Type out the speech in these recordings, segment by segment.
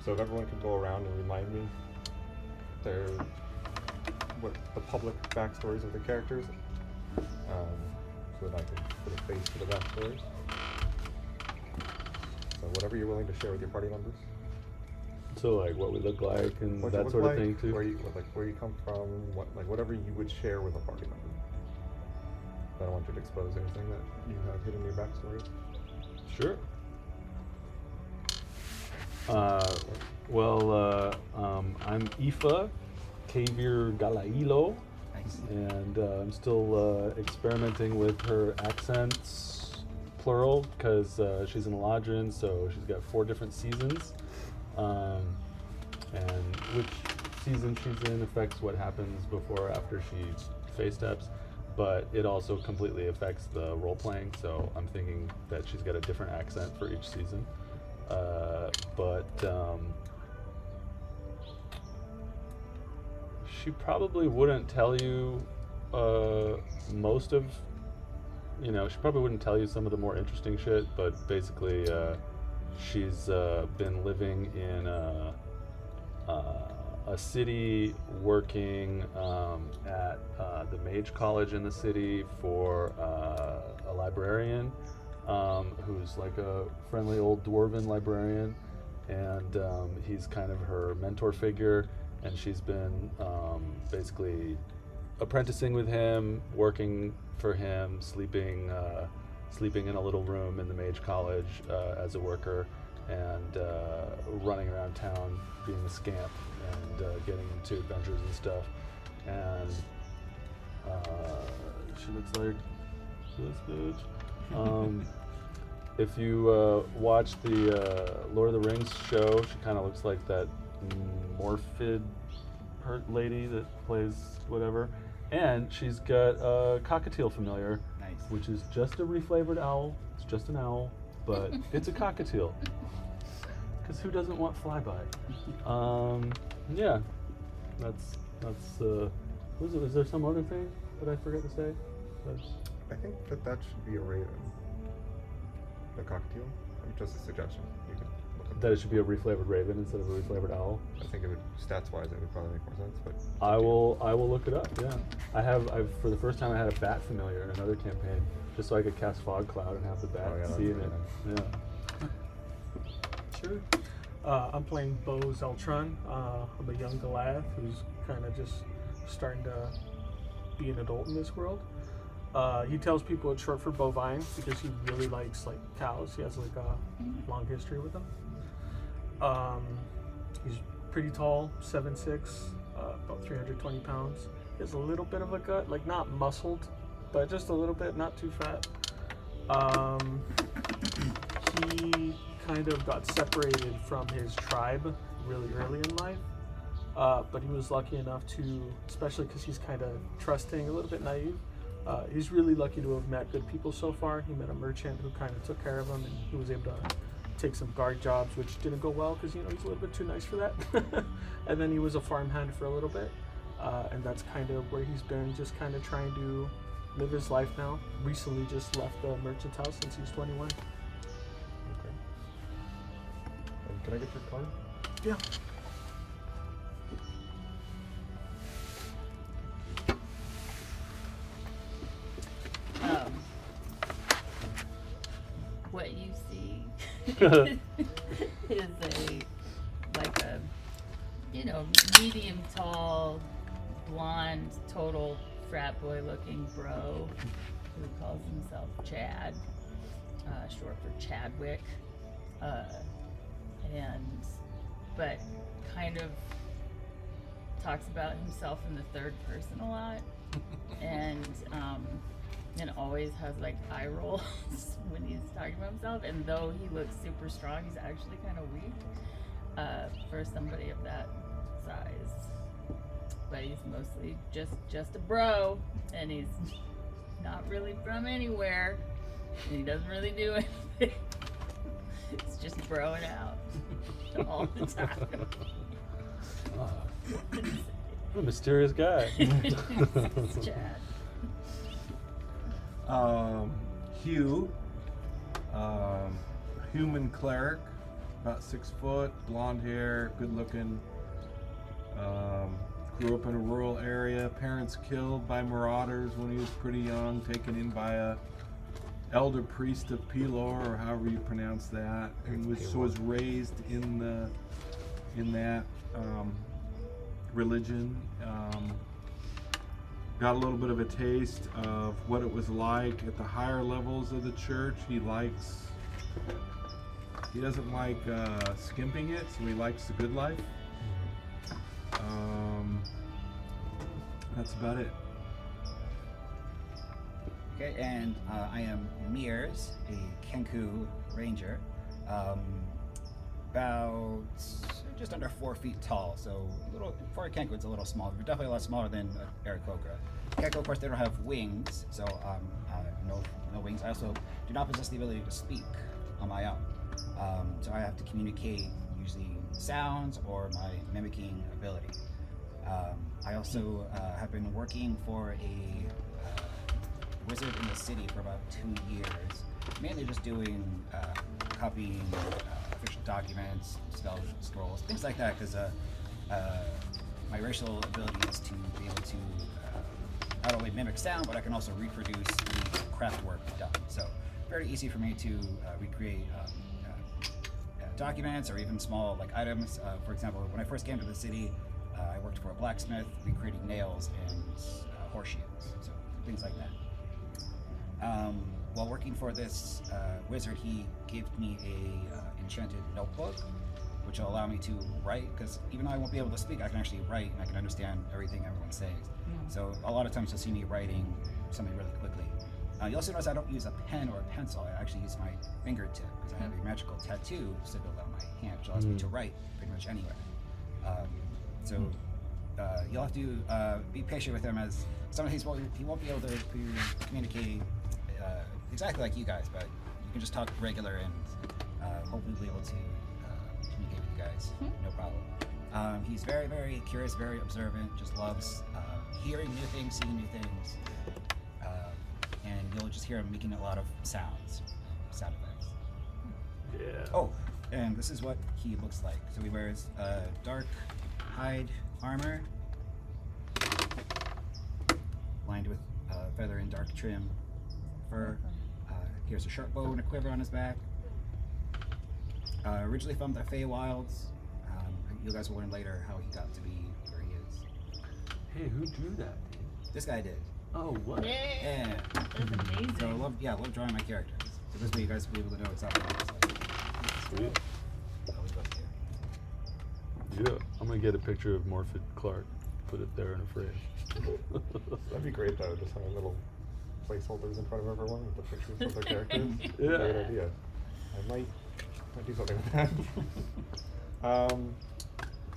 So if everyone could go around and remind me what the public backstories of the characters, so that I can put a face to the backstories. So whatever you're willing to share with your party members. So like what we look like and What that you sort look of like, thing too. where you come from, whatever you would share with a party member. I don't want you to expose anything that you have hidden in your backstory. Sure. I'm Aoife Kavier Galailo, and I'm still experimenting with her accents, plural, because she's an Eladrin, so she's got 4 different seasons, and which season she's in affects what happens before or after she face steps, but it also completely affects the role playing, so I'm thinking that she's got a different accent for each season. She probably wouldn't tell you most of, she probably wouldn't tell you some of the more interesting shit, but basically she's been living in a city, working at the mage college in the city for a librarian who's like a friendly old dwarven librarian, and he's kind of her mentor figure, and she's been basically apprenticing with him, working for him, sleeping in a little room in the mage college as a worker, and running around town being a scamp and getting into adventures and stuff. And she looks like this bitch. If you watch the Lord of the Rings show, she kind of looks like that Morphid lady that plays whatever. And she's got a cockatiel familiar, which is just a reflavored owl. It's just an owl, but it's a cockatiel. Because who doesn't want flyby? Yeah, that's. Is there some other thing that I forgot to say? I think that should be a raven. The cockatiel. Just a suggestion. You can look up That it should be a reflavored raven instead of a reflavored owl. I think it would, stats-wise, it would probably make more sense. But I will look it up. Yeah, I've for the first time I had a bat familiar in another campaign, just so I could cast fog cloud and have the bat see in it. Yeah. Sure. I'm playing Bo Zeltron. I'm a young Goliath who's kind of just starting to be an adult in this world. He tells people it's short for bovine because he really likes like cows. He has like a long history with them. He's pretty tall, 7'6", about 320 pounds. He has a little bit of a gut, like not muscled, but just a little bit, not too fat. He kind of got separated from his tribe really early in life, but he was lucky enough to, especially because he's kind of trusting, a little bit naive, he's really lucky to have met good people so far. He met a merchant who kind of took care of him, and he was able to take some guard jobs, which didn't go well because he's a little bit too nice for that. And then he was a farmhand for a little bit, and that's kind of where he's been, just kind of trying to live his life now. Recently just left the merchant's house since he's 21. okay. And can I get your card? Yeah. What you see is a medium tall, blonde, total frat boy looking bro who calls himself Chad, short for Chadwick, but kind of talks about himself in the third person a lot, and always has like eye rolls when he's talking about himself. And though he looks super strong, he's actually kind of weak for somebody of that size. But he's mostly just a bro, and he's not really from anywhere, and he doesn't really do anything. It's just broing out all the time. What a mysterious guy. It's Chad. Hugh, human cleric, about 6 foot, blonde hair, good looking. Grew up in a rural area. Parents killed by marauders when he was pretty young, taken in by a elder priest of Pelor, or however you pronounce that, and was raised in that religion. Got a little bit of a taste of what it was like at the higher levels of the church. He doesn't like skimping it, so he likes the good life. That's about it. Okay, and I am Mears, a Kenku ranger, about just under 4 feet tall. So a little for a Kenku, it's a little small. But definitely a lot smaller than Aarakocra. Kenku, of course, they don't have wings, so no wings. I also do not possess the ability to speak on my own. So I have to communicate using sounds or my mimicking ability. I also have been working for a wizard in the city for about 2 years, mainly just doing copying official documents, spell scrolls, things like that, because my racial ability is to be able to not only mimic sound, but I can also reproduce the craft work done. So very easy for me to recreate documents or even small items. For example, when I first came to the city, I worked for a blacksmith recreating nails and horseshoes, so things like that. While working for this wizard, he gave me a enchanted notebook, which will allow me to write, because even though I won't be able to speak, I can actually write and I can understand everything everyone says. So a lot of times you'll see me writing something really quickly. You'll also notice I don't use a pen or a pencil. I actually use my fingertip, because I have a magical tattoo signaled on my hand, which allows me to write pretty much anywhere. You'll have to be patient with him, as sometimes he won't be able to communicate exactly like you guys, but you can just talk regular and hopefully be able to communicate with you guys, no problem. He's very, very curious, very observant, just loves hearing new things, seeing new things, and you'll just hear him making a lot of sound effects. Yeah. Oh, and this is what he looks like. So he wears dark hide armor, lined with feather and dark trim fur. He has a sharp bow and a quiver on his back. Originally from the Feywilds. You guys will learn later how he got to be where he is. Hey, who drew that? This guy did. Oh, what? Yeah. That's amazing. So I love drawing my characters. So this way you guys will be able to know exactly what it looks like. Sweet. Always goes here. Yeah, I'm gonna get a picture of Morphed Clark, put it there in a frame. That'd be great though, just having little placeholders in front of everyone with the pictures of their characters. Yeah. Great idea. I might do something with that.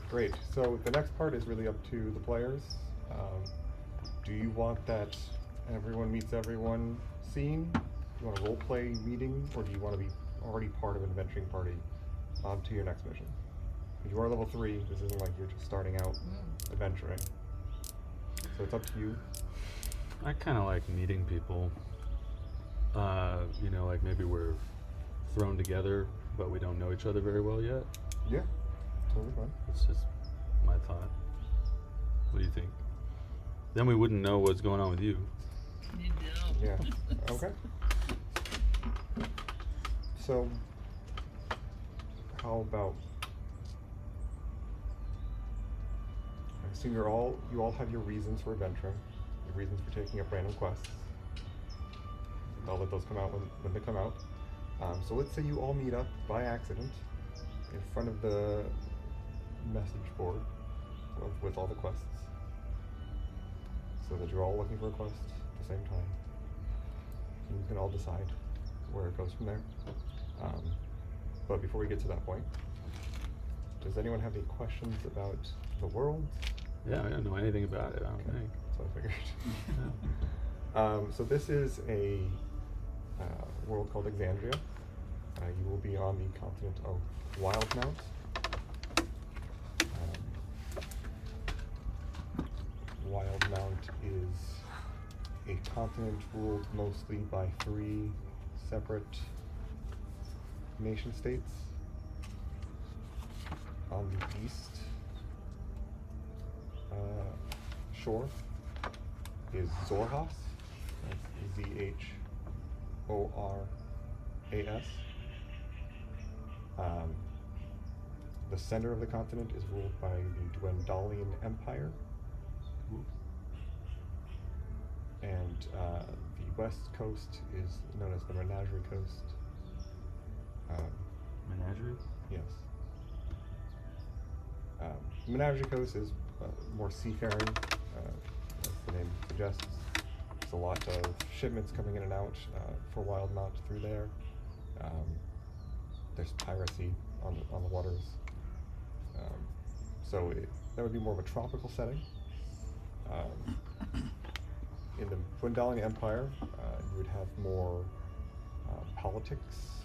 Great. So the next part is really up to the players. Do you want that everyone meets everyone scene? Do you want a role play meeting, or do you want to be already part of an adventuring party to your next mission? You are level 3. This isn't like you're just starting out adventuring. So it's up to you. I kind of like meeting people. Like maybe we're thrown together, but we don't know each other very well yet. Yeah, totally fine. It's just my thought. What do you think? Then we wouldn't know what's going on with you. You know. Yeah. Okay. So, how about? I assume you all have your reasons for adventuring, your reasons for taking up random quests. I'll let those come out when they come out. So let's say you all meet up by accident in front of the message board with all the quests, so that you're all looking for a quest at the same time. And you can all decide where it goes from there. But before we get to that point, does anyone have any questions about the world? Yeah, I don't know anything about it, I don't think. So I figured. So this is a world called Exandria. You will be on the continent of Wildemount. Wildemount is a continent ruled mostly by 3 separate nation states. on the east shore is Zorhas. That's Zhoras. The center of the continent is ruled by the Dwendalian Empire. And the west coast is known as the Menagerie Coast. Menagerie? Yes. Menagerie Coast is more seafaring, as the name suggests. There's a lot of shipments coming in and out for Wildemount through there. There's piracy on the waters. So that would be more of a tropical setting. In the Dwendalian Empire, you would have more politics.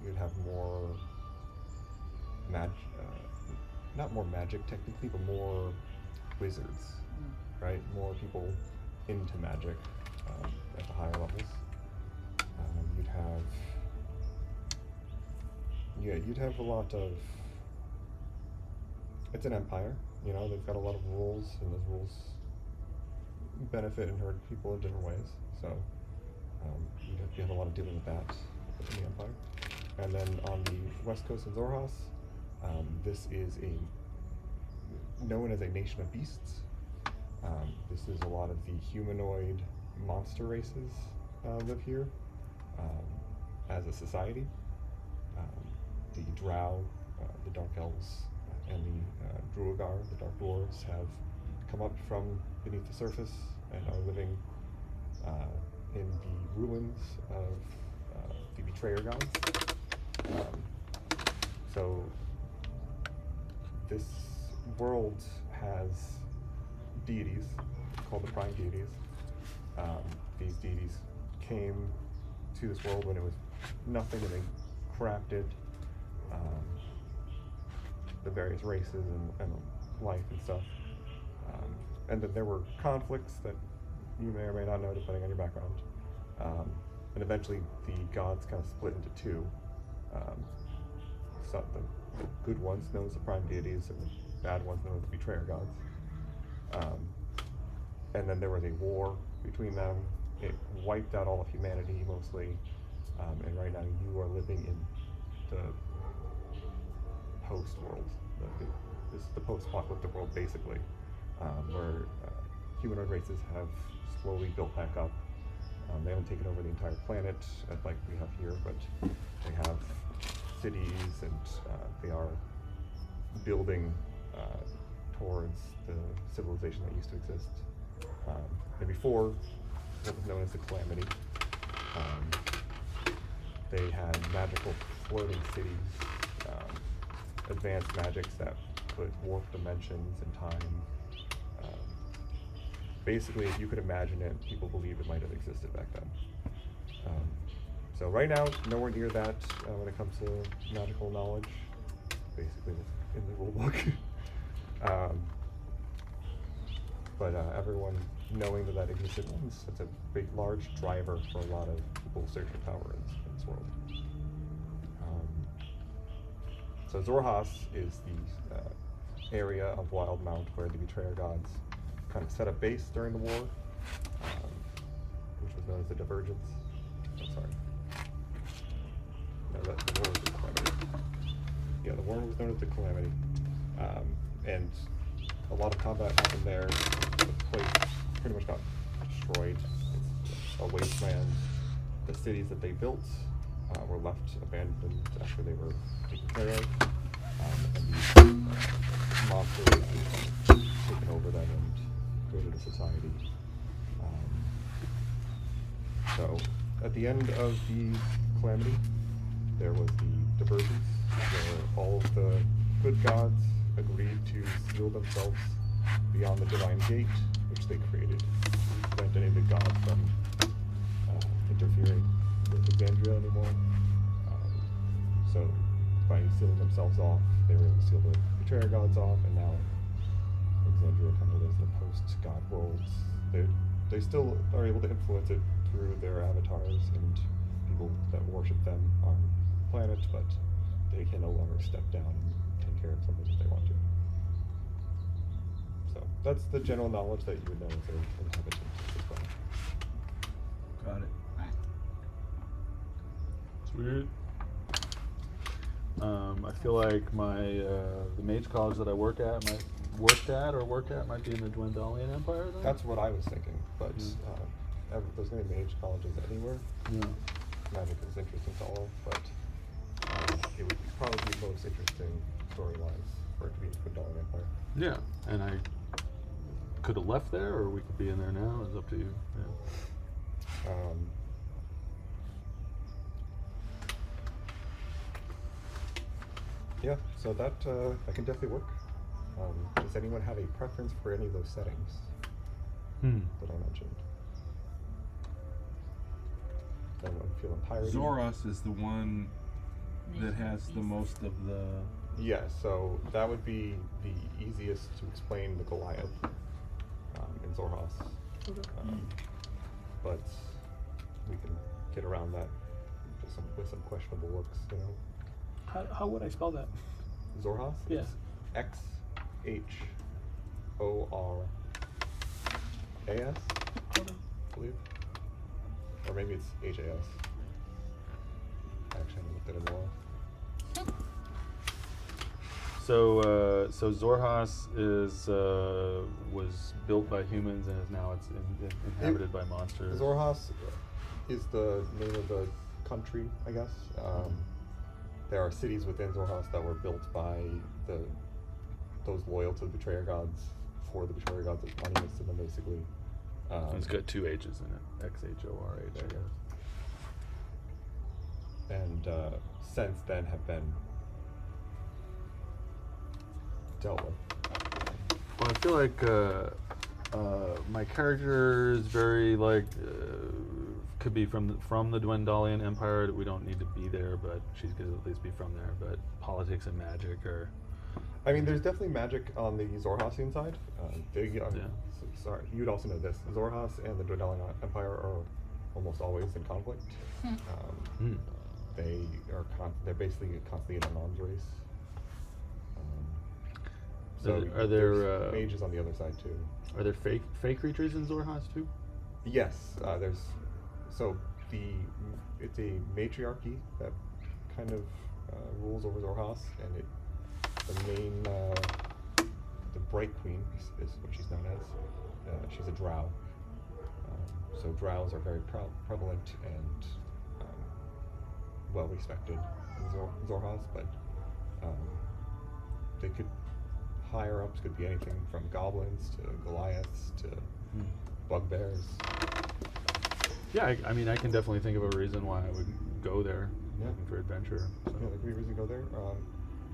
You would have more not more magic technically, but more wizards, right? More people into magic at the higher levels. You'd have a lot of. It's an empire, you know. They've got a lot of rules, and those rules benefit and hurt people in different ways. So you have a lot of dealing with that in the empire. And then on the west coast of Zorhas, this is known as a nation of beasts. This is a lot of the humanoid monster races live here as a society. The Drow, the Dark Elves, and the Druagar, the Dark Dwarves, have come up from beneath the surface and are living in the ruins of the Betrayer Gods. So this world has deities called the Prime Deities. These deities came to this world when it was nothing, and they crafted the various races and life and stuff. And then there were conflicts that you may or may not know depending on your background. And eventually the gods kind of split into two. So the good ones known as the Prime Deities, and the bad ones known as the Betrayer Gods. And then there was a war between them. It wiped out all of humanity mostly. And right now you are living in the post-world. This is the post-apocalyptic world, basically, where humanoid races have slowly built back up. They haven't taken over the entire planet like we have here, but they have cities, and they are building towards the civilization that used to exist. And before, what was known as the Calamity, they had magical floating cities, advanced magics that could warp dimensions and time. Basically, if you could imagine it, people believe it might have existed back then. So right now, nowhere near that when it comes to magical knowledge. Basically, what's in the rule book. But everyone knowing that existed once, it's a big, large driver for a lot of people searching power in this world. So Zorhas is the area of Wildemount where the Betrayer Gods kind of set up base during the war, which was known as the Divergence. I'm sorry. No, the war was the Calamity. Yeah, the war was known as the Calamity. And a lot of combat happened there. The place pretty much got destroyed. It's a wasteland. The cities that they built were left abandoned after they were taken care of. And these monster races taken over them and created a society. So at the end of the Calamity, there was the Divergence, where all of the good gods agreed to seal themselves beyond the Divine Gate, which they created to prevent any of the gods from interfering with Exandria anymore. So by sealing themselves off, they were able to seal the Betrayer Gods off, and now Exandria kind of lives in a post-god world. They still are able to influence it through their avatars and people that worship them on the planet, but they can no longer step down and care of something if they want to. So that's the general knowledge that you would know as an inhabitant as well. Got it. Sweet. I feel like my the mage college that I work at might be in the Dwendalian Empire. Then? That's what I was thinking, but there's no mage colleges anywhere. Yeah. Magic is interesting to all, but it would probably be most interesting story-wise for it to be the Dwendalian Empire. Yeah, and I could have left there, or we could be in there now. It's up to you. Yeah. Yeah, so that can definitely work. Does anyone have a preference for any of those settings that I mentioned? Does anyone feel entirely? Zoros is the one that has the most of the. Yeah, so that would be the easiest to explain the Goliath in Zorhas. Okay. But we can get around that with some questionable looks, you know. How would I spell that? Zorhas? Yeah. It's XHORAS, Okay. I believe. Or maybe it's HAS. I actually haven't looked at it in a while. So Zorhas is was built by humans and is now inhabited by monsters. Zorhas is the name of the country, I guess. There are cities within Zorhas that were built by those loyal to the Betrayer Gods for the Betrayer Gods as monuments to them, basically. It's got two H's in it. XHORH, I guess. And since then have been dealt with. Well, I feel like my character is very could be from the Dwendalian Empire. We don't need to be there, but she could at least be from there. But politics and magic are. I mean, there's definitely magic on the Zorhasian side. Sorry, you'd also know this. Zorhas and the Dwendalian Empire are almost always in conflict. They're basically constantly in an arms race. Are there mages on the other side too? Are there fake creatures in Zorhas too? Yes, it's a matriarchy that kind of rules over Zorhas, and the main the Bright Queen is what she's known as. She's a drow. So drows are very prevalent and well respected in Zorhas, but they could higher ups could be anything from goblins to Goliaths to bugbears. Yeah, I mean, I can definitely think of a reason why I would go there, Yeah. looking for adventure. So. Yeah, there could be a reason to go there.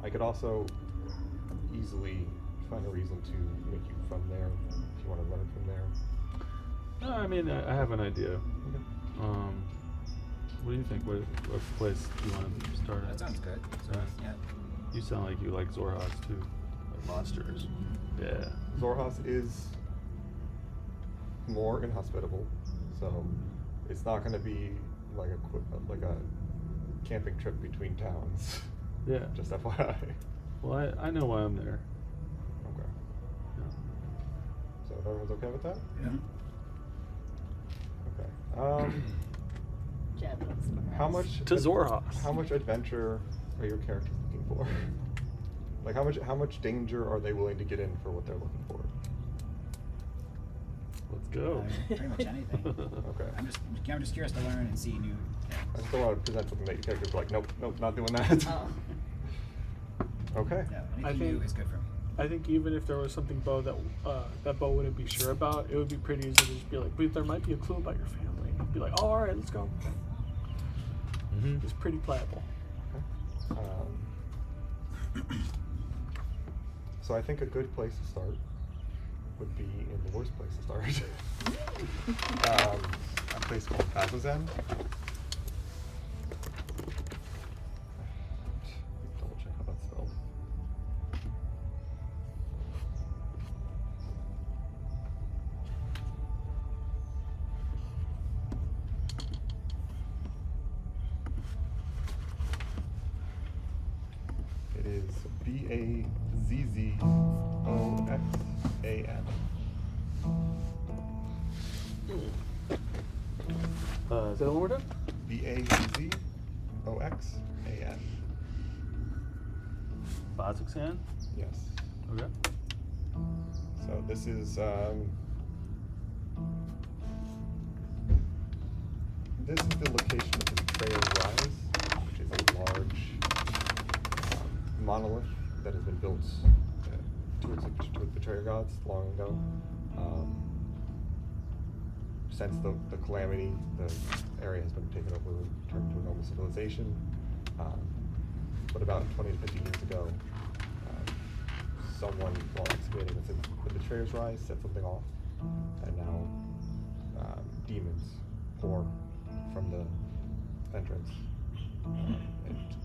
I could also easily find a reason to make you from there if you want to learn from there. No, I mean, I have an idea. Okay. What do you think? What place do you want to start at? That sounds good. So, yeah. You sound like you like Zorhas too, like monsters. Yeah. Zorhas is more inhospitable, so it's not going to be like a camping trip between towns. Yeah. Just FYI. Well, I know why I'm there. Okay. Yeah. So everyone's okay with that? Yeah. Okay. Javelin spurs. To Zorhas. How much adventure are your characters looking for? Like how much danger are they willing to get in for what they're looking for? Let's go. Pretty much anything. Okay. I'm just curious to learn and see new. I just don't want to present something that your characters are like, nope, not doing that. Oh. Okay. Yeah, I anything new think- is good for me. I think even if there was something Bo that Bo wouldn't be sure about, it would be pretty easy to just be like, but there might be a clue about your family. Be like, oh, all right, let's go. Mm-hmm. It's pretty playable. So I think a good place to start would be in the worst place to start. A place called Bazazan. Double check how that's spelled. It is BAZZAN. B-A-Z-Z-O-X-A-N. Say that one more time. B-A-Z-Z-O-X-A-N. Bazuxan? Yes. Okay. So this is the location of the Betrayer's Rise, which is a large monolith that has been built towards the Betrayer gods long ago. Since the calamity, the area has been taken over and turned to a normal civilization. But about 20 to 50 years ago, someone, while excavating the Betrayer's Rise, set something off, and now demons pour from the entrance and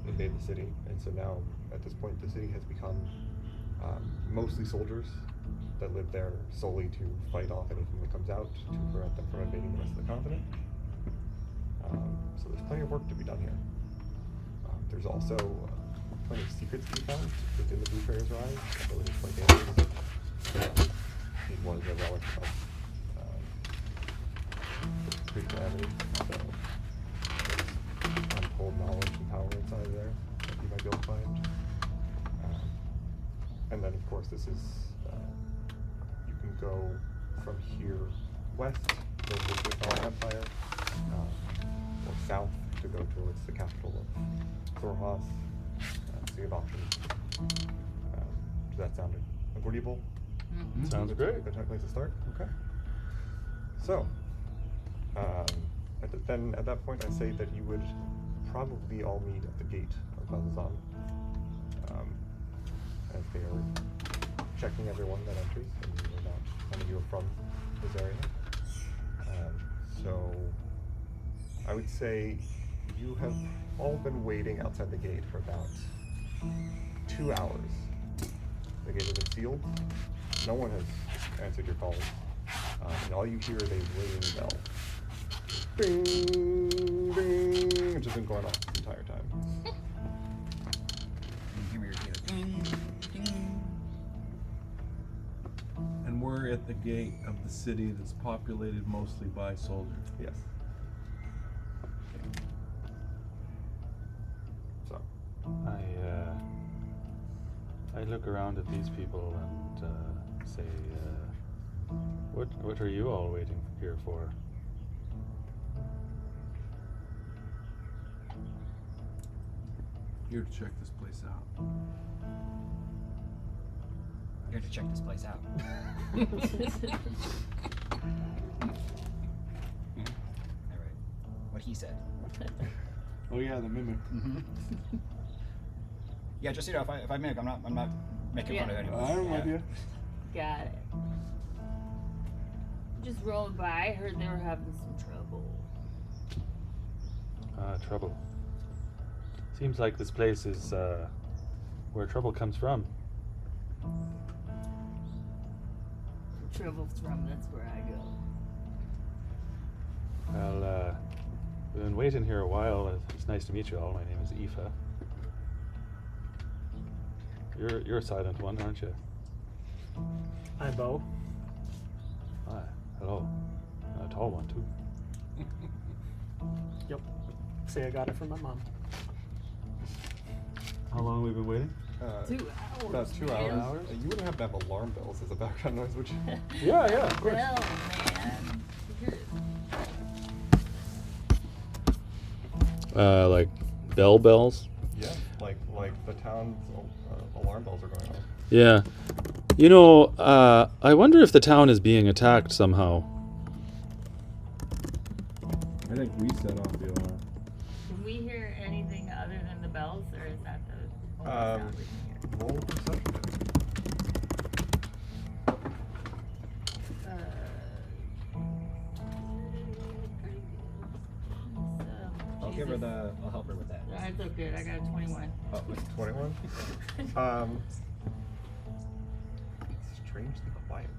invade the city. And so now, at this point, the city has become mostly soldiers that live there solely to fight off anything that comes out to prevent them from invading the rest of the continent. So there's plenty of work to be done here. There's also plenty of secrets to be found within the Betrayer's Rise. I believe it's like it was a relic of pre-calamity, so there's untold knowledge and power inside there that you might be able to find. And then, of course, this is you can go from here west to the Wildemount Empire, or south to go towards the capital of Thorhas. So you have options. Does that sound agreeable? Sounds great. Good place to start. Okay. So, at that point, I say that you would probably all meet at the gate of Bazazan, as they are checking everyone that enters, and none of you are from this area. So, I would say you have all been waiting outside the gate for about 2 hours. The gate has been sealed. No one has answered your calls. And all you hear is a ringing bell. Bing, bing. It's just been going off the entire time. You hear me repeat it. Ding, ding. And we're at the gate of the city that's populated mostly by soldiers. Yes. So, I look around at these people and say, what are you all waiting here for? Here to check this place out. Here to check this place out. Alright. What he said. Oh yeah, the mimic. Yeah, just if I mimic, I'm not making fun of anyone. I don't Yeah. idea. Got it. Just rolling by. I heard they were having some trouble. Trouble. Seems like this place is where trouble comes from. Trouble's from, that's where I go. Well, we've been waiting here a while. It's nice to meet you all. My name is Aoife. You're a silent one, aren't you? I'm Bo. Hi. Hello. A tall one too. Yep. Say I got it from my mom. How long have we been waiting? 2 hours. about 2 man. hours. You wouldn't have to have alarm bells as a background noise, would you? Yeah, of course. Well, man. Like bells. Yeah, like the town's alarm bells are going off. Yeah. You know, I wonder if the town is being attacked somehow. I think we set off the alarm. Can we hear anything other than the bells, or is that the only sound we can hear? Roll perception. I'll help her with that. That's okay. I got a 21. Oh, it's 21. It's strangely quiet.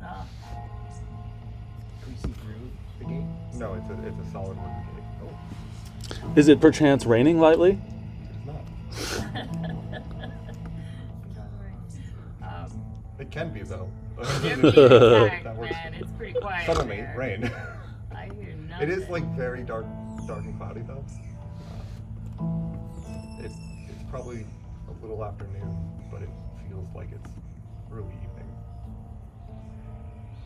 Oh. Can we see through the gate? No, it's a solid wooden gate. Oh, Is it perchance raining lightly? it's not. It can be though. They're being attacked, That works. man. It's pretty quiet. Suddenly, there. rain. I hear nothing. It is like very dark and cloudy though. It's probably a little afternoon, but it feels like it's early evening.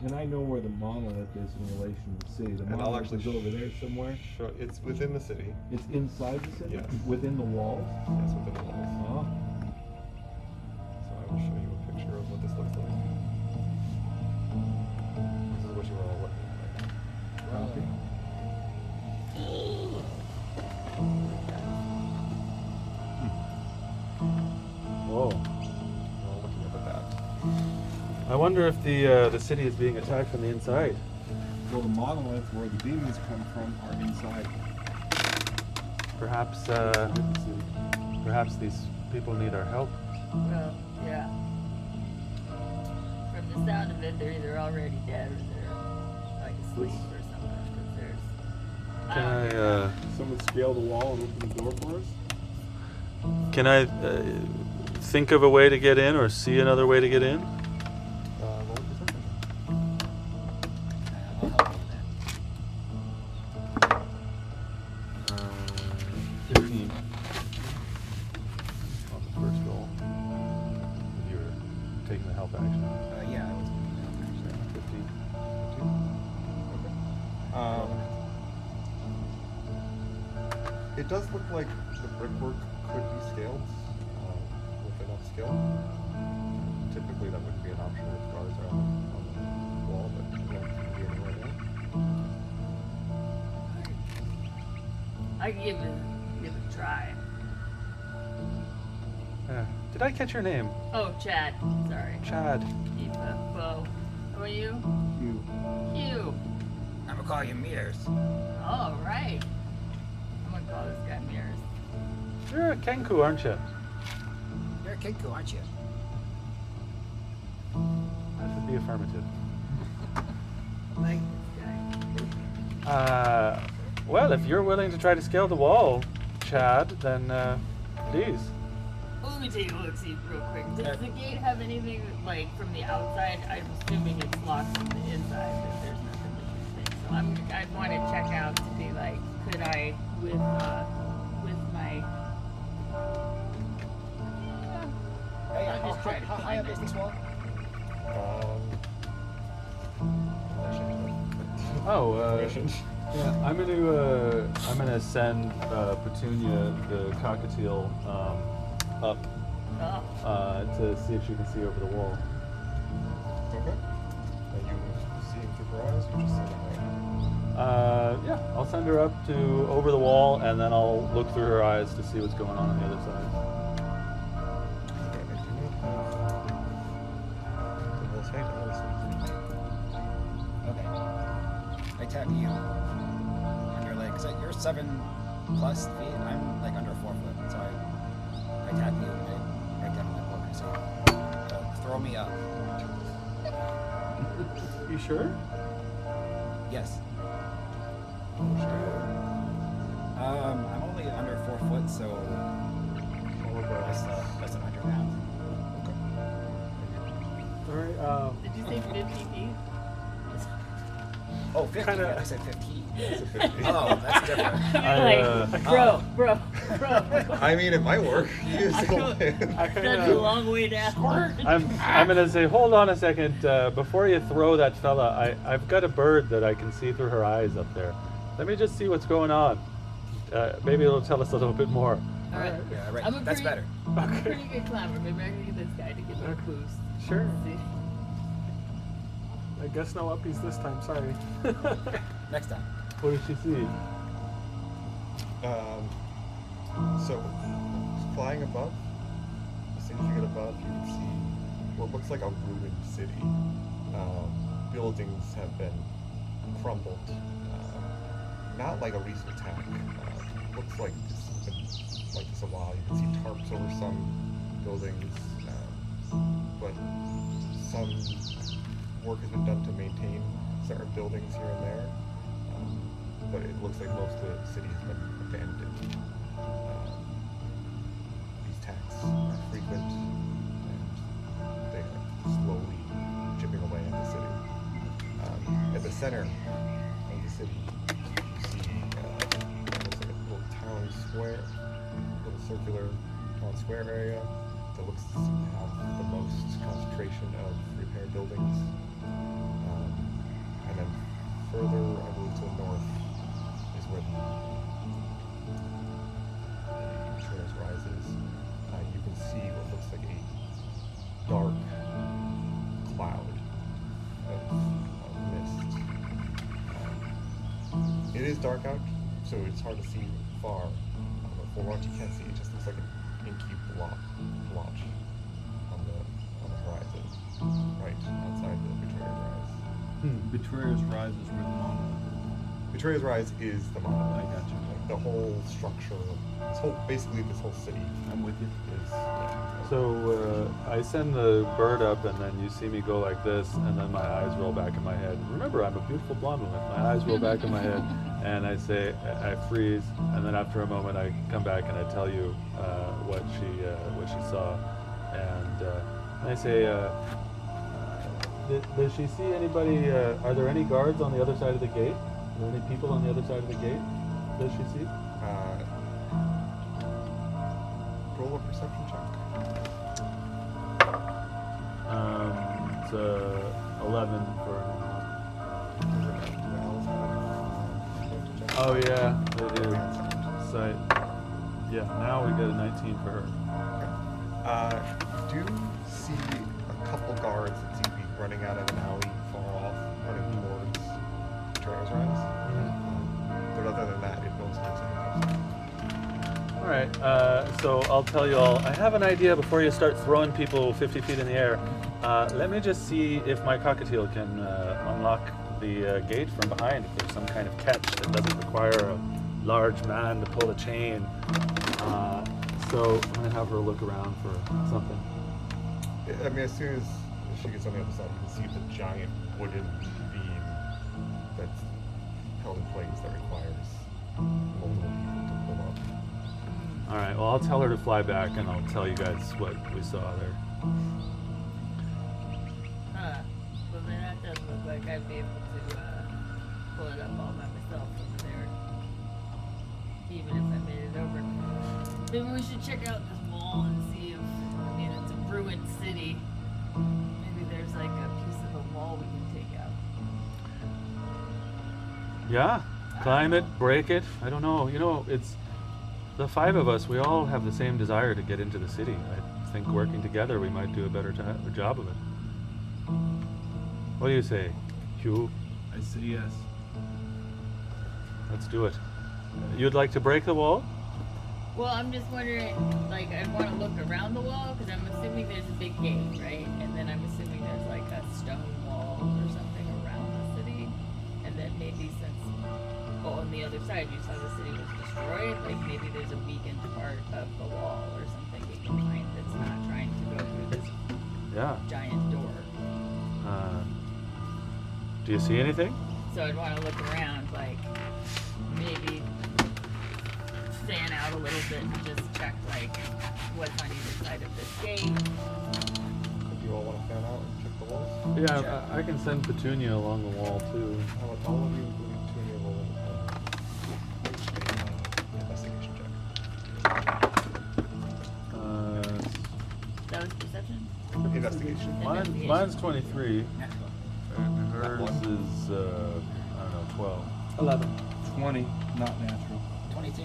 And I know where the monolith is in relation to the city. The And I'll monolith actually is over there somewhere. It's within the city. It's inside the city? Yes. Within the walls? Yes, within the walls. Oh. So I will show you a picture of what this looks like. This is what you were all looking at. Copy. Whoa. We're all looking up at that. I wonder if the city is being attacked from the inside. Well, the monolith where the demons come from are inside Perhaps the city. perhaps these people need our help. Well, yeah. From the sound of it, they're either already dead or they're like asleep or something. 'Cause there's. Can don't I know. Someone scale the wall and open the door for us? can I think of a way to get in or see another way to get in? Roll perception. I'll help you with that. 15. On the first roll. If you were taking the help action. Yeah, I was gonna do 15. It does look like the brickwork could be scaled with enough skill. Typically, that wouldn't be an option with guards on the wall, but it won't be anywhere there. I can give it a try. Did I catch your name? Oh, Chad. Sorry. Chad. Eva. Bo. How are you? You. Hugh. I'm gonna call you Mears. All right. I'm gonna call this guy Mirrors. You're a Kenku, aren't you? You're a Kinku, aren't you? That should be affirmative. Like this guy. Well, if you're willing to try to scale the wall, Chad, then please. Let me take a look, see real quick. Does the gate have anything like from the outside? I'm assuming it's locked from the inside, but there's nothing that you think. So I'd want to check out to be like, could I with my Hey, I'll just try to how high climb up it. is this wall? Yeah, I'm gonna send Petunia the cockatiel up to see if she can see over the wall. Okay. Are you seeing through her eyes? Or just sitting there? Yeah, I'll send her up to over the wall, and then I'll look through her eyes to see what's going on the other side. Okay, I do not have the whole state of this. Okay. I tap you on your leg. So you're 7+ feet. I'm like under 4 foot. So I tap you and I break down my book and say, throw me up. You sure? Yes. I'm only under 4 foot, so less than 100 pounds. All right. Did you say 50 feet? Oh, 50. Kinda- I said 15. It's a 50. Oh, that's different. You're like, bro. I mean, it might work. You I still feel- win. I That's a kind of. long way down. I'm gonna say, hold on a second. Before you throw that fella, I've got a bird that I can see through her eyes up there. Let me just see what's going on. Maybe it'll tell us a little bit more. All right. Yeah, right. I'm a That's pretty- better. I'm a pretty good climber. Maybe I can get this guy to give me a boost. Sure. See? I guess no uppies this time. Sorry. Next time. What does she see? So, flying above, as soon as you get above, you can see what looks like a ruined city. Buildings have been crumbled. Not like a recent attack. Looks like this has been like this a while. You can see tarps over some buildings, but some work has been done to maintain certain buildings here and there. But it looks like most of the city has been abandoned. These attacks are frequent, and they are slowly center of the city, you see looks like a little town square, little circular town square area that looks to have the most concentration of repaired buildings. And then further, I believe, to the north is where the Betrayer's Rise is. You can see what looks like a dark cloud of mist. It is dark out, so it's hard to see far. But for what you can see, it just looks like an inky blotch on the horizon, right outside the Betrayer's Rise. Betrayer's Rise is where the monolith Betrayer's Rise is the monolith. I got you. Like, the whole structure, basically this whole city I'm with you. is. So I send the bird up, and then you see me go like this, and then my eyes roll back in my head. Remember, I'm a beautiful blonde woman. My eyes roll back in my head, and I say, I freeze, and then after a moment, I come back and I tell you what she saw, and I say, does she see anybody? Are there any guards on the other side of the gate? Are there any people on the other side of the gate? Does she see? Roll a perception check. It's 11 for. Oh yeah, they do. Sight. Yeah, now we get a 19 for her. You do see a couple guards that seem to be running out of an alley far off, running towards Betrayer's Rise. But other than that, it goes into All right, so I'll tell you all. I have an idea before you start throwing people 50 feet in the air. Let me just see if my cockatiel can unlock the gate from behind. If there's some kind of catch that doesn't require a large man to pull a chain. So I'm gonna have her look around for something. I mean, as soon as she gets on the other side, you can see the giant wooden beam that's held in place that requires multiple people to pull up. All right. Well, I'll tell her to fly back, and I'll tell you guys what we saw there. Well then that does look like I'd be able to pull it up all by myself over there. Even if I made it over. Maybe we should check out this wall and see if, I mean, it's a ruined city. Maybe there's like a piece of the wall we can take out. Yeah. Climb it, break it. I don't know. You know, it's the five of us. We all have the same desire to get into the city. I think working together, we might do a better job of it. What do you say, Hugh? I say yes. Let's do it. You'd like to break the wall? Well, I'm just wondering, like, I'd want to look around the wall because I'm assuming there's a big gate, right? And then I'm assuming there's like a stone wall or something around the city. And then maybe since, on the other side you saw the city was destroyed, like maybe there's a weakened part of the wall or something we can find that's not trying to go through this giant door. Do you see anything? So I'd want to look around, like maybe stand out a little bit and just check like what's on either side of this gate. Do you all want to fan out and check the walls? Yeah, Sure. I can send Petunia along the wall too. How about all of you, including Petunia, roll an investigation check. That was perception? Investigation. Mine's 23. And hers One. is, I don't know, 12. 11. 20, not natural. 22.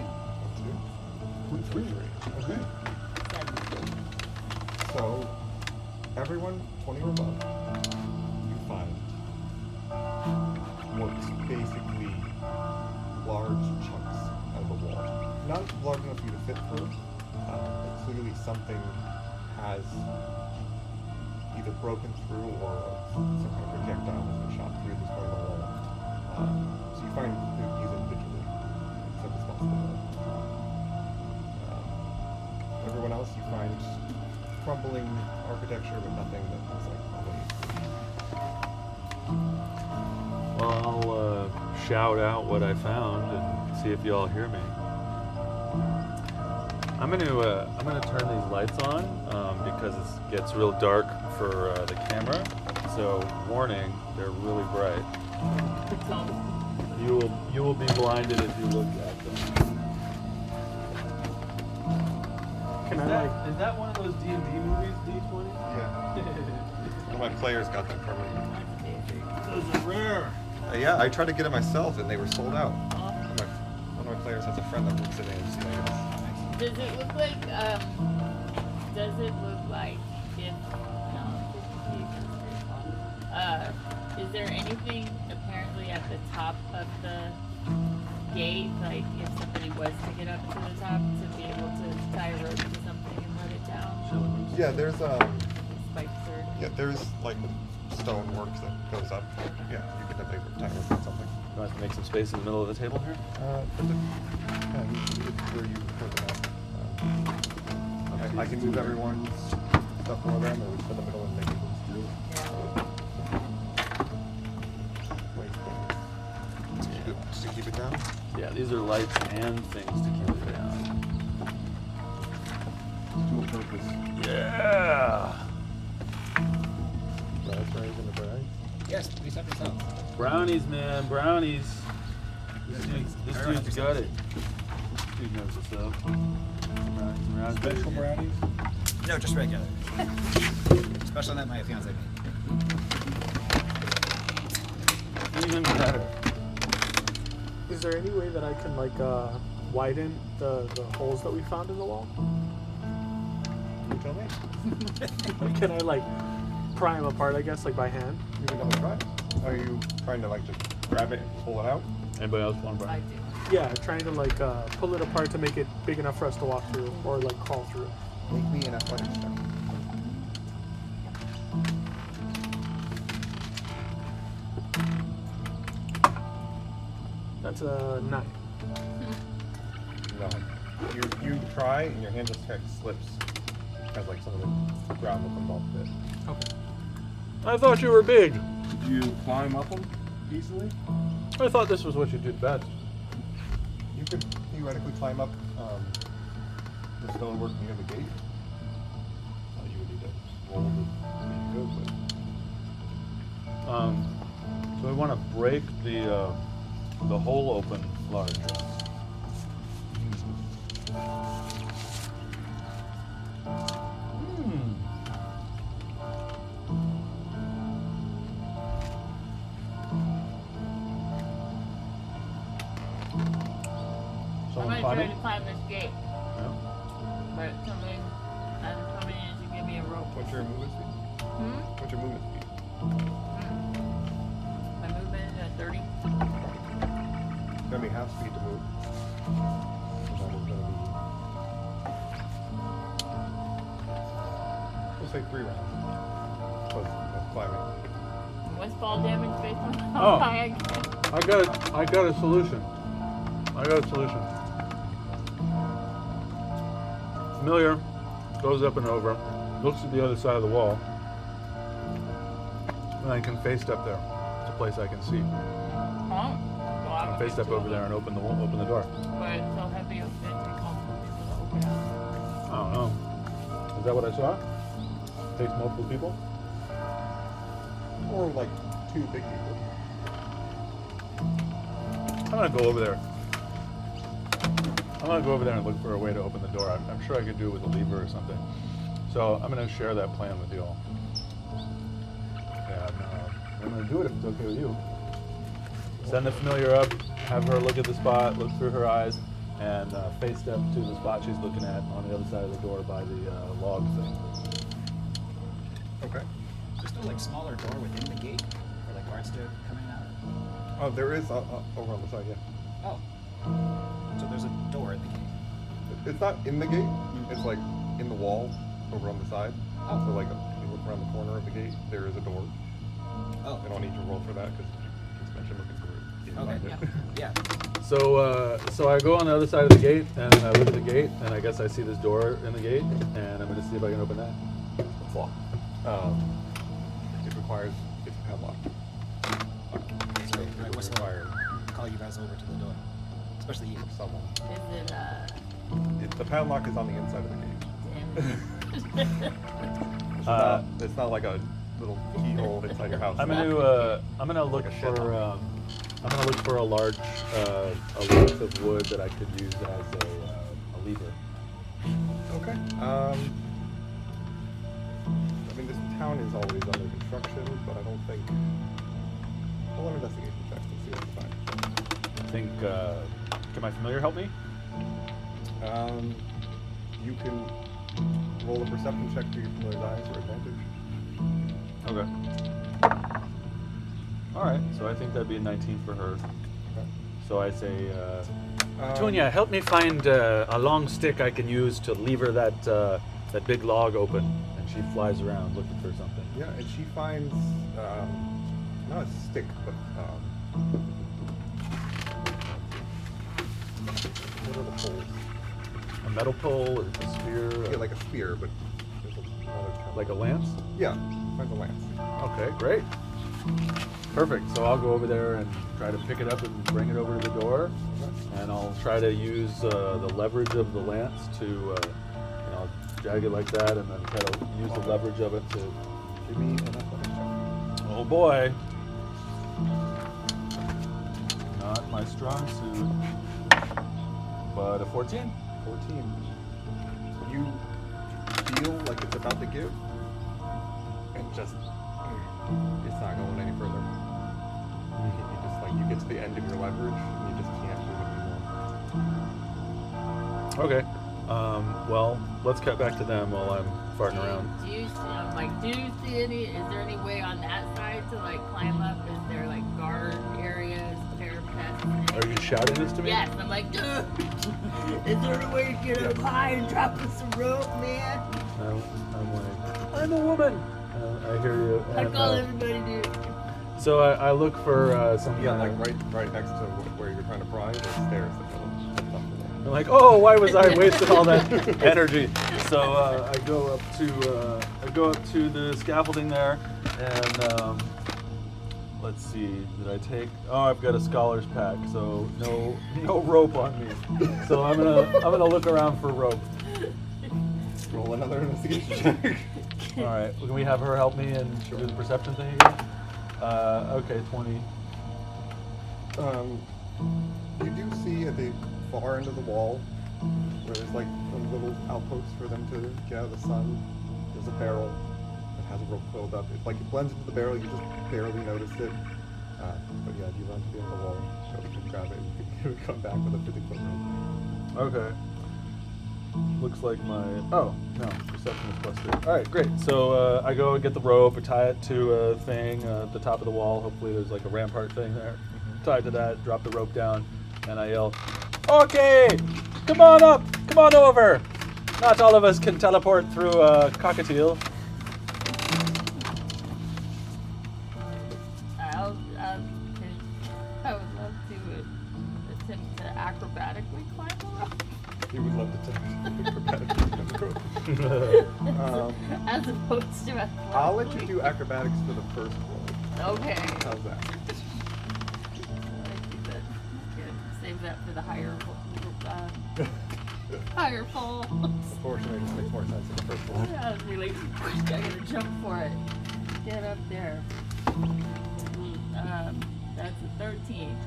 23. Okay. So, everyone, 20 or above, you find what's basically large chunks of the wall. Not large enough for you to fit through, but clearly something has either broken through or some kind of projectile has been shot through this part of the wall. So you find these individually, except it's not the wall. Everyone else you find crumbling architecture with nothing that looks like quality. Well, I'll shout out what I found and see if you all hear me. I'm gonna turn these lights on because it gets real dark for the camera. So warning, they're really bright. So, You will be blinded if you look at them. Can I like? Is that one of those D&D movies, D20? Yeah. One of my players got them from me. Those are rare. Yeah, I tried to get it myself and they were sold out. oh. One of my players has a friend that works at AMC. Does it look like if is there anything apparently at the top of the gate, like if somebody was to get up to the top to be able to tie a rope to something and let it down? Yeah, there's Spikes or there's like stonework that goes up. Yeah, you can definitely tie it with something. Do I have to make some space in the middle of the table here? It's where you put it up. I can move everyone's stuff over there and then we put in the middle and make it just to keep it down. Yeah, these are lights and things to keep it down. Dual purpose. Yeah. Raspberries and the bread. Yes, please have yourself. Brownies, man, brownies. This Everyone dude's got it. This dude knows what's up. Brownies and raspberries. Special brownies? No, just regular. Special that my fiance made. Even better. Is there any way that I can like widen the holes that we found in the wall? You tell me. Can I like pry them apart? I guess like by hand. You can double try. Are you trying to like just grab it and pull it out? Anybody else want a I brownie? do. Yeah, trying to like pull it apart to make it big enough for us to walk through or like crawl through. Make me an athletics check. That's a 9. No. You try and your hand just kind of slips as like some of the ground will come off a bit. Okay. I thought you were big. Did you climb up them easily? I thought this was what you did best. You could theoretically climb up the stonework near the gate. You would need to roll to be good, So we want to break the hole open larger. I'm Someone gonna climb try it? to climb this gate, Yeah. but somebody hasn't come in to give me a rope. What's your movement speed? Hmm? What's your movement speed? My movement is at 30. It's gonna be half speed to move. So that is gonna be. We'll say 3 rounds. Plus climbing. What's fall damage based on Oh. how high I get? I got a solution. Familiar goes up and over, looks at the other side of the wall, and I can face step there. It's a place I can see. Huh? Well, I can face step over there and open the door. But it's so heavy, it's gonna take multiple people to open it. I don't know. Is that what I saw? Takes multiple people? Or like 2 big people. I'm gonna go over there. I'm gonna go over there and look for a way to open the door. I'm sure I could do it with a lever or something. So I'm gonna share that plan with you all. And I'm gonna do it if it's okay with you. Send the familiar up, have her look at the spot, look through her eyes, and face step to the spot she's looking at on the other side of the door by the log thing. Okay. There's no like smaller door within the gate for like guards to come in and out. Oh, there is over on the side, yeah. Oh, so there's a door at the gate. It's not in the gate. It's like in the wall over on the side. Oh. So like if you look around the corner of the gate, there is a door. Oh, I don't need to roll for that because you just mentioned looking for it. You can okay, find it. yeah. So I go on the other side of the gate, and I look at the gate, and I guess I see this door in the gate, and I'm gonna see if I can open that. It's locked. It requires it's padlocked. So I whistle require call you guys over to the door, especially you. someone. Is it, The padlock is on the inside of the gate. damn. It's not like a little keyhole inside your house. I'm gonna look Like a shed. for a large a length of wood that I could use as a lever. Okay. I mean, this town is always under construction, but I don't think. Well, an investigation check to see what's fine. I think. Can my familiar help me? You can roll a perception check to your familiar's eyes or advantage. Okay. All right. So I think that'd be a 19 for her. Okay. So I say. Petunia, help me find a long stick I can use to lever that big log open. And she flies around looking for something. Yeah, and she finds not a stick, but what are the poles? A metal pole or a spear? Yeah, like a spear, but there's another term. Like a lance? Yeah, finds a lance. Okay, great. Perfect. So I'll go over there and try to pick it up and bring it over to the door, and I'll try to use the leverage of the lance to, drag it like that, and then try to use the leverage of it to. Give me an athletics check. Oh boy. Not my strong suit, but a 14. 14. You feel like it's about to give, and just it's not going any further. You just you get to the end of your leverage, and you just can't move it anymore. Okay. Well, let's cut back to them while I'm farting around. Do you see any? Is there any way on that side to climb up? Is there guard areas, parapets? Are you shouting this to me? Yes, I'm like, dude. Is there a way to get up high and drop us some rope, man? I'm like, I'm a woman. I hear you. I and, call everybody dude. So I look for some. Yeah, kind of- right next to where you're trying to pry, there's stairs that go up to the I'm like, oh, why was I wasting all that energy? So I go up to the scaffolding there, and let's see, did I take? Oh, I've got a scholar's pack, so no rope on me. So I'm gonna look around for rope. Roll another investigation check. All right, can we have her help me and do the perception thing again? Okay, 20. You do see at the far end of the wall where there's a little outpost for them to get out of the sun. There's a barrel that has a rope coiled up. It blends into the barrel. You just barely noticed it. But yeah, you run to the end of the wall, so you can grab it. You can come back with a 50-foot rope. Okay. Looks like my. Oh, no. Perception is +3. Alright, great. So I go and get the rope, I tie it to a thing at the top of the wall. Hopefully there's a rampart thing there. Tie it to that, drop the rope down, and I yell, okay! Come on up! Come on over! Not all of us can teleport through a cockatiel. I would love to attempt to acrobatically climb the rope. You would love to take As opposed to athletic. I'll let you do acrobatics for the first roll. Okay. How's that? Good. Save that for the higher fall. Proportionally, it makes more sense in the first roll. I was really, I gotta jump for it. Get up there. That's a 13.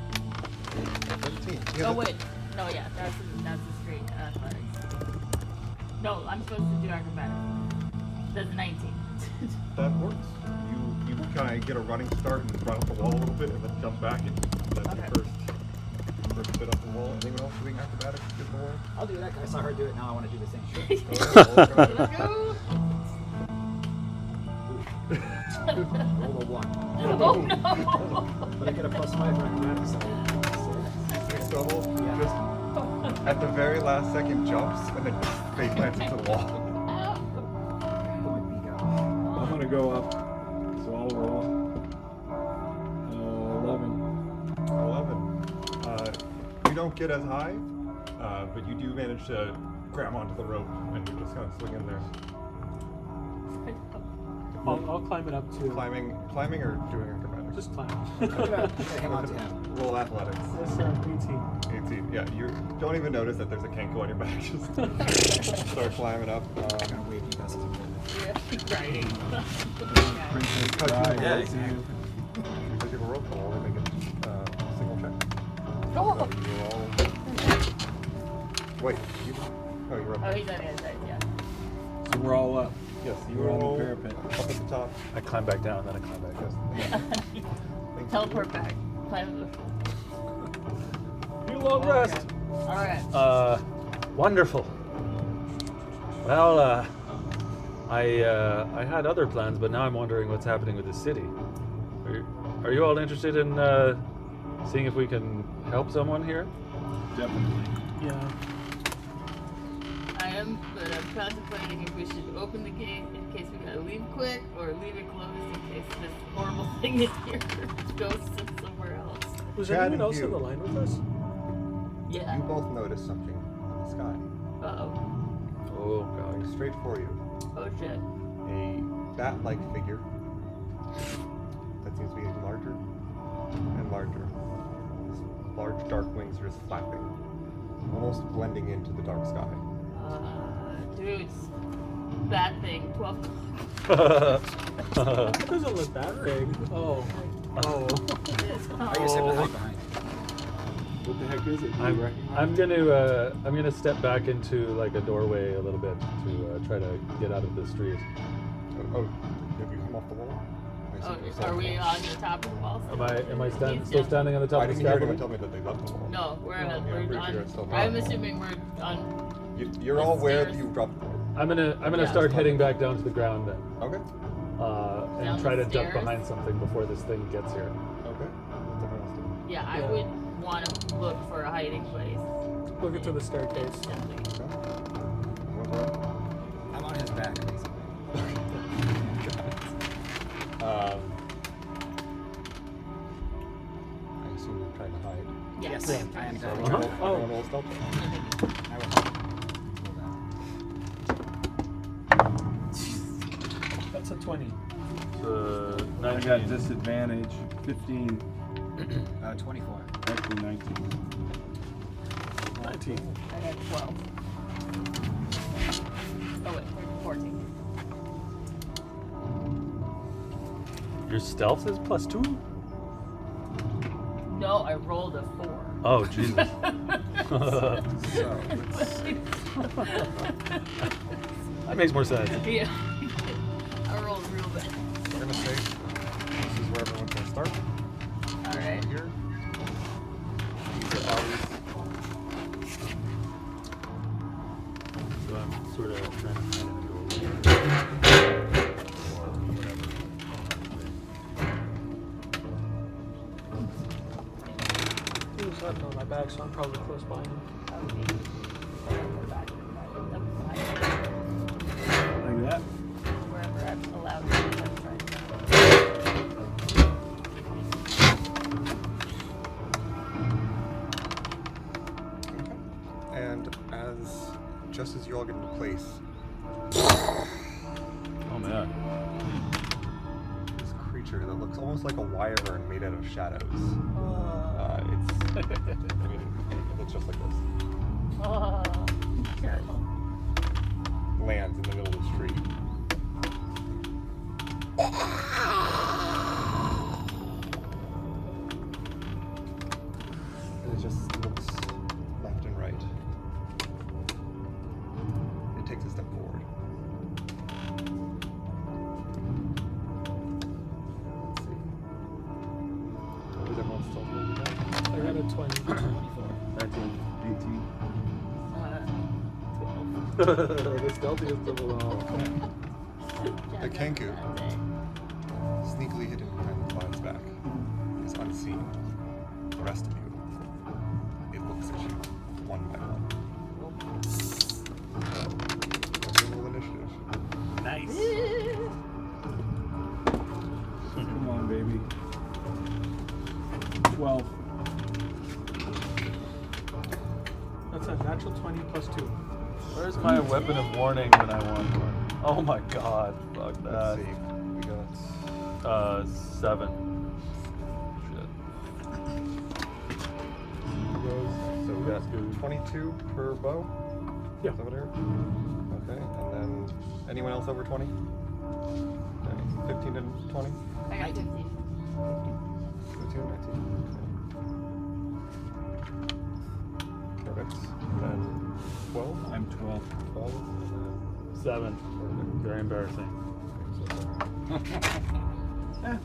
13. Oh wait, no, yeah, that's a straight athletics. No, I'm supposed to do acrobatics. That's a 19. That works. You kind of get a running start and run up the wall a little bit and then jump back and that's Okay. your first bit up the wall. Anyone else doing acrobatics get the wall? I'll do that. I saw her do it. Now I want to do the same. Let's go. Roll a 1. Oh no! But I get a +5 for acrobatics. So just at the very last second jumps and then face plants into the wall. I'm gonna go up, so I'll roll. 11. 11. You don't get as high, but you do manage to grab onto the rope and you just kind of swing in there. I'll climb it up too. Climbing or doing acrobatics? Just climb. I'm gonna hang on to him. Roll athletics. That's 18. 18. Yeah, you don't even notice that there's a Kenko on your back. Just start climbing up. I'm gonna wave you guys as a Yeah, riding. Princess Because Bride, you- let's see you. Because you have a rope, I'll only make a single check. Oh, So you're all... Wait, you... Oh, you're up. oh, he's on the other side, yeah. So we're all up. Yes, you We're on roll the parapet. up at the top. I climb back down, then I climb back up. Yes. Thank Teleport back. Climb the. You long rest. Alright. Wonderful. Well, I had other plans, but now I'm wondering what's happening with the city. Are you all interested in seeing if we can help someone here? Definitely. Yeah. I am, but I'm contemplating if we should open the gate in case we gotta leave quick, or leave it closed in case this horrible thing is here goes to somewhere else. Was Chad anyone and else you. in the line with us? Yeah. You both notice something in the sky. Uh-oh. Oh god. Going straight for you. Oh shit. A bat-like figure that seems to be larger and larger. His large dark wings are just flapping, almost blending into the dark sky. Dudes. Bad thing. 12. It doesn't look that big. Oh. Oh. Are you sitting behind? What the heck is it? Do you I'm recognize? I'm gonna step back into like a doorway a little bit to try to get out of the street. Oh, have you come off the wall? I Oh, see you're still are we wall. on the top of the wall? Am I He's still down. standing on the top I of the didn't hear anyone scaffolding? tell me that they left the wall. No, we're on. Yeah, I'm We're pretty sure it's still on. not. I'm assuming we're on. You're The all aware stairs. that you dropped the wall. I'm gonna Yeah. start heading back down to the ground then, Okay. and Down try the to duck stairs? behind something before this thing gets here. Okay. What's everyone else doing? Yeah, I Yeah. would want to look for a hiding place. Look into the staircase. Instantly. Okay. Everyone's around? I'm on his back, basically. I assume you're trying to hide. Yes. I am So dead. everyone roll- Oh. everyone roll stealth check. I will. That's a 20. So I got disadvantage. 15. 24. Actually 19. 19. I got 12. Oh wait, 14. Your stealth is +2? No, I rolled a 4. Oh Jesus. So, let's That makes more sense. Yeah. I rolled real bad. We're gonna say this is where everyone's gonna start. Alright. Here. These are bodies. So I'm sort of trying to find a He was hiding on my back, so I'm probably close by him. Like that? Wherever I'm allowed to be, I'm trying to. And just as you all get into place, Oh man. this creature that looks almost like a wyvern made out of shadows. It looks just like this. Oh, terrible. Lands in the middle of the street. And it just looks left and right. It takes a step forward. Let's see. What is everyone still holding down? I got a 20. 19. 18. 12. The stealthiest of them all. The Kenku, sneakily hidden behind the cloud's back, is unseen. The rest of you, it looks at you one by one. Roll initiative. Nice. Come on, baby. 12. That's a natural 20 plus 2. Where's my weapon of warning when I want one? Oh my god, fuck Let's that. see. We got 7. Shit. So we got 22 per bow? Yeah. Is that what I heard? Okay, and then anyone else over 20? Okay, 15 and 20? I got 15. 15, 19. Perfect. And then 12? I'm 12. 12? And 7. then Very embarrassing.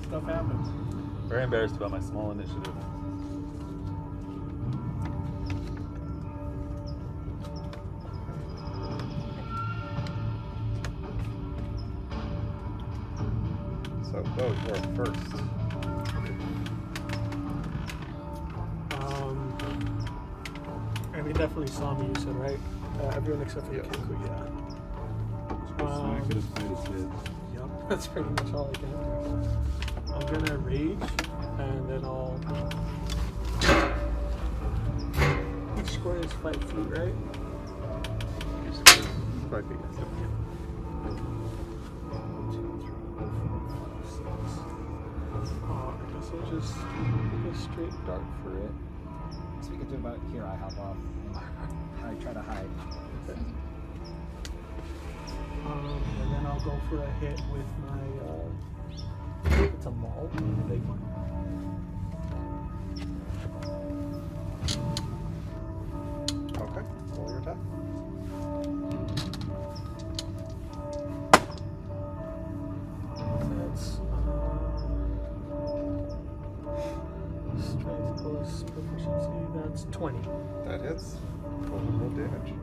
Stuff happens. Very embarrassed about my small initiative. So, Bo, you are first. And he definitely saw me, you said, right? Everyone except for Yes. Kenku, yeah. Smack at his face, kid. Yep, that's pretty much all I can do. I'm gonna rage, and then I'll. Each square is 5 feet, right? 5 feet, yes. 1, 2, 3, 4, 5, 6. I guess I'll just go straight dart for it. So we can do about here. I hop off. I try to hide. Okay. And then I'll go for a hit with my. I think it's a maul, the big one. Okay, roll your attack. That's strength plus proficiency. That's 20. That hits. Roll damage.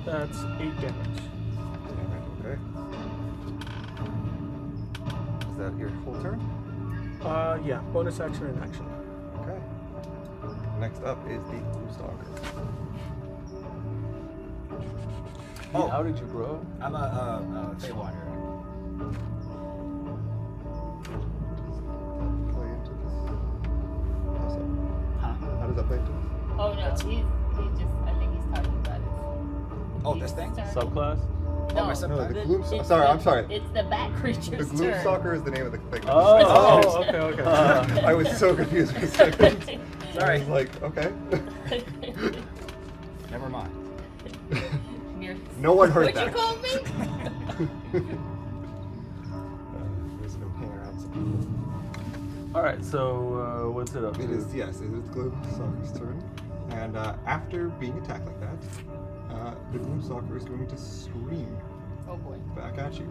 That's 8 damage. Okay. Is that your full turn? Yeah, bonus action and action. Okay. Next up is the Blue Stalker. Oh, how did you grow? I'm a Feywild. Play into this. How's that? Huh? How does that play into this? Oh no, he just, I think he's talking about his. Oh, this thing? Subclass? No, my sub- No, the the- Gloom it's Stalker. Sorry, the- I'm sorry. It's the bat The creature's Gloom turn. Stalker is the name of the thing. Oh. okay. I was so confused for a second. I Sorry. was like, okay. Never mind. No one heard What'd that. you call me? There's no hang around. Alright, so what's it up to? It is, yes, it is the Gloom Stalker's turn. And after being attacked like that, the Gloom Stalker is going to scream Oh boy. back at you.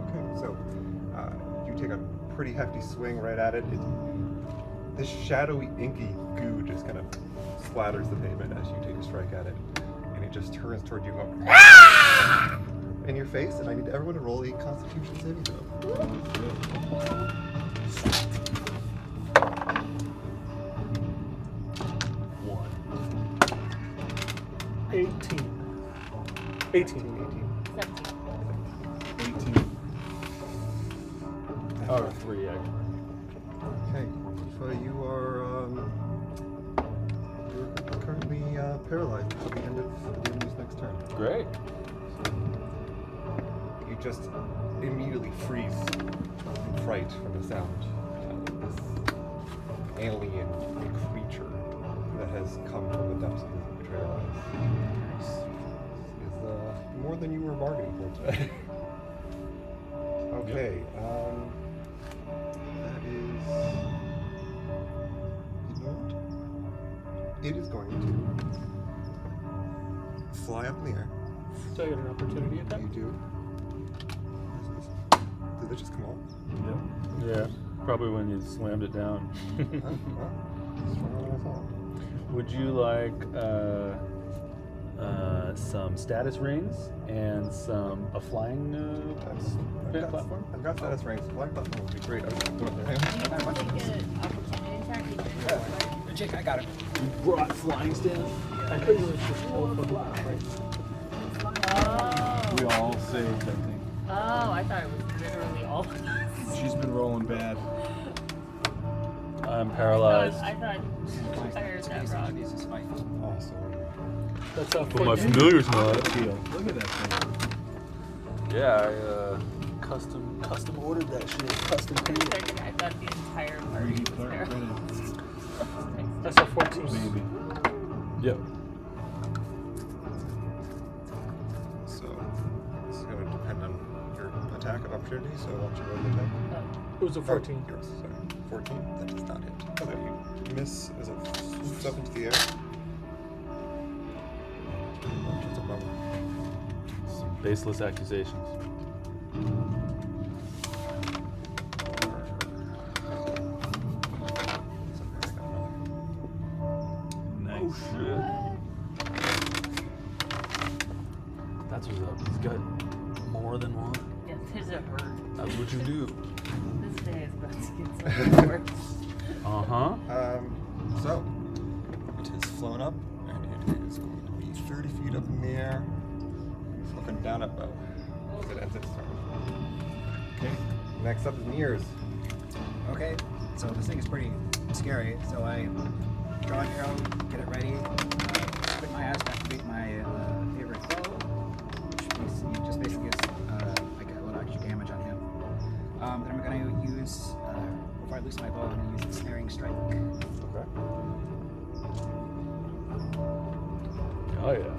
Okay, so you take a pretty hefty swing right at it. This shadowy, inky goo just kind of splatters the pavement as you take a strike at it. And it just turns toward you and goes in your face, and I need everyone to roll a Constitution saving throw. 18. 17. 18. Or 3, actually. Okay, so you are you're currently paralyzed until the end of the enemy's next turn. Great. You just immediately freeze in fright from the sound. This alien creature that has come from the depths of the betrayal is more than you were bargaining for today. Okay, that is. You know what? It is going to fly up in the air. So I get an opportunity attack? You do. Did it just come off? Yeah, probably when you slammed it down. Well, stronger than I thought. Would you like some status rings and a flying platform? I've got status ranks. Flying platform would be great. I was going to throw it there. You take an opportunity attack. You can do it. Jake, I got it. You brought flying stands? I thought you were just full from Oh. We all saved, I think. Oh, I thought it was literally all of us. She's been rolling bad. I'm paralyzed. I thought I heard that wrong. This is 5 feet. Awesome. That's a Put my 14. familiars mod. Feel. Look at that thing. Yeah, I custom ordered that shit. Custom For a painted. second, I thought the entire party Three was part there. credit. That's a 14. Maybe. Yep. So this is going to depend on your attack of opportunity. So why don't you roll the attack? It was a 14. Oh, yours, sorry. 14. That does not hit. Okay, you miss as it swoops up into the air. Just a bummer. Some baseless accusations. Nice. That's what's up. He's got more than one. Yes, there's a hurt. That's what you do. This day is about to get so much worse. Uh-huh. So it has flown up, and it is going to be 30 feet up in the air. It's looking down at Bo as it ends its turn. Okay. Next up is Mears. Okay, so this thing is pretty scary. So I draw an arrow, get it ready, put my ass back to make my favorite bow, which just basically gives like a little extra damage on him. Then I'm gonna use, before I lose my bow, I'm gonna use the snaring strike. Okay. Oh yeah.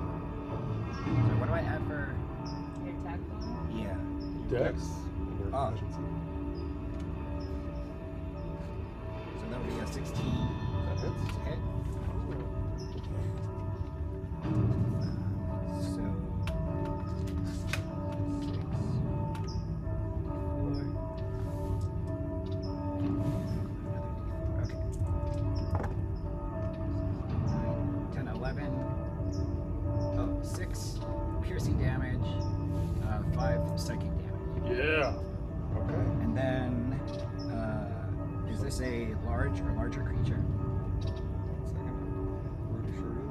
So what do I add for? Your attack bonus? Yeah. Dex. and your Oh. efficiency. So that would be a 16 That hits. to hit. So 6, 4. Okay. 9, 10, 11. Oh, 6 piercing damage, 5 psychic damage. Yeah. Okay. And then, is this a large or larger creature? 1 second. Pretty sure it is.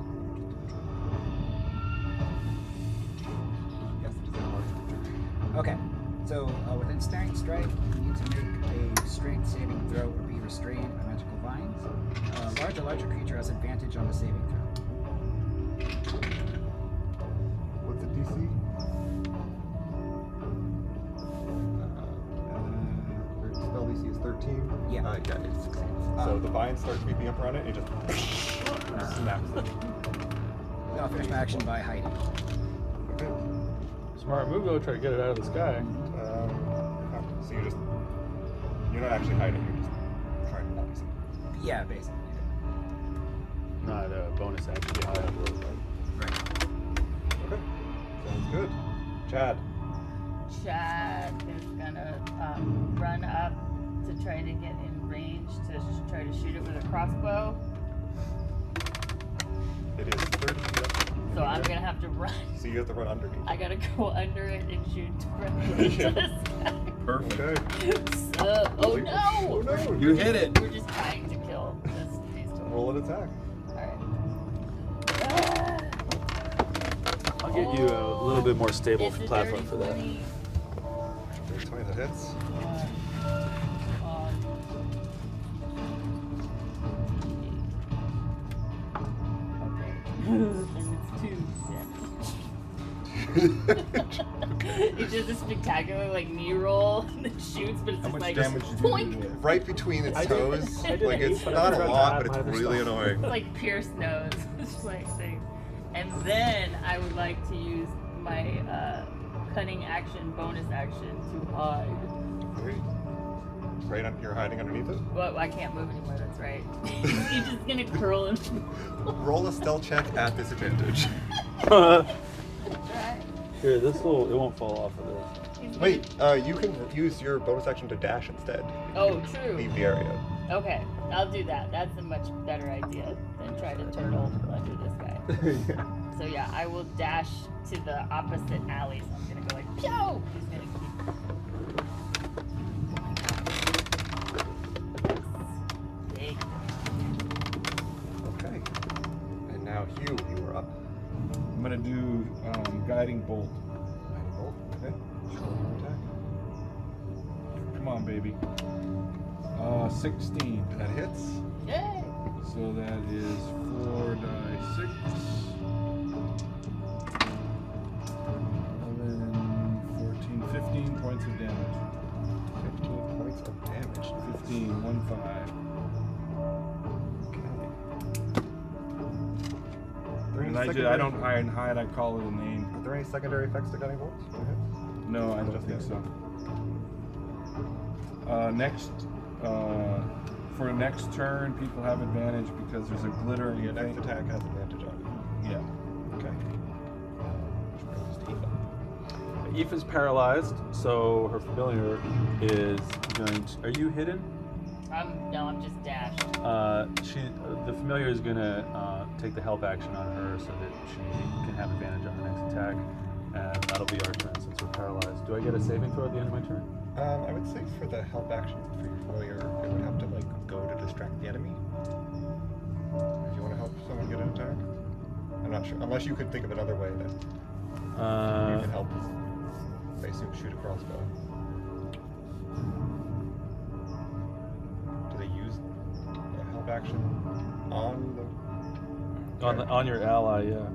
Yes, it is a large creature. Okay, so within Snaring Strike, you need to make a strength saving throw or be restrained by magical vines. A large or larger creature has advantage on the saving throw. What's the DC? Your spell DC is 13. Yeah. Yeah, it succeeds. So the vines start creeping up around it, and it just snaps it. I'll finish my action by hiding. Okay. Smart move though. Try to get it out of the sky. So you're not actually hiding. You're just trying to not be seen. Yeah, basically. Not a bonus action behind. Right. Okay. Sounds good. Chad. Chad is gonna run up to try to get in range to try to shoot it with a crossbow. It is 30 feet up. So I'm gonna have to run. So you have to run underneath. I gotta go under it and shoot directly into the sky. Perfect. Okay. So, oh no! Oh no! You hit it. We're just trying to kill these two. Roll an attack. Alright. I'll get you a little bit more stable It's a platform dirty for that. 20. There's 20 that hits. Okay. And it's 2 damage. It does a spectacular like knee roll that shoots, but it's How just much like damage did you boink. do with? Right between its I did- toes. I did Like eight, it's but I not a forgot to lot, add but my it's other really stuff. annoying. Like pierced nose. It's just like thing. And then I would like to use my cunning action, bonus action to hide. Great. Right on, you're hiding underneath it. Well, I can't move anymore. That's right. He's just gonna curl and Roll a stealth check at disadvantage. try. Here, this will it won't fall off of this. He's gonna- Wait, you can use your bonus action to dash instead. Oh, true. Leave the area. Okay, I'll do that. That's a much better idea than try to turtle under this guy. Yeah. So yeah, I will dash to the opposite alley. So I'm gonna go like pew. He's gonna keep. Big. Okay. And now Hugh, you are up. I'm gonna do guiding bolt. Lightning bolt. on, baby. 16. That hits. Yay! So that is 4 die 6. 11, 14, 15 points of damage. 15 points of damage. 15, 1, 5. And I don't hide and hide, I call it a name. Are there any secondary effects to cutting bolts? No, I don't Just think the- so. Next, for the next turn, people have advantage because there's a glittering Your next thing. attack has advantage on it. Yeah. Okay. Which brings us to Eva. Aoife's paralyzed, so her familiar is going to. Are you hidden? No, I'm just dashed. The familiar is gonna take the help action on her so that she can have advantage on her next attack, and that'll be our turn since we're paralyzed. Do I get a saving throw at the end of my turn? I would say for the help action for your familiar, it would have to like go to distract the enemy. If you want to help someone get an attack, I'm not sure. Unless you could think of another way that you can help. I assume shoot a crossbow. Do they use a help action on the? On your ally, yeah.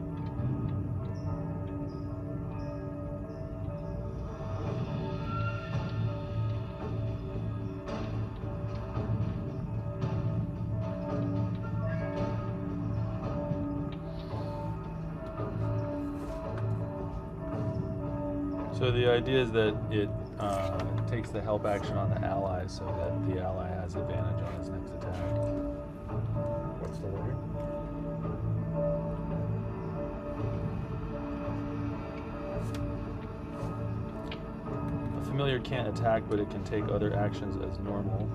So the idea is that it takes the help action on the ally so that the ally has advantage on its next attack. What's the wording? A familiar can't attack, but it can take other actions as normal.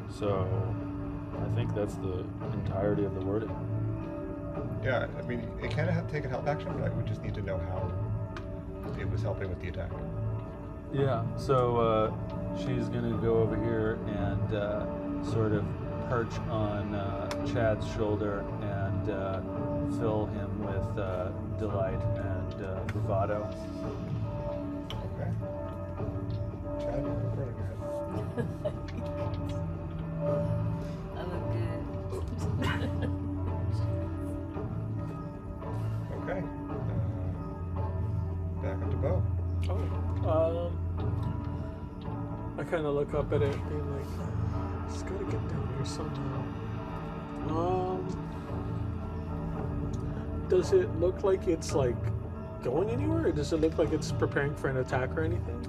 So, I think that's the entirety of the wording. Yeah, I mean, it can have taken help action, but I would just need to know how it was helping with the attack. Yeah, so she's going to go over here and sort of perch on Chad's shoulder and fill him with delight and bravado. Okay. Chad, you're recording your head. I look good. Okay. Back up to Bo. I kind of look up at it, being like, "It's gotta get down here somehow." Does it look like it's like going anywhere, or does it look like it's preparing for an attack or anything?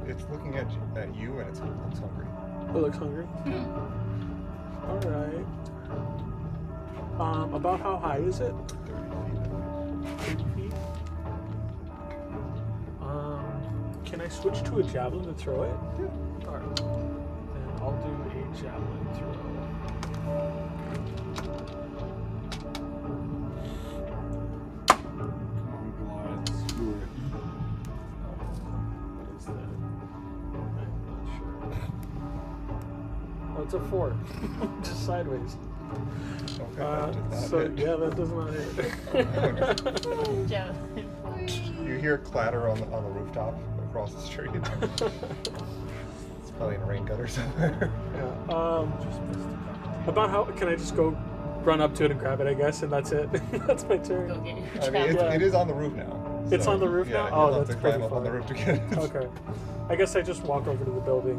It's looking at you and it looks hungry. It looks hungry. All right. About how high is it? 30 feet. 30 feet. Can I switch to a javelin to throw it? Yeah. All right. Then I'll do a javelin throw. Come on, Goliath, screw it. What is that? I'm not sure. Oh, it's a 4. Just sideways. Okay, that does not So hit. yeah, that does not hit. Javelin. You hear clatter on the rooftop across the street. It's probably in a rain gutter somewhere. Yeah. About how can I just go run up to it and grab it? I guess, and that's it. That's my turn. Go get your I mean, javelin. it is on the roof now. It's so, on the roof yeah, now? you'll Oh, have that's to pretty climb up on the far. roof to get it. Okay. I guess I just walk over to the building.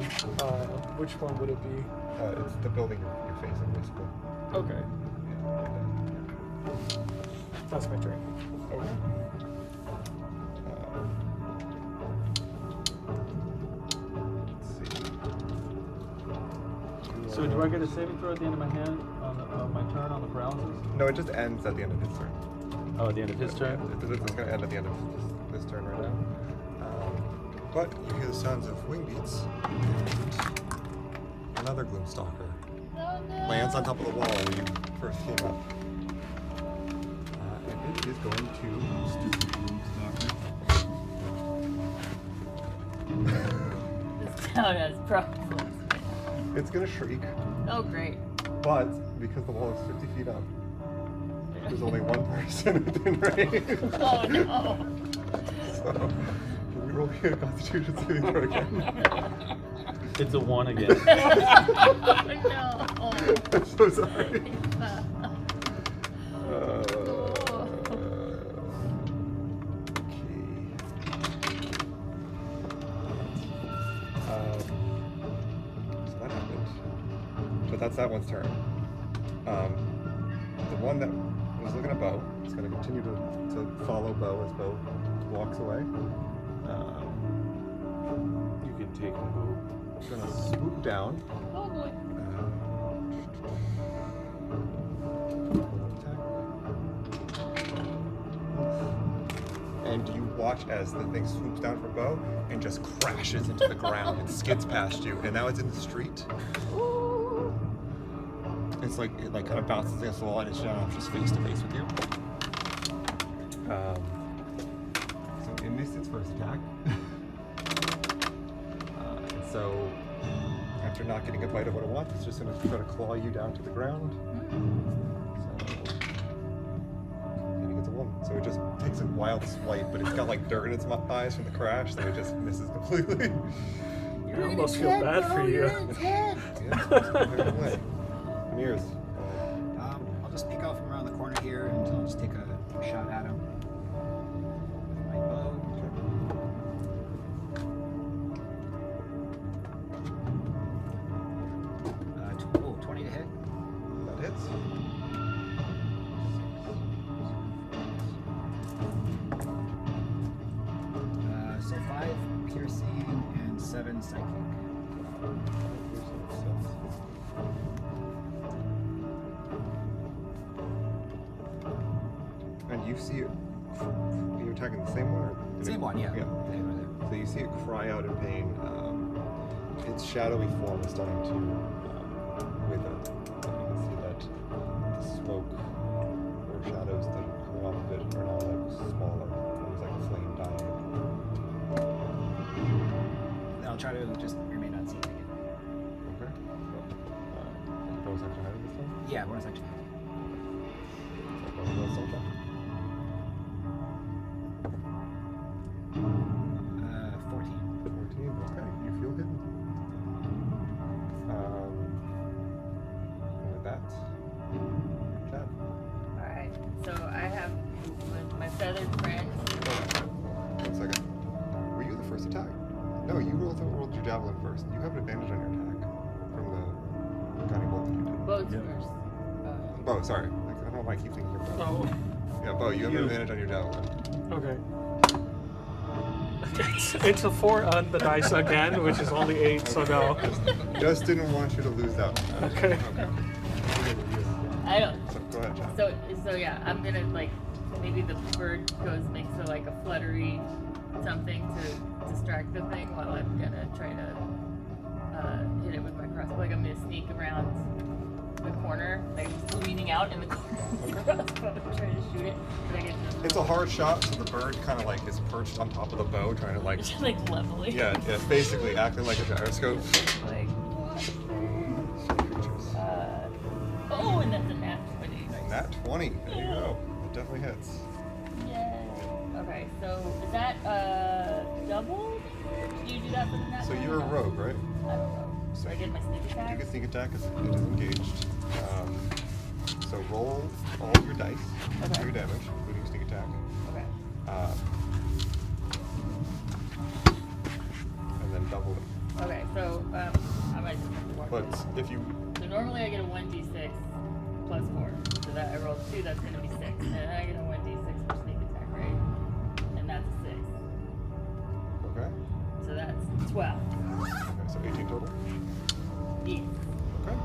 Which one would it be? It's the building you're facing, basically. Okay. Yeah. That's my turn. Okay. Let's see. So do I get a saving throw at the end of my hand on my turn on the paralysis? No, it just ends at the end of his turn. Oh, at the end of his turn? It's going to end at the end of this turn right now. But you hear the sounds of wing beats, and another Gloomstalker Oh no. lands on top of the wall where you first came up. And it is going to... Stupid Gloomstalker. This town has problems. It's going to shriek, Oh great. but because the wall is 50 feet up, There's only one person within range. Oh no. So, can we roll me a Constitution saving throw again? It's a 1 again. Oh I'm so sorry. no. So that happened. So that's that one's turn. The one that was looking at Bo is going to continue to follow Bo as Bo walks away. You can take and move. He's going to swoop down. Oh boy. And you watch as the thing swoops down for Bo and just crashes into the ground and skids past you. And now it's in the street. It's like it kind of bounces against the wall and it's just face to face with you. So it missed its first attack. And so after not getting a bite of what it wants, it's just going to try to claw you down to the ground. And it gets a 1. So it just takes a wild swipe, but it's got like dirt in its eyes from the crash, so it just misses completely. I almost feel bad for you. Yeah, away. Mirrors. I'll just peek out from around the corner here and I'll just take a shot at him. With my bow. 20 to hit. That hits. So 5 piercing and 7 psychic. And you see it. You're attacking the same one? Or Same one, yeah. Yeah. They were there. So you see it cry out in pain. Its shadowy form is starting to wither. You can see that the smoke or shadows that are coming off of it are now like smaller. There's like a flame dying. I'll try to just remain unseen again. Okay. Bonus action heavy this time? Yeah, bonus action. So bonus assault check. 14. 14. Okay, you feel hidden. And with that, Chad. Alright, so I have with my feathered friend. Oh, 1 second. Were you the first attack? No, you rolled your javelin first. You have an advantage on your attack from the guiding bolt that you did. Boats Yeah. first. Bo, sorry. I don't know why I keep thinking you're Bo. Oh, Yeah, Bo, you have an advantage on your javelin. okay. It's a 4 on the dice again, which is only 8, so no. Just didn't want you to lose that one. Okay. I don't. So go ahead, Chad. So yeah, I'm gonna like maybe the bird makes a, like a fluttery something to distract the thing while I'm gonna try to hit it with my crossbow. Like I'm gonna sneak around the corner, like just leaning out in the corner with the crossbow, trying to shoot it. But I get to It's a hard shot, so the bird kind of like is perched on top of the bow, trying to like, just like leveling. yeah, basically acting like a gyroscope. Like, oh, and that's a nat 20. Nat 20. There you go. It definitely hits. Yay. Okay, so is that double? Do you do that for the nat? So 20 you're a or no? rogue, right? I don't know. So I get my sneak attack? You get sneak attack. It is engaged. So roll all your dice Okay. for your damage, including sneak attack. Okay. And then double it. Okay, so I might just have to walk But it. if you, So normally I get a 1d6 plus 4. So that I rolled 2, that's going to be 6. And then I get a 1d6 for sneak attack, right? And that's a 6. okay, So that's 12. okay, so 18 total. Yeah. Okay.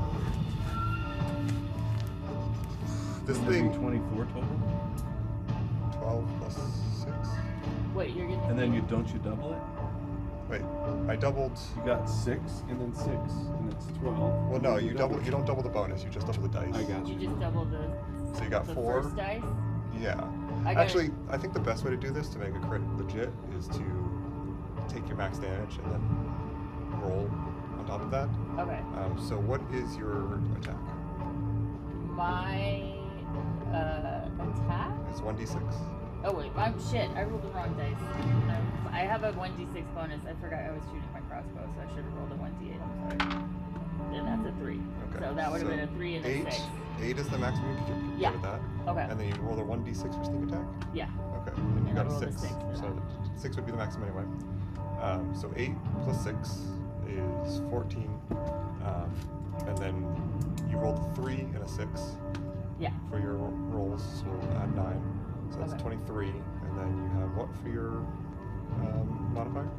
This It'll be thing, 24 total. 12 plus 6. Wait, you're getting. And then you double it? Wait, I doubled. You got 6 and then 6 and it's 12. Well, no, you don't double the bonus. You just double the dice. I got You you. just double the. So you got the 4. first dice. Yeah. I got Actually, I think the best way to do this to make a crit legit is to take your max damage and then roll on top of that. Okay. So what is your attack? My plus 1d6. Oh wait, shit! I rolled the wrong dice. I have a 1d6 bonus. I forgot I was shooting my crossbow, so I should have rolled a 1d8. I'm sorry. And that's a 3. Okay. So that would have been a 3 and a 6. 8 is the maximum you can Yeah. get with that. Okay. And then you roll a 1d6 for sneak attack. Yeah. Okay. And you And I got a rolled a 6. 6 for So that. 6 would be the maximum anyway. So 8 plus 6 is 14. And then you rolled a 3 and a 6 Yeah. for your rolls, so we'll add 9. So that's Okay. 23. And then you have what for your modifier?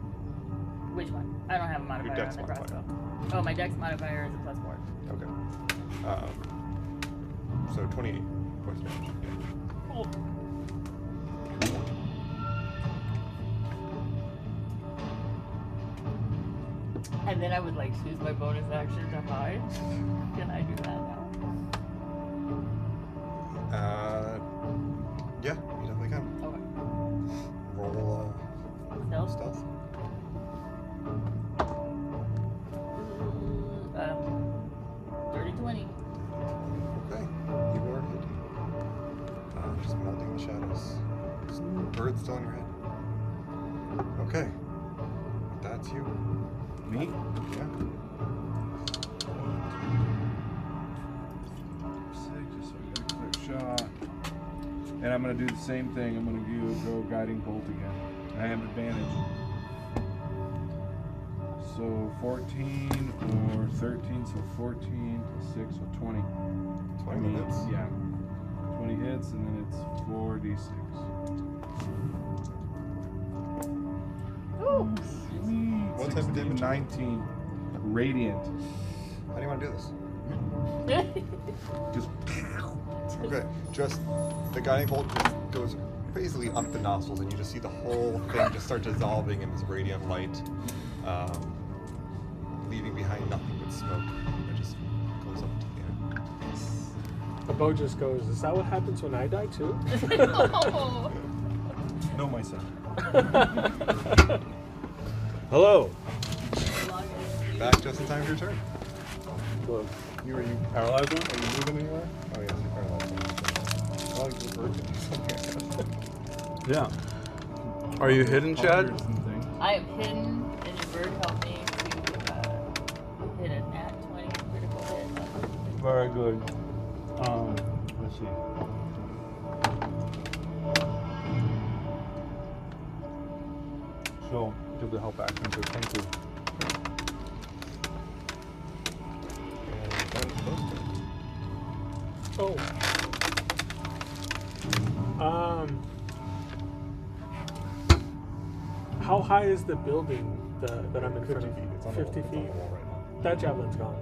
Which one? I don't have a modifier dex on the modifier. crossbow. Oh, my dex modifier is a +4. Okay. So 28 points of damage. Yeah. Cool. And then I would like use my bonus action to hide. Can I do that now? Yeah, you definitely can. Okay. Roll Stealth? stealth. 30-20. Okay, you are hit. Just melting in the shadows. Just birds still in your head. Okay, that's you. Me? Yeah. 6, just so I get a clear shot. And I'm gonna do the same thing. I'm gonna go guiding bolt again. I have advantage. So 14 or 13, so 14 plus 6, so 20. 20 hits? Yeah. 20 hits, and then it's 4d6. Ooh. What type of damage? 19. Radiant. How do you want to do this? Just Okay, just the guiding bolt just goes basically up the nostrils, and you just see the whole thing just start dissolving in this radiant light, leaving behind nothing but smoke. It just goes up to the end. The bow just goes, is that what happens when I die too? No. know my son. Hello. Back just in time for your turn. Well, Are you paralyzed one? Are you moving anywhere? Oh yes, you're paralyzed. Well, you bird can do something. Yeah. Are you hidden, Chad? Fires and things. I am hidden, and your bird helped me to hit a nat 20 critical hit. Very good. Let's see. So, give the help action to thank you. And then close to it. Oh. How high is the building that I'm in 50 front of? feet. It's on 50 the, it's on feet. the wall right now. That javelin's gone.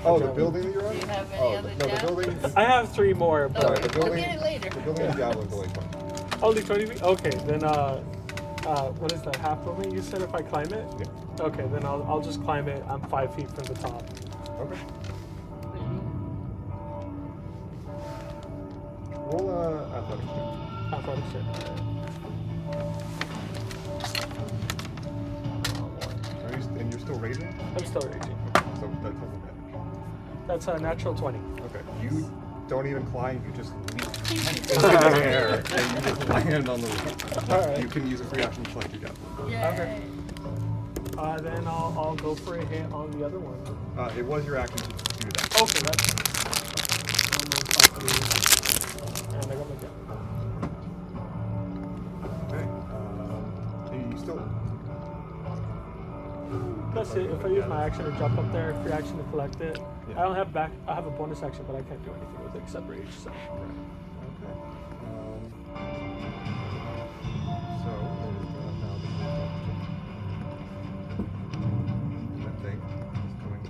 Oh, the javelin. building that you're on? Do you have any Oh, other no, the javelins? building. I have 3 more, but Oh, Sorry, the we'll building. get it later. The building and javelin's only 20. only 20 feet? Okay, then what is that, half movement you said if I climb it? Yeah. Okay, then I'll just climb it. I'm 5 feet from the top. Okay. Roll athletics check. Athletics check. And you're still raging? I'm still raging. Okay, so that has advantage. That's a natural 20. Okay. You don't even climb, you just leap into the air and you just land on the roof. Alright. You can use a free action to select your javelin. Yay. Okay. Then I'll go for a hit on the other one. It was your action to do that. Okay, that's and I got my javelin. Okay. You still. That's it. If I use my action to jump up there, free action to collect it. Yeah. I don't have back. I have a bonus action, but I can't do anything with it except rage. So. Okay. So there's now the that thing is going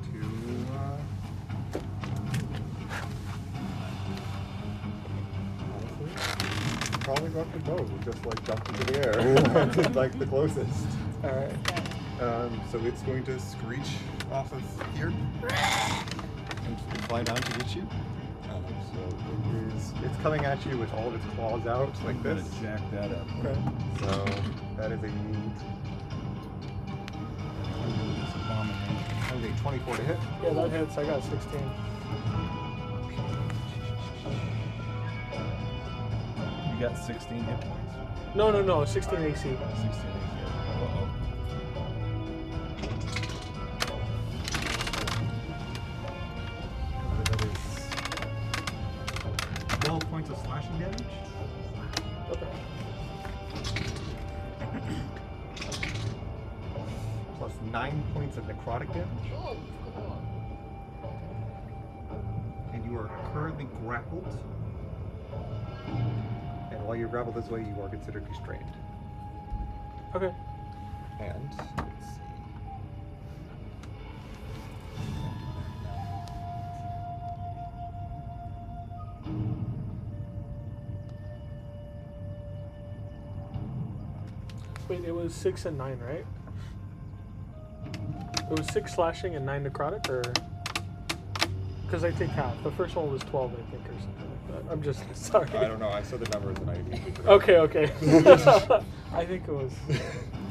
to probably go after Bo, who just like jumped into the air. It's like the closest. All right. So it's going to screech off of here and fly down to get you. It's coming at you with all of its claws out like I'm gonna this. jack that up. Okay. So that is a need. That is a 24 to hit. Yeah, that hits. I got 16. You got 16 hit points. No, 16 AC. 16 Uh-oh. That is 12 points of slashing damage. Okay. Plus 9 points of necrotic damage. And you are currently grappled. And while you're grappled this way, you are considered restrained. Okay. And let's see. Wait, it was 6 and 9, right? It was 6 slashing and 9 necrotic, or? Because I take half. The first one was 12, I think, or something like that. I'm just sorry. I don't know. I saw the numbers and I. Okay. I think it was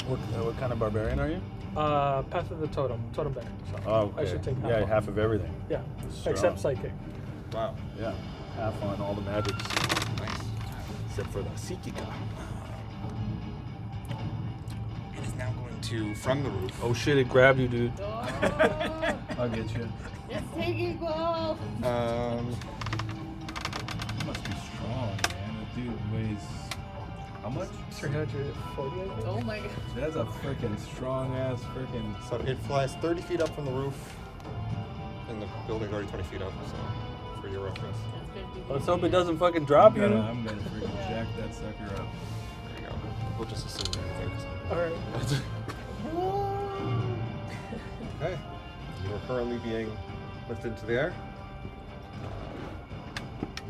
What kind of barbarian are you? Path of the Totem bear. So Oh, okay. I should take half. Yeah, off. half of everything. Yeah, Strong. except psychic. Wow. Yeah, half on all the magics. Nice. Except for the Psychica. It is now going to from the roof. Oh shit, it grabbed you, dude. I'll get you. It's taking off. He must be strong, man. The dude weighs how much? 340, I think. Oh my god. That's a freaking strong ass freaking. So it flies 30 feet up from the roof, and the building's already 20 feet up. So, for your reference, That's 50. Let's hope it doesn't fucking drop you. I'm gonna freaking jack that sucker up. there you go. We'll just assume you're there. All right. Okay. You are currently being lifted into the air.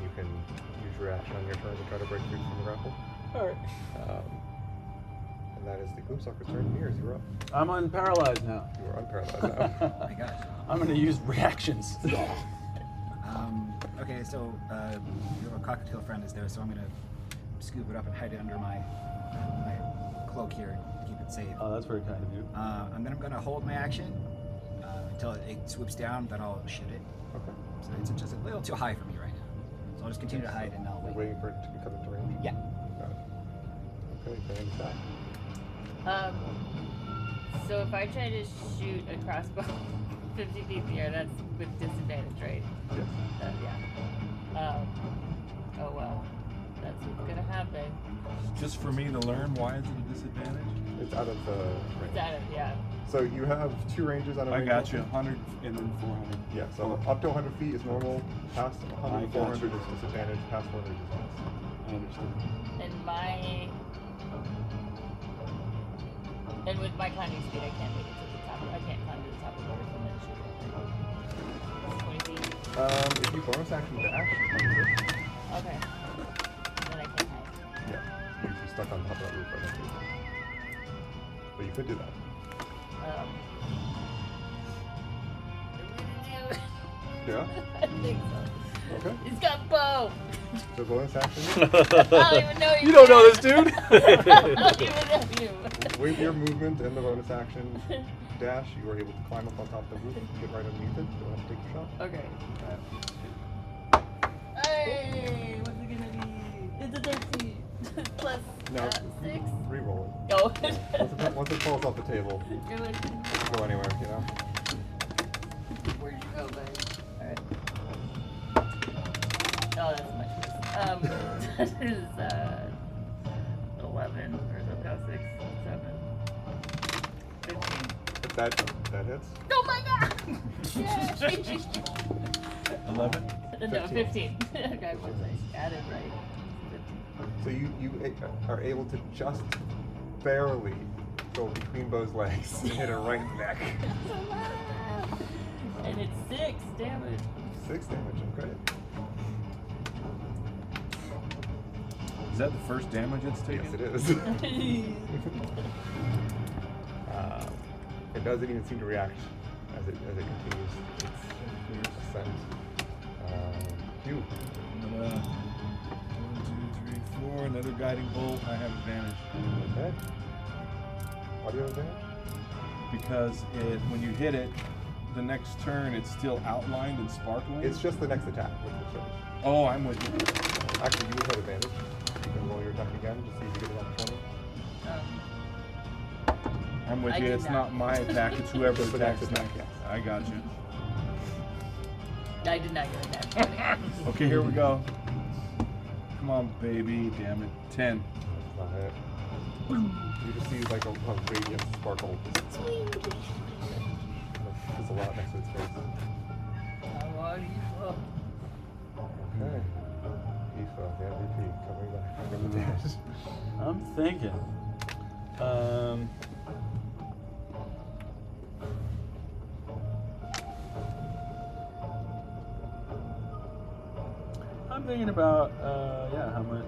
You can use your action on your turn to try to break free from the grapple. All right. And that is the Gloomstalker's turn. Mears, you're up. I'm unparalyzed now. You are unparalyzed now. I got it. I'm gonna use reactions. Okay, so your cockatiel friend is there, so I'm gonna scoop it up and hide it under my cloak here to keep it safe. Oh, that's very kind of you. And then I'm gonna hold my action until it swoops down. Then I'll shoot it. Okay. So it's just a little too high for me right now. So I'll just continue to hide and I'll We're wait. waiting for it to come into range. Yeah. Got it. Okay, then that. So if I try to shoot a crossbow 50 feet in the air, that's with disadvantage, right? Yes. Yeah. Oh well. That's what's gonna happen. Just for me to learn, why is it a disadvantage? It's out of the range. That is, yeah. So you have 2 ranges on a I range. got you, 100 and then 400. Yeah, so up to 100 feet is normal. Past 100 I to got 400 you. is disadvantage. Past 400 is less. I understand. And with my climbing speed, I can't make it to the top. I can't climb to the top of the roof and then shoot it. 20 feet. If you bonus action dash, you can do it. Okay. Then I can't hide. Yeah, you're stuck on top of that roof right now. But you could do that. Yeah? I think so. Okay. He's got bow. So bonus action. I don't even know You don't know this dude. I don't even know you. With your movement and the bonus action dash, you are able to climb up on top of the roof and get right underneath it. You don't have to take your shot. Okay. Hey, what's it gonna be? It's a 13 plus No, 6. re-roll it. Oh. Once it falls off the table, You're like, it can go anywhere, you know? where'd you go, babe? Alright. Oh, that's much worse. That is 11 or so, 6, 7, 15. That hits. Oh my god! Yay! 11? No, 15. Okay, I was like, added right. 15. So you are able to just barely go between Bo's legs and hit her right in the neck. And it's 6 damage. 6 damage, okay. Is that the first damage it's taken? Yes, it is. It doesn't even seem to react as it continues its ascent. You. 1, 2, 3, 4. Another guiding bolt. I have advantage. Okay. Why do you have advantage? Because when you hit it, the next turn it's still outlined and sparkling. It's just the next attack with the sword. Oh, I'm with you. Actually, you would have advantage. You can again to see if you get another 20. I'm with I you. did It's not. not my attack. It's whoever It's an attacks attack, next. yes. I got you. I did not get that. Okay, here we go. Come on, baby. Damn it. 10. That's not it. You just see like a radiant sparkle. There's a lot next to its face. Okay. Aoife, the MVP, coming back from the dead. I'm thinking. I'm thinking about, how much,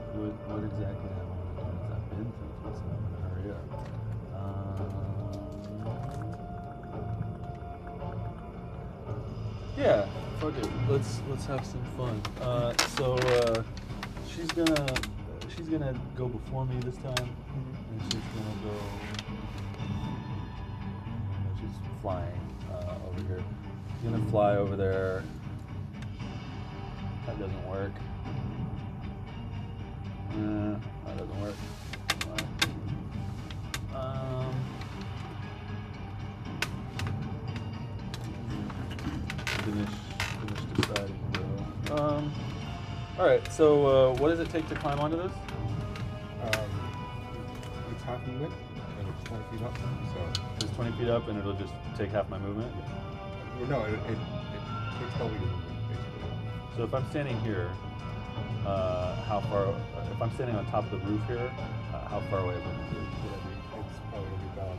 what exactly I want to do as I've been through this, and I'm going to hurry up. Yeah, fuck it. Let's have some fun. She's gonna go before me this time, and she's gonna go. She's flying over here. She's gonna fly over there. That doesn't work. That doesn't work. Finish deciding. All right. So, what does it take to climb onto this? It's half movement, and it's 20 feet up. So, It's 20 feet up, and it'll just take half my movement. no, it takes double your movement, basically. So if I'm standing here, how far? If I'm standing on top of the roof here, how far away from the roof would I be? It's probably going to be about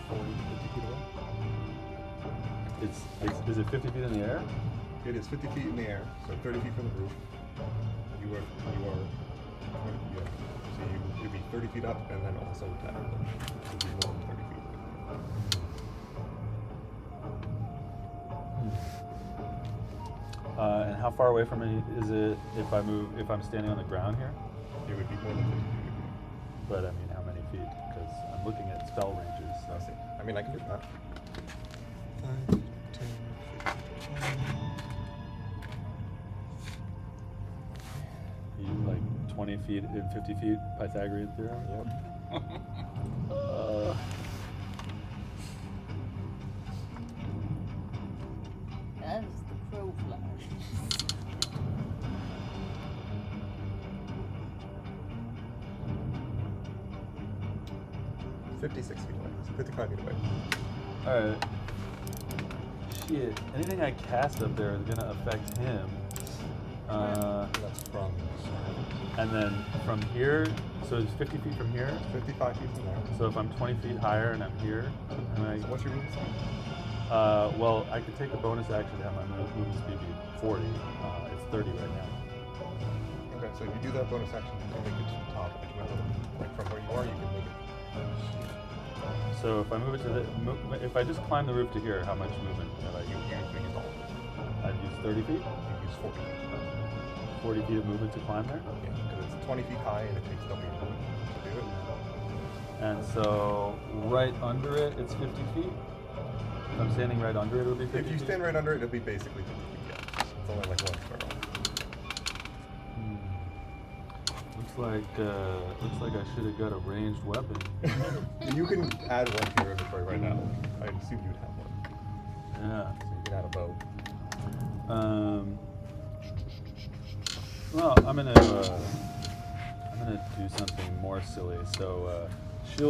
40 to 50 feet away. Is it 50 feet in the air? It is 50 feet in the air, so 30 feet from the roof. You are, yeah. So you'd be 30 feet up and then also attack. So you'd be more than 30 feet. And how far away from me is it if I'm standing on the ground here? It would be more than 50 feet. But I mean, how many feet? Because I'm looking at spell ranges. I see. I mean, I can do that. 5, 10, 15, You like 20 feet and 50 feet Pythagorean theorem? Yep. That is the crow fly. 56 feet away. So 55 feet away. Alright. Shit. Anything I cast up there is gonna affect him. That's from And then from here, so it's 50 feet from here. 55 feet from there. So if I'm 20 feet higher and I'm here, and I, So what's your movement speed? well, I could take the bonus action to have my movement speed be 40. It's 30 right now. Okay, so if you do that bonus action to make it to the top, like from where you are, you can make it. So if I move it to the, if I just climb the roof to here, how much movement have I You used? use all of it. I'd use 30 feet? You use 40. 40 feet of movement to climb there? Yeah, because it's 20 feet high and it takes double your movement to do it. And so right under it, it's 50 feet? If I'm standing right under it, it'll be 50 If you feet? stand right under it, it'll be basically 50 feet, yeah. It's only like one square off. Looks like I should have got a ranged weapon. You can add one to your inventory right now. I assume you'd have one. Yeah. So you can add a bow. Well, I'm gonna do something more silly. So, do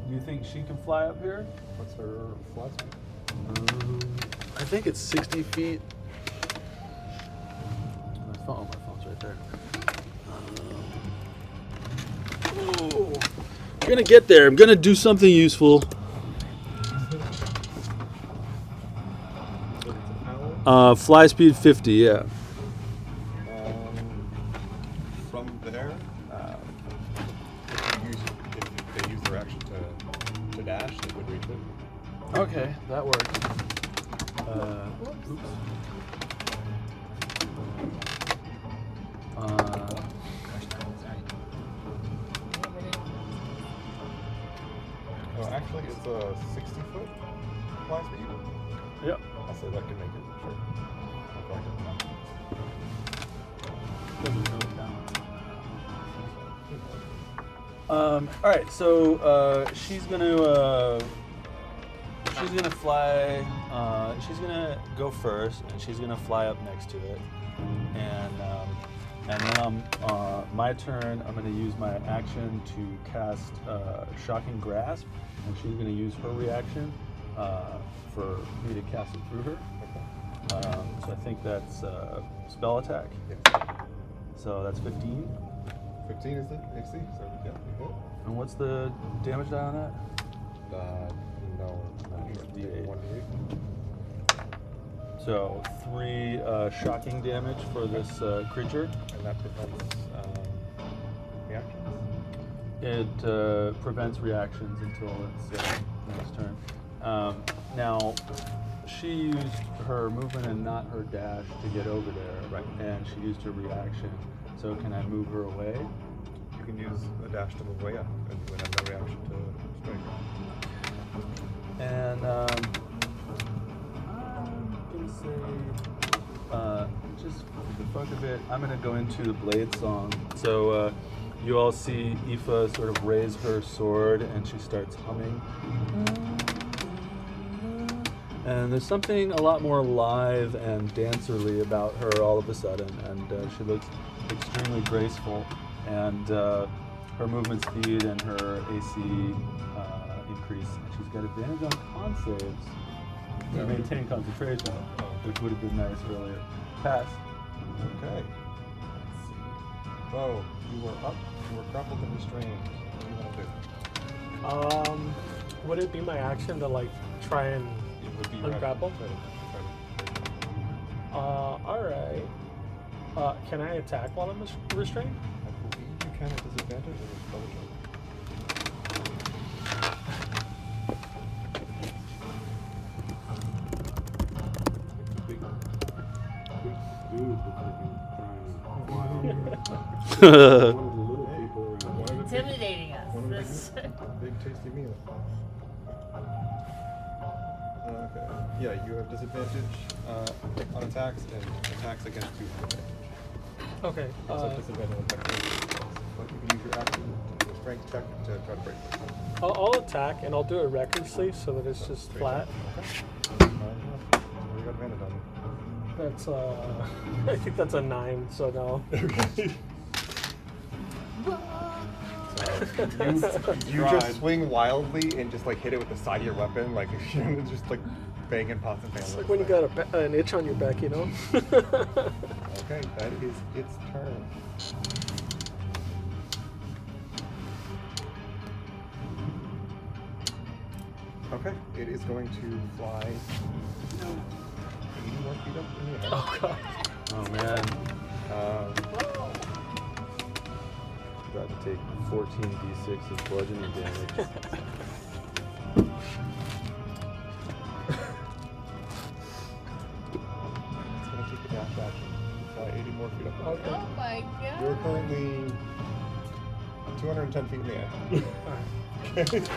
you think she can fly up here? What's her fly speed? I think it's 60 feet. My phone's right there. Oh, I'm gonna get there. I'm gonna do something useful. Fly speed 50, yeah. From there, if they use their action to dash, they would reach it. Okay, that works. Oops. Well, actually, it's a 60-foot fly speed. Yep. I'll say that can make it. Sure. I'll go ahead. All right, so she's gonna fly. She's gonna go first, and she's gonna fly up next to it, and then my turn. I'm gonna use my action to cast Shocking Grasp, and she's gonna use her reaction for me to cast it through her. So I think that's spell attack. Yes. So that's 15. 15 is the AC, so yeah, you hit. And what's the damage die on that? No, not sure. D8. 1d8. So 3 shocking damage for this creature. And that prevents reactions? It prevents reactions until its next turn. Now, she used her movement and not her dash to get over there, Right. and she used her reaction. So can I move her away? You can use a dash to move away up, and you would have no reaction to strike. And I'm gonna say, just for the fuck of it, I'm gonna go into the blade song. So you all see Aoife sort of raise her sword, and she starts humming. And there's something a lot more live and dancerly about her all of a sudden, and she looks extremely graceful, and her movement speed and her AC increase. And she's got advantage on con saves to maintain concentration, which would have been nice earlier. Pass. Okay. So, you were up, you were grappled and restrained. What do you want to do? Would it be my action to like try and It would be your action ungrapple? to Alright. Can I attack while I'm restrained? I believe you can at disadvantage, or just double check. Intimidating us. One of the This- big tasty meal. Okay. Yeah, you have disadvantage on attacks and attacks against you have advantage. Okay. Also disadvantage on attacks. But you can use your action to do a strength check to try to break it. I'll attack and I'll do it recklessly so that it's just Straight flat. up. Okay. You got advantage on it. That's I think that's a 9, so no. Okay. You just swing wildly and just like hit it with the side of your weapon, like just like banging pots and pans. It's like when you got an itch on your back, you know? Okay, that is its turn. Okay, it is going to fly 80 more feet up in the air. Oh god. Oh man. Got to take 14d6 of bludgeoning damage. It's going to take a dash action to fly 80 more feet up in the Okay. air. Oh my god. You're currently 210 feet in the air. Alright.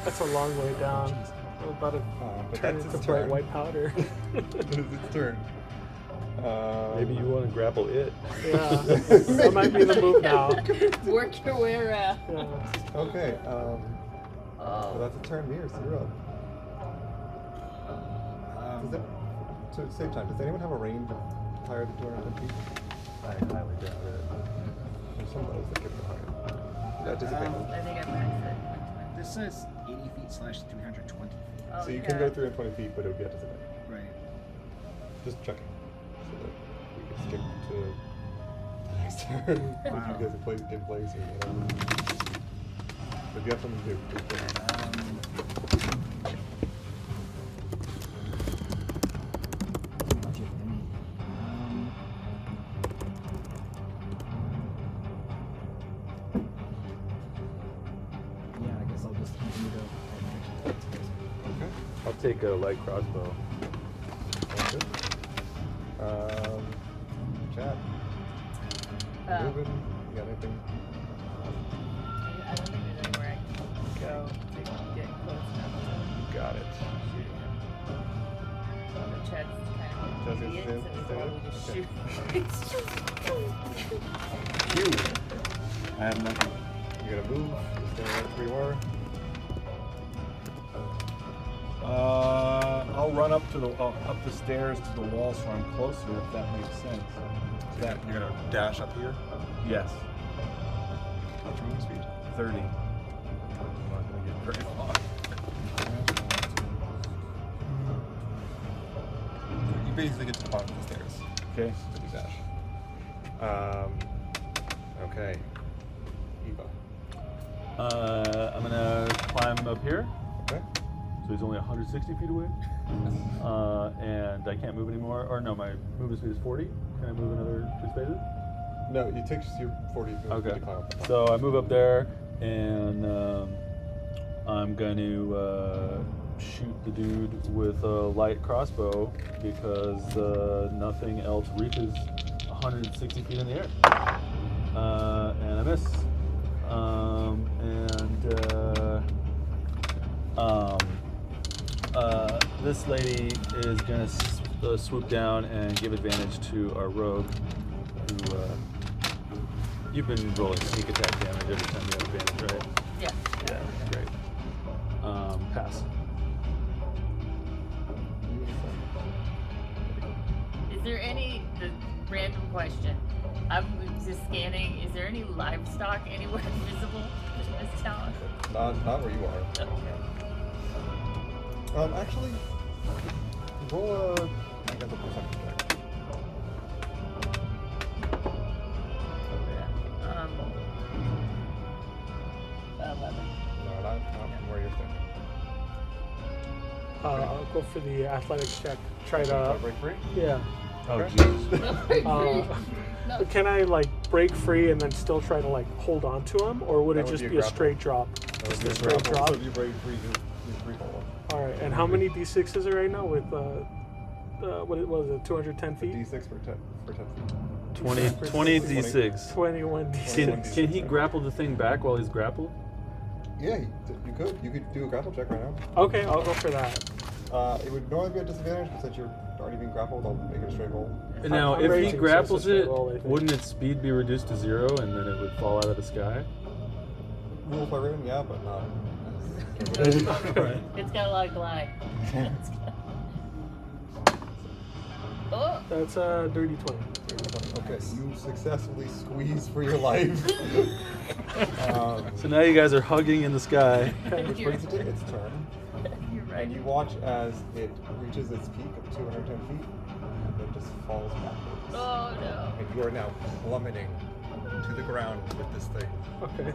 That's a long way down. I'm about to But turn that's into its bright turn. white powder. It is its turn. Maybe you want to grapple it. Yeah. That might be the move now. Work your way around. Yeah. Okay, so Oh. that's a turn. Mears, you're up. Does that, so same time, does anyone have a range of higher than 210 feet? I highly doubt it. There's some of those that get it higher. That disadvantage. I think I maxed it. This says 80 feet slash 320 feet. Oh, So you yeah. can go 320 feet, but it would be at disadvantage. Right. Just checking. So that we can skip to the next turn. If Wow. you guys are place in place or whatever. But if you have something to do, please do. Yeah, I guess I'll just continue to. Okay. I'll take a light crossbow. Sounds good. Chad. Moving. You got anything? I don't think there's anywhere I can go to get close enough to Got it. shoot him. The Chad's kind Chad's of gonna idiot, so stay- we stay just there? shoot. I have nothing. You're gonna move. Just stay right where you are. I'll run up to the up the stairs to the wall so I'm closer, if that makes sense. That you're gonna dash up here. Yes, What's your movement speed? 30. I'm not gonna get very far. You basically get to the bottom of the stairs. Okay. To do dash. Okay. Eva. I'm gonna climb up here. Okay. So he's only 160 feet away. And I can't move anymore. Or no, my movement speed is 40. Can I move another 2 spaces? No, it takes you 40 minutes Okay. to climb up the top. So I move up there, and I'm going to shoot the dude with a light crossbow because nothing else reaches 160 feet in the air. And I miss. This lady is going to swoop down and give advantage to our rogue, who you've been rolling sneak attack damage every time you have advantage, right? Yeah. Yeah, great. Pass. Is there any random question? I'm just scanning. Is there any livestock anywhere visible in this town? Not where you are. Okay. Actually, roll a, I guess a perception check. Okay. 11. No, not from where you're standing. I'll go for the athletics check. Try Try to to. break free? Yeah. Oh, Okay. jeez. No. Can I like break free and then still try to like hold on to him, or would That it would just be a be a grapple. straight drop? That would Just be a a straight grapple, drop. so if you break free, you free fall. All right. And how many d6 is it right now with what was it? 210 It's a feet. D6 for 10 feet. 20 d6. 21 d6. Can he grapple the thing back while he's grappled? Yeah, you could. You could do a grapple check right now. Okay, I'll go for that. It would normally be a disadvantage, but since you're already being grappled, I'll make it a straight roll. Now, I'm if raging, he so grapples it's a it, straight roll, I think. wouldn't its speed be reduced to 0 and then it would fall out of the sky? Rule by written, yeah, but not. Right. It's got a lot of glide. Oh! That's a dirty 20. Okay, you successfully squeeze for your life. So now you guys are hugging in the sky. Which brings it to its turn. You're right. And you watch as it reaches its peak of 210 feet and then just falls backwards. Oh no. And you are now plummeting to the ground with this thing. Okay.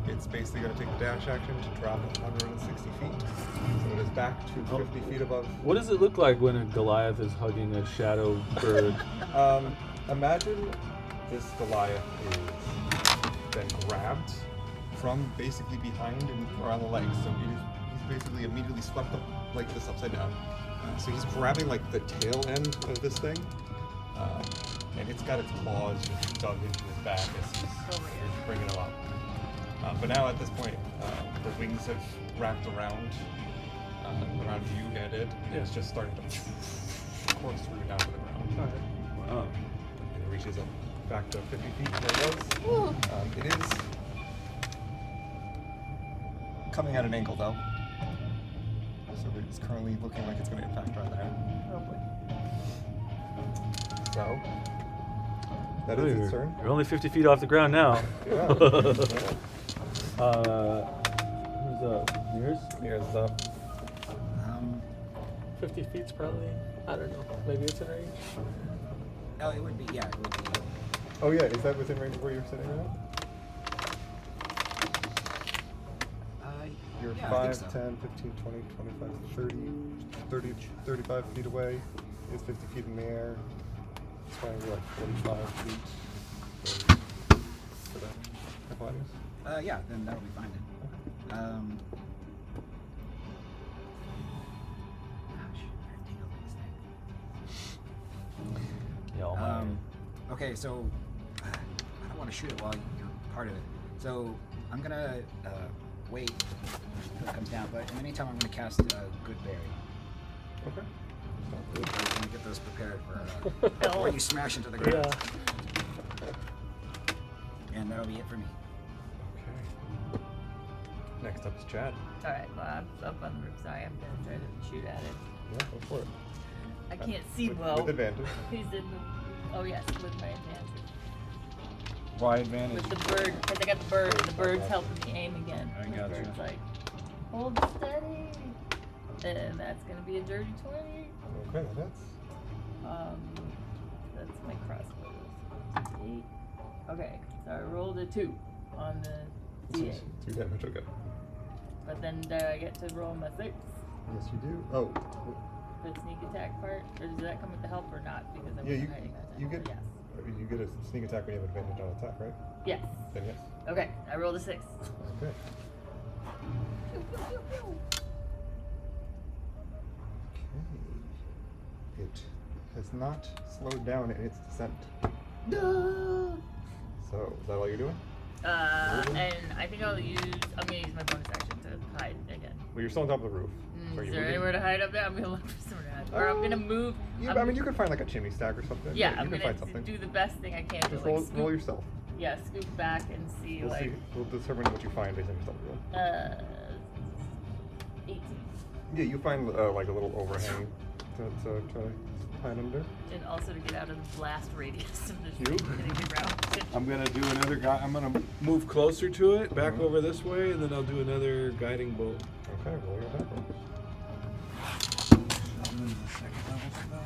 It's basically going to take the dash action to drop 160 feet. So it is back to 50 feet above. What does it look like when a Goliath is hugging a shadow bird? Imagine this Goliath is then grabbed from basically behind and around the legs. So he's basically immediately swept up like this upside down. So he's grabbing like the tail end of this thing. And it's got its claws just dug into his back as he's bringing him up. But now at this point, the wings have wrapped around you and it, and it's just starting to course through down to the ground. All right. Wow. And it reaches up back to 50 feet where it was. It is coming at an angle though. So it's currently looking like it's going to impact right there. So, that is its turn. You're only 50 feet off the ground now. Yeah. Who's up? Yours? Here's up. 50 feet's probably, I don't know, maybe it's in range. Oh, it would be, yeah, it would be. Oh yeah, is that within range of where you're sitting right now? You're Yeah, I 5, think so. 10, 15, 20, 25, 30, 35 feet away. It's 50 feet in the air. It's probably like 45 feet. For that athletics. Yeah, then that'll be fine then. Okay, so I don't want to shoot it while you're part of it. So I'm gonna wait until it comes down, but in the meantime, I'm gonna cast Good Berry. Okay. I'm gonna get those prepared for when you smash into the ground. And that'll be it for me. Okay. Next up is Chad. Alright, well, I'm up on the roof, so I am gonna try to shoot at it. Yeah, go for it. I can't see with, well. With advantage. He's in the. Oh, yes, with my advantage. Why advantage? With the bird, because I got the bird, and the bird's helping me aim again. I The gotcha. bird's like, hold steady. And that's gonna be a dirty 20. Okay, that hits. That's my crossbow. 8. Okay, so I rolled a 2 on the CA. 2 damage, okay. But then do I get to roll my 6? Yes, you do. Oh, The sneak attack part? Or does that come with the help or not? Because I'm yeah, hiding that. you get Yes. you get a sneak attack when you have advantage on attack, right? Yes. Then yes. Okay, I rolled a 6. Okay. Pew, pew, pew, pew. Okay. It has not slowed down in its descent. No. So, is that all you're doing? And I think I'm gonna use my bonus action to hide again. Well, you're still on top of the roof. So are Is you there moving? anywhere to hide up there? I'm gonna look for somewhere to hide. Or I'm gonna move. Yeah, I mean, you could find like a chimney stack or something. Yeah, you I'm can gonna find something. do the best thing I can to Just like roll scoop, yourself. yeah, scoop back and see We'll like see. We'll determine what you find based on your stealth roll. 18. Yeah, you find like a little overhang to try to hide under. And also to get out of the blast radius of this You? thing getting around. I'm gonna do another guy. I'm gonna move closer to it, back Mhm. over this way, and then I'll do another guiding bolt. Okay, roll your attack roll. Second level spell.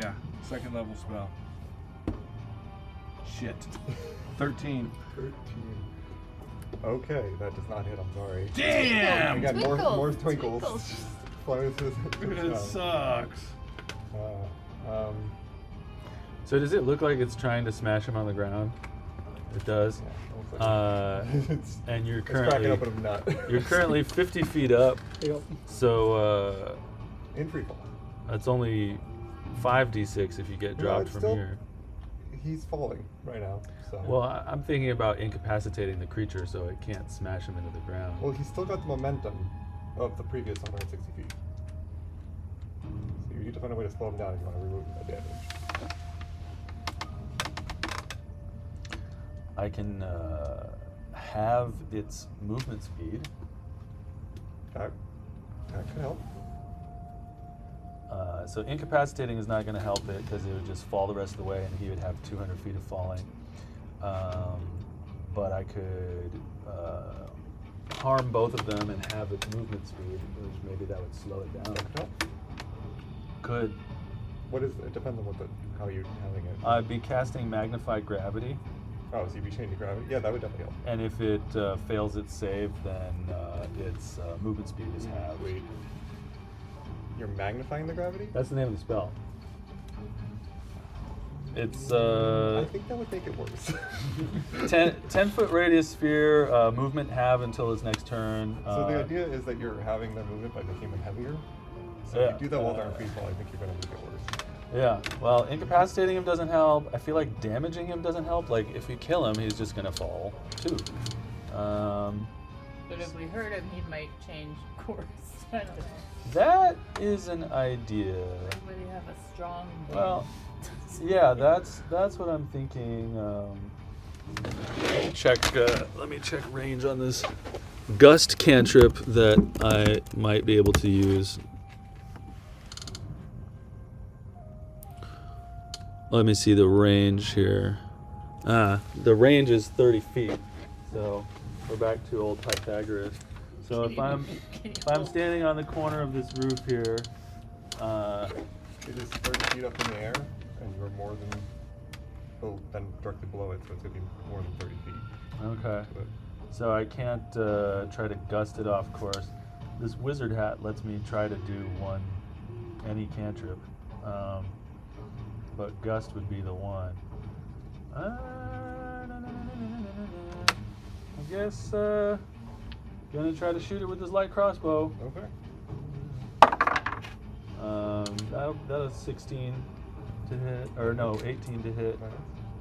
Yeah, second level spell. Shit. 13. 13. Okay, that does not hit. I'm sorry. Damn! Again, more Twinkles, twinkles. twinkles. Flies to the It sucks. So does it look like it's trying to smash him on the ground? It does. It's And you're cracking currently open a nut. you're currently 50 feet up. Yep. So In free fall. that's only 5d6 if you get No, dropped it's from still- here. He's falling right now. So. Well, I'm thinking about incapacitating the creature so it can't smash him into the ground. Well, he's still got the momentum of the previous 160 feet. So you need to find a way to slow him down if you want to remove that damage. I can have its movement speed. That could help. So incapacitating is not going to help it because it would just fall the rest of the way and he would have 200 feet of falling. But I could harm both of them and have its movement speed, which maybe that would slow it down. That could help. Could. What is it? Depends on how you're having it. I'd be casting magnified gravity, Oh, so you'd be changing gravity? Yeah, that would definitely help. and if it fails its save, then its movement speed is halved. Wait. You're magnifying the gravity? That's the name of the spell. It's I think that would make it worse. 10 foot radius sphere, movement halved until its next turn. So the idea is that you're having their movement by making them heavier. So Yeah. if you do that while they're in free fall, I think you're going to make it worse. Yeah, well, incapacitating him doesn't help. I feel like damaging him doesn't help. Like, if we kill him, he's just gonna fall, too. But if we hurt him, he might change course. I don't know. That is an idea. Everybody have a strong. Well, yeah, that's what I'm thinking. Let me check range on this gust cantrip that I might be able to use. Let me see the range here. The range is 30 feet. So we're back to old Pythagoras. So if I'm standing on the corner of this roof here, It is 30 feet up in the air, and you're more than, then directly below it, so it's going to be more than 30 feet. okay. But So I can't try to gust it off course. This wizard hat lets me try to do any cantrip, but gust would be the one. I guess gonna try to shoot it with this light crossbow. okay. That was 16 to hit, or no, 18 to hit,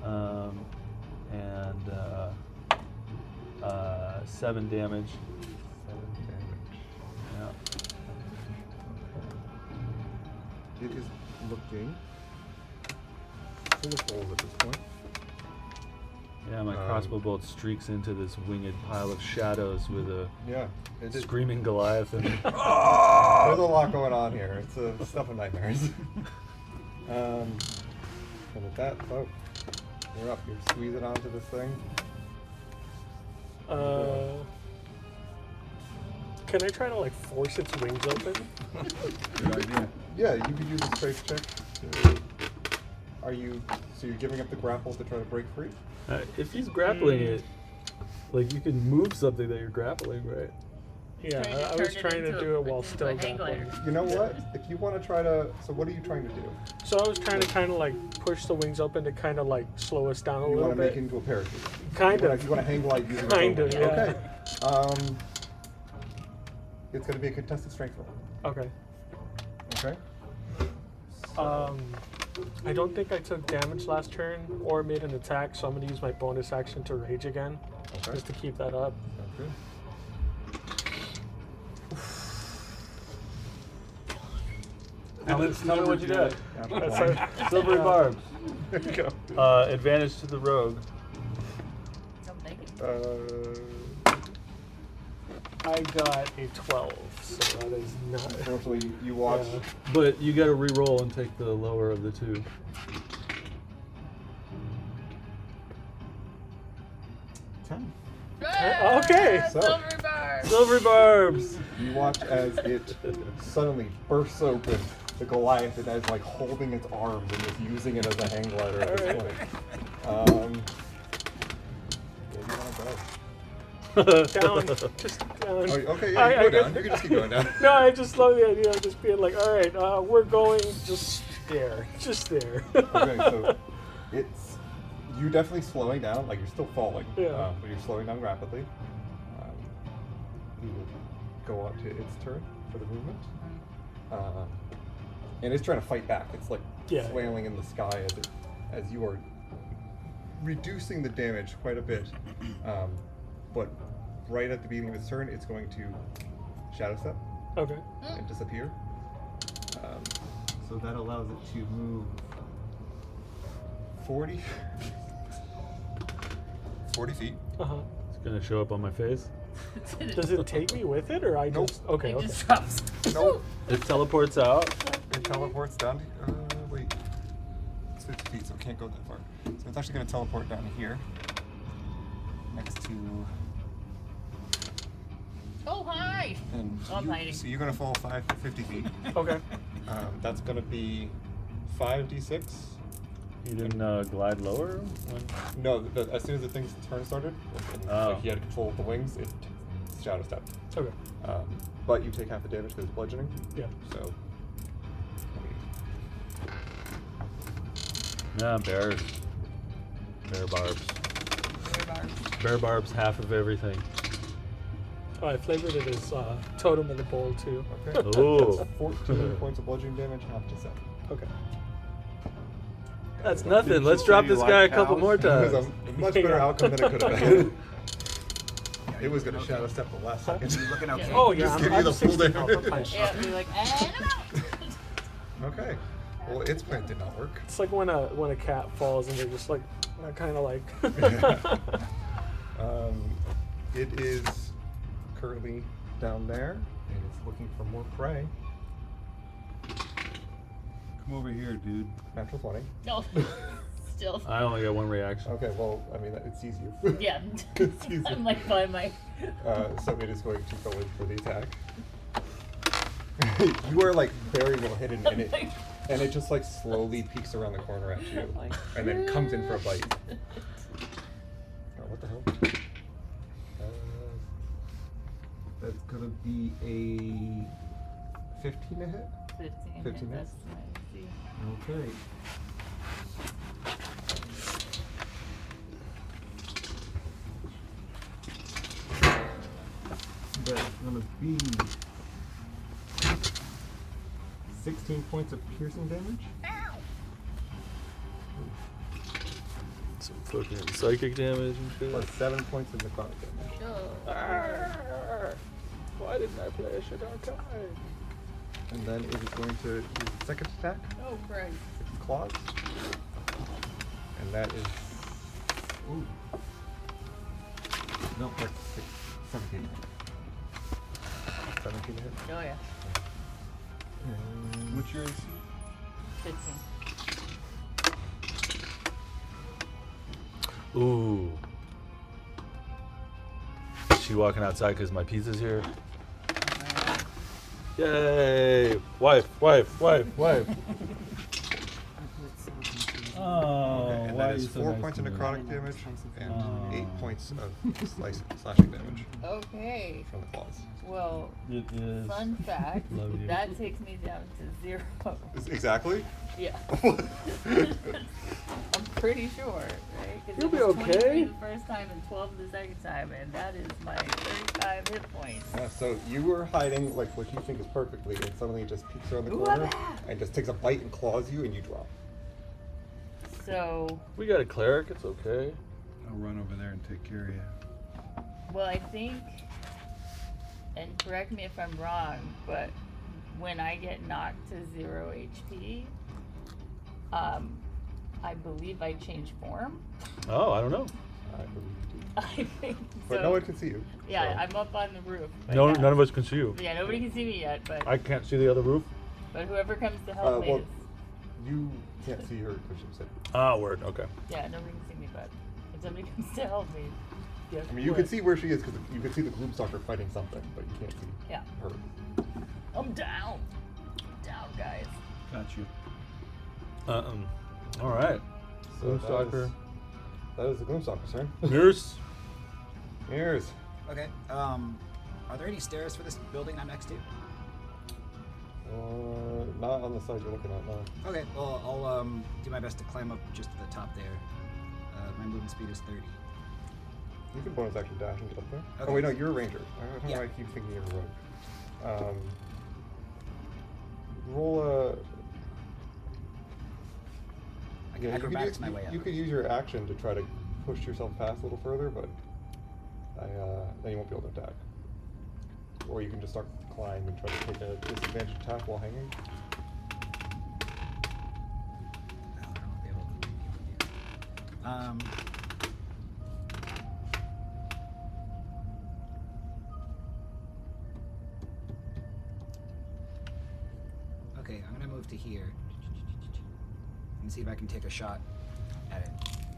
and 7 damage. 7 damage. Yeah. It is looking full of holes at this point. Yeah, my crossbow bolt streaks into this winged pile of shadows with a Yeah. It is. screaming Goliath and There's a lot going on here. It's stuff of nightmares. And with that, oh, you're up. You're squeezing onto this thing. Can I try to like force its wings open? Good idea. Yeah, you could use a strength check. Are you? So you're giving up the grapple to try to break free? if he's grappling it, like you can move something that you're grappling, right? Yeah, Trying to I was turn it trying to into do it a- while into still a hang grappling. glider. You know what? If you want to try to, so what are you trying to do? So I was trying to kind of like push the wings open to kind of like slow us down a You little want to make bit. it into a parachute? Kind You of. want to hang glide using Kind its of, own- yeah. Okay. It's going to be a contested strength roll. Okay. Okay. I don't think I took damage last turn or made an attack, so I'm gonna use my bonus action to rage again, Okay. just to keep that up. Sounds good. Alex, tell me what you got. That's our- Silvery barbs. There you go. Advantage to the rogue. Don't think it. I got a 12, so that is not. Unfortunately, you watch. Yeah. But you got to re-roll and take the lower of the two. 10. Okay. So- Silver bar. Silvery barbs. You watch as it suddenly bursts open. The Goliath and is like holding its arms and just using it as a hang glider at this point. Where do you want to go? Down, just down. Oh, okay, yeah, you go down. You can just keep going down. No, I just love the idea of just being like, all right, we're going just there, just there. Okay, so it's you definitely slowing down. Like you're still falling, Yeah. but you're slowing down rapidly. You will go on to its turn for the movement, and it's trying to fight back. It's like Yeah. flailing in the sky as you are reducing the damage quite a bit. But right at the beginning of its turn, it's going to shadow step Okay. and disappear. So that allows it to move 40 feet. Uh huh. It's gonna show up on my face. Does it take me with it, or I Nope. just? Okay. It Okay. just drops. Nope. It teleports out. It teleports down to, wait. It's 50 feet, so it can't go that far. So it's actually going to teleport down to here. Next to... Oh, hi. And Oh, I'm hiding. So you're going to fall 50 feet. Okay. That's going to be 5d6. You didn't glide lower. When... No, as soon as the thing's turn started, and, Oh. like he had control of the wings, it shadow stepped. Okay. But you take half the damage because it's bludgeoning. Yeah. So... Nah, bears. Bear barbs. Silver bar. Bear barbs, half of everything. Oh, I flavored it as totem in the bowl too. Okay. Ooh. That's 14 points of bludgeoning damage, half to 7. Okay. That's nothing. Let's drop this guy a couple more It was times. a much better outcome than it could have been. It was going to shadow step the last second. You're looking okay. Oh yeah, Just I'm, give you I'm the full 16 damage. health, I'm fine. Yeah, be like, and I'm out. Okay. Well, its plan did not work. It's like when a cat falls and they're just like kind of like. It is currently down there, and it's looking for more prey. Come over here, dude. Natural 20. No. Still. I only got one reaction. Okay, well, I mean, it's easier. Yeah. It's easier. I'm like by my. So it is going to go in for the attack. You are like very well hidden in it, and it just like slowly peeks around the corner at you, and then comes in for a bite. Oh, what the hell? That's gonna be a 15 to hit. 15. 15 That's minutes? my AC. Okay. That's gonna be 16 points of piercing damage. Some fucking psychic damage and shit. Plus 7 points of necrotic damage. Oh. Why didn't I play a Shidokai? And then it is going to use its second attack, Oh, Christ. its claws. And that is. Ooh. Nope. 17. 17 to hit. Oh yeah. What's your AC? 15. Ooh. She walking outside because my pizza's here. Yay! Wife. Oh, And why that are is you so 4 nice points to of me? necrotic damage and Oh. 8 points of slashing damage Okay. from the claws. Well, It is. fun fact. Love you. That takes me down to 0. Exactly? Yeah. I'm pretty sure, right? 'Cause You'll it be was 23 okay. the first time and 12 the second time, and that is my 35 hit points. Yeah, so you were hiding like what you think is perfectly, and suddenly it just peeks around the Ooh, corner I'm back. and just takes a bite and claws you, and you drop. So, We got a cleric. It's okay. I'll run over there and take care of you. well, I think, and correct me if I'm wrong, but when I get knocked to 0 HP, I believe I change form. Oh, I don't know. I believe you do. I think But so. no one can see you. Yeah, so- I'm up on the roof. but No, yeah. none of us can see you. Yeah, nobody can see me yet, but I can't see the other roof. whoever comes to help me well, is, you can't see her because she said. Ah, word. Okay. yeah, nobody can see me, but if somebody comes to help me, guess I mean, you what? can see where she is because you can see the gloom stalker fighting something, but you can't see Yeah, her. I'm down. I'm down, guys. Got you. All right. So Gloomstalker. That is the gloom stalker's turn. Nurse. Here's. Okay. Are there any stairs for this building I'm next to? Not on the side you're looking at, no. Okay. Well, I'll do my best to climb up just to the top there. My movement speed is 30. You can bonus action dash and get up there. Okay. Oh wait, no, you're a ranger. I don't know Yeah. why I keep thinking you're a rogue. Roll a. I can acrobatics my way up. You could use your action to try to push yourself past a little further, but then you won't be able to attack. Or you can just start to climb and try to take a disadvantage attack while hanging. I don't know if they will do it. Okay, I'm gonna move to here and see if I can take a shot at it.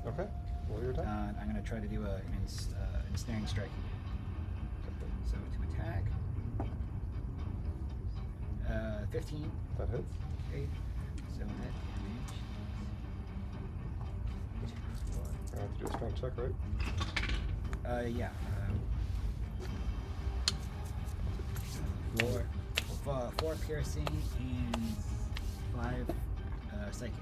Okay. Roll your attack. I'm gonna try to do an ensnaring strike. So to attack, 15. That hits. Okay, so that damage. I have to do a strength check, right? Yeah. Four piercing and 5 psychic.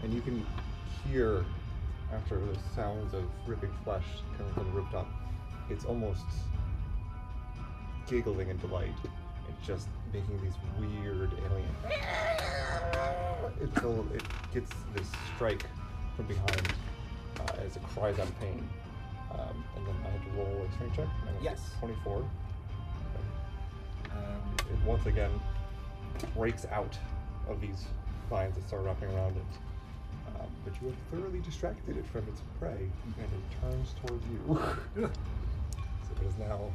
And you can hear, after the sounds of ripping flesh coming from the rooftop, it's almost giggling in delight and just making these weird alien until it gets this strike from behind as it cries out in pain. And then I had to roll a strength check. And I got Yes. 24. It once again breaks out of these vines that start wrapping around it. But you have thoroughly distracted it from its prey, and it turns towards you. So it is now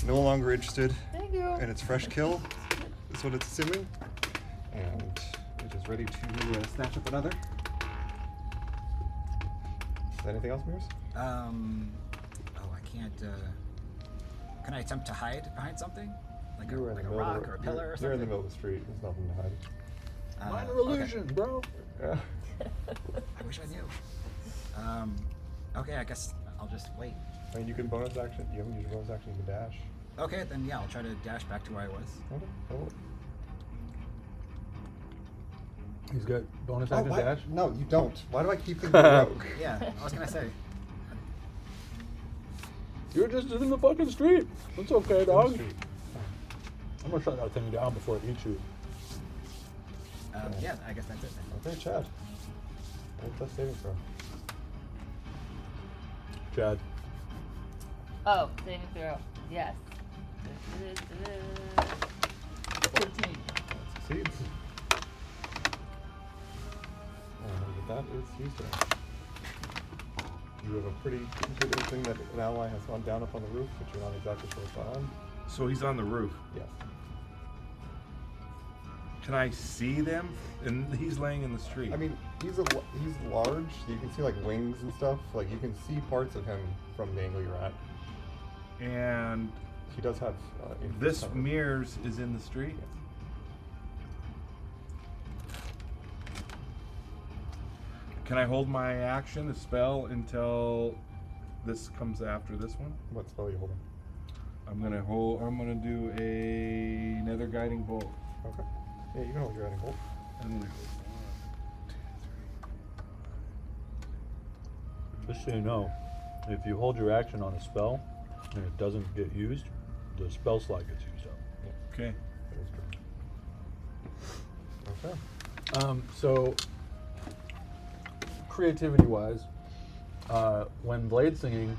no longer interested Thank you. in its fresh kill, is what it's assuming. And it is ready to snatch up another. Is there anything else, Mears? Oh, I can't. Can I attempt to hide behind something? Like You were in like the a middle rock of or a pillar or You're something? in the middle of the street. There's nothing to hide. Minor Okay. illusion, bro. Yeah. I wish I knew. Okay, I guess I'll just wait. I mean, you can bonus action. You haven't used your bonus action. You can dash. Okay, then yeah, I'll try to dash back to where I was. Okay. Roll it. He's got bonus Oh, action why? dash. No, you don't. Why do I keep thinking rogue? Yeah, I was gonna say. You're just in the fucking street. It's okay, In the dog. street. I'm gonna shut that thing down before it eats you. Yeah, I guess that's it then. Okay, Chad. What's that saving throw? Chad. Oh, saving throw. Yes. 15. Succeeds. that is used there. You have a pretty good thing that an ally has gone down up on the roof, but you're not exactly sure what's on. So he's on the roof. Yes. Can I see them? And he's laying in the street. I mean, he's large, so you can see like wings and stuff. Like you can see parts of him from the angle you're at. And He does have. this cover. Mears is in the street. Yes. Can I hold my action, the spell, until this comes after this one? What spell are you holding? I'm gonna do a nether guiding bolt. Okay. Yeah, you can hold your guiding bolt. I'm gonna go Just so you know, if you hold your action on a spell and it doesn't get used, the spell slot gets used up. Okay. That is true. Okay. So, creativity-wise, when blade singing,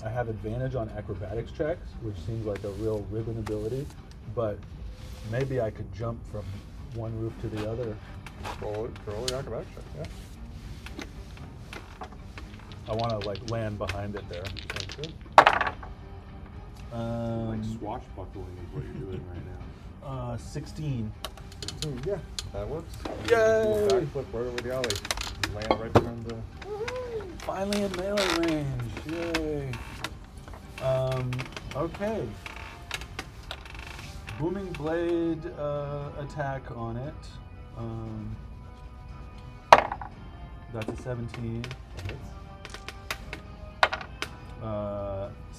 I have advantage on acrobatics checks, which seems like a real ribbon ability, but maybe I could jump from one roof to the other. Roll your acrobatics check. Yeah. I want to like land behind it there. Sounds good. Like swashbuckling is what you're doing right now. 16. Yeah, that works. Yay! Do a backflip right over the alley. You land right behind the. Finally in melee range. Yay. Okay. Booming blade attack on it. That's a 17. That hits.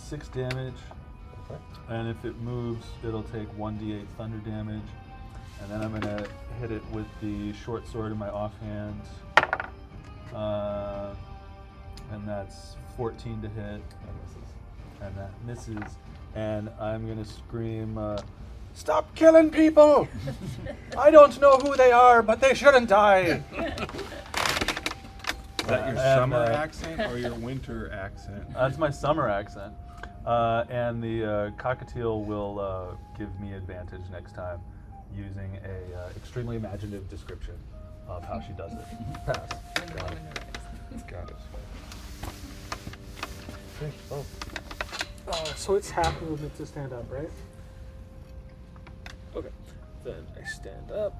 6 damage. Okay. And if it moves, it'll take 1d8 thunder damage. And then I'm gonna hit it with the short sword in my offhand. And that's 14 to hit. That misses. And that misses. And I'm gonna scream, "Stop killing people! I don't know who they are, but they shouldn't die!" Is that your And, summer accent or your winter accent? That's my summer accent. And the cockatiel will give me advantage next time using a extremely imaginative description of how she does it. Pass. Got it. Okay. Oh. So it's half movement to stand up, right? Okay. Then I stand up.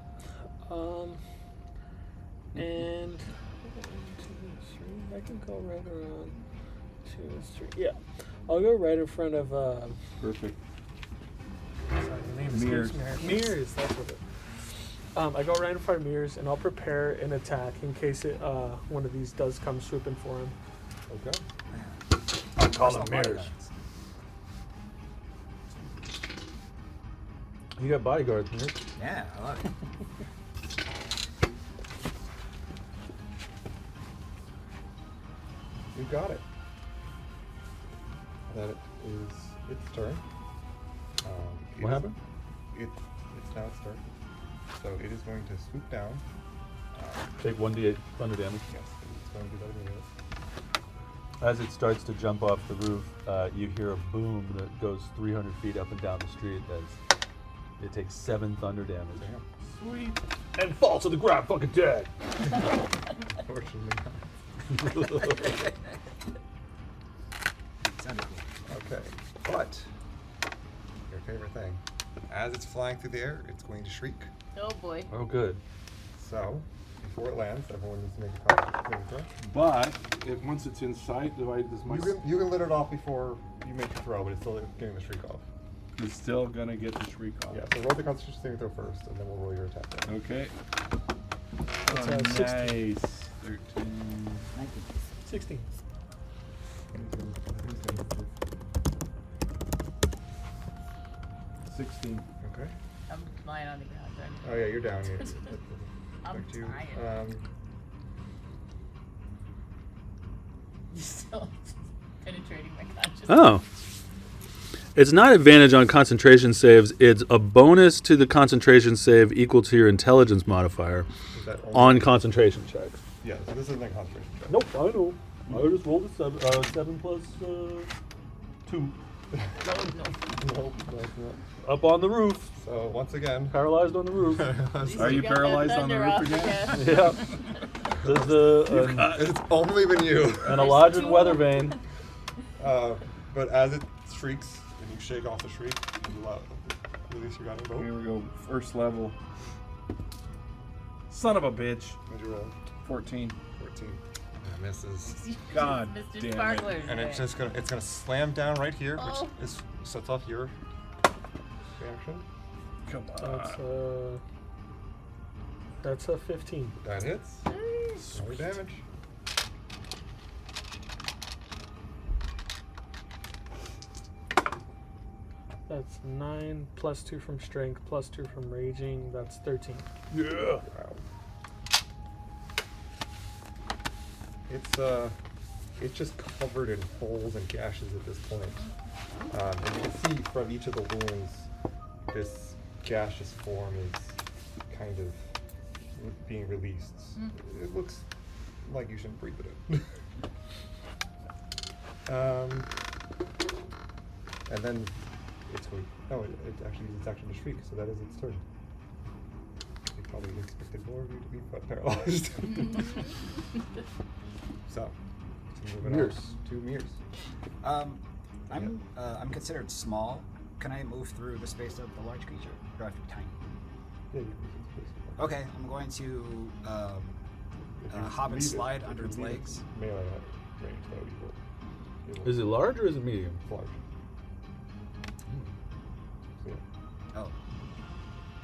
And 1, 2, 3. I can go right around 2 and 3. Yeah. I'll go right in front of Perfect. sorry, the name Mears. escapes me. Mears, that's what it. I go right in front of Mears and I'll prepare an attack in case one of these does come swooping for him. Okay. I call them mirrors. You got bodyguards, Mirrors. Yeah, I love it. You got it. That is its turn. What happened? It's now its turn. So it is going to swoop down. Take 1d8 thunder damage. Yes, it's going to do that immediately. As it starts to jump off the roof, you hear a boom that goes 300 feet up and down the street as it takes 7 thunder damage. Damn. Sweet. And falls to the ground, fucking dead. Unfortunately not. Sounded cool. Okay, but your favorite thing. As it's flying through the air, it's going to shriek. Oh boy. Oh, good. So, before it lands, everyone needs to make a concentration throw. But once it's in sight, does my You can let it off before you make the throw, but it's still getting the shriek off. it's still gonna get the shriek off? Yeah, so roll the concentration saving throw first, and then we'll roll your attack roll. Okay. It's, Oh, 16. nice. 13. 16. 16. Okay. I'm lying on the ground. Oh yeah, you're down here. I'm Affect you. tired. Still penetrating my consciousness. Oh. It's not advantage on concentration saves. It's a bonus to the concentration save equal to your intelligence modifier Is that only- on concentration checks. Yeah, so this isn't a concentration check. Nope, I know. I just rolled a 7 plus 2. No, that's not. Up on the roof. So once again, Paralyzed on the roof. At least Are you got that paralyzed on the thunder roof off again? Yeah. There's It's only been you. an Eladrin weather vane. But as it shrieks and you shake off the shriek, you release your guiding bolt. Here we go. First level. Son of a bitch. What'd you roll? 14. 14. That misses. God Mr. damn it. Sparkler. And it's just gonna slam down right here, Oh. which sets off your reaction. Come That's on. that's a 15. That hits. Roll damage. That's 9 plus 2 from strength plus 2 from raging. That's 13. Yeah. Wow. It's just covered in holes and gashes at this point. And you can see from each of the wounds, this gaseous form is kind of being released. It looks like you shouldn't breathe it in. And then it's going. No, it actually uses its action to shriek, so that is its turn. You probably expected more of you to be paralyzed. So moving Mears. on to Mears. I'm considered small. Can I move through the space of the large creature? Or do I have to be tiny? Yeah, you can use its space. Okay, I'm going to If you hop and leave it- slide if under you its leave legs. Melee range, though, you will. Is it large or is it medium? It's large. So, yeah. Oh.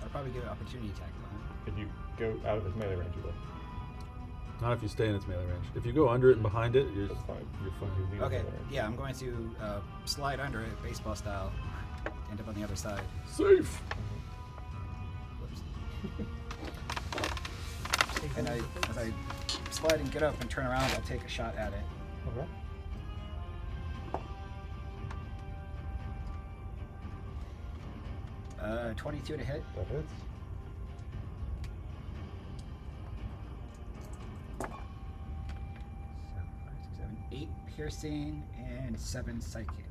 I'll probably give it opportunity attack though. If you go out of its melee range, you will. Not if you stay in its melee range. If you go under it and behind it, you're That's fine. You're fine. You leave it Okay, melee range. yeah, I'm going to slide under it, baseball style, end up on the other side. safe. Whoops. And as I slide and get up and turn around, I'll take a shot at it. Okay. 22 to hit. That hits. So 5, 6, 7, 8 piercing and 7 psychic.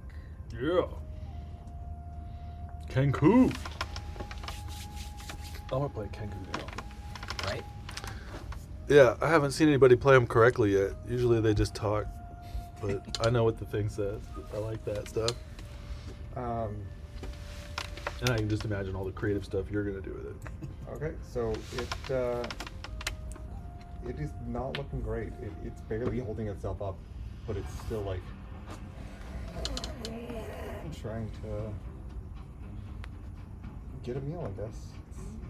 Yeah. Kenku. I want to play Kenku now. Right? Yeah, I haven't seen anybody play them correctly yet. Usually they just talk, but I know what the thing says. I like that stuff. And I can just imagine all the creative stuff you're gonna do with it. Okay, so it is not looking great. It's barely holding itself up, but it's still like trying to get a meal, I guess.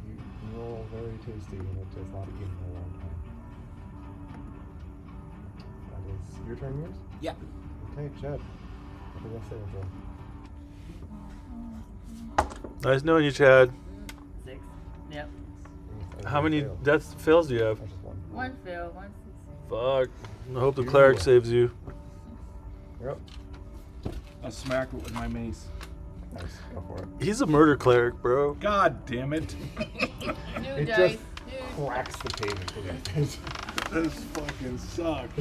You roll very tasty, and it has not eaten in a long time. That is your turn, yours? Yeah. Okay, Jed. What do you say, Jed? Nice knowing you, Chad. 6. Yep. How many death fails do you have? That's just one. 1 fail, 1 succeed. Fuck. I hope the You cleric will. saves you. Yep. I'll smack it with my mace. Nice. Go for it. He's a murder cleric, bro. God damn it. New It dice. just New. cracks the pavement for this. This fucking sucks.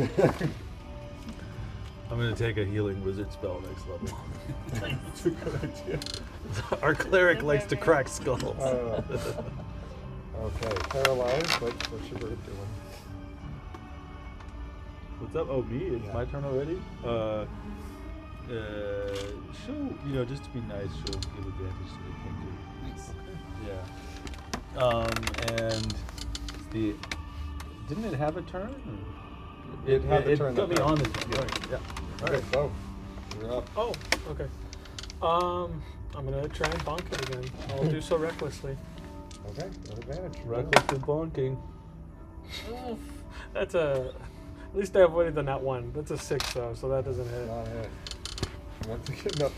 I'm gonna take a healing wizard spell next level. That's a good idea. Our cleric likes to crack skulls. Okay, paralyzed. What's your bird doing? What's up? Oh, me? It's Yeah. my turn already? She'll, just to be nice, she'll give advantage to the king Nice. too. Yeah. And didn't it have a turn? Or? It had the turn got me that on the turn. turn. Yeah. Yeah. Alright, so you're up. Oh, okay. I'm gonna try and bonk it again. I'll do so recklessly. Okay, no advantage. Reckless and bonking. Oof. That's a. At least I avoided the nat 1. That's a 6 though, so that doesn't hit. Not a hit. Once again, no.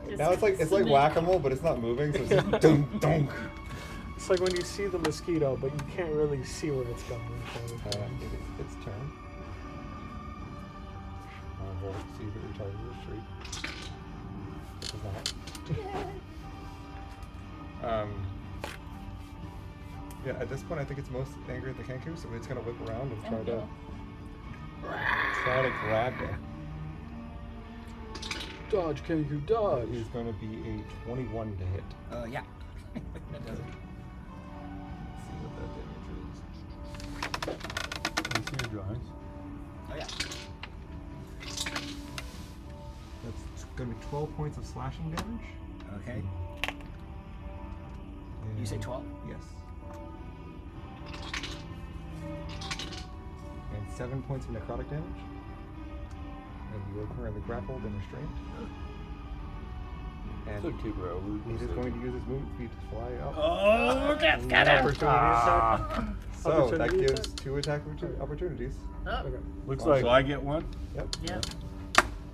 Just Now it's like submit. whack-a-mole, but it's not moving, so it's just dunk dunk. It's like when you see the mosquito, but you can't really see where it's going. It is its turn. I'll roll to see if it recharges the streak. It does not. Yeah, at this point I think it's most angry at the Kenku, so it's gonna whip around and try to grab it. Dodge, Kenku, dodge. It is gonna be a 21 to hit. Yeah. That does it. Let's see what that damage is. see your drawings. Oh yeah. That's going to be 12 points of slashing damage. Okay. You say 12? Yes. And 7 points of necrotic damage. And you are currently grappled and restrained. And It's okay, bro. he is going to use his movement speed to fly up. Oh, that's An got him! opportunity attack. So that Opportunity gives attack? 2 attack opportunities. Oh, Looks So like I get one? Yep. yeah.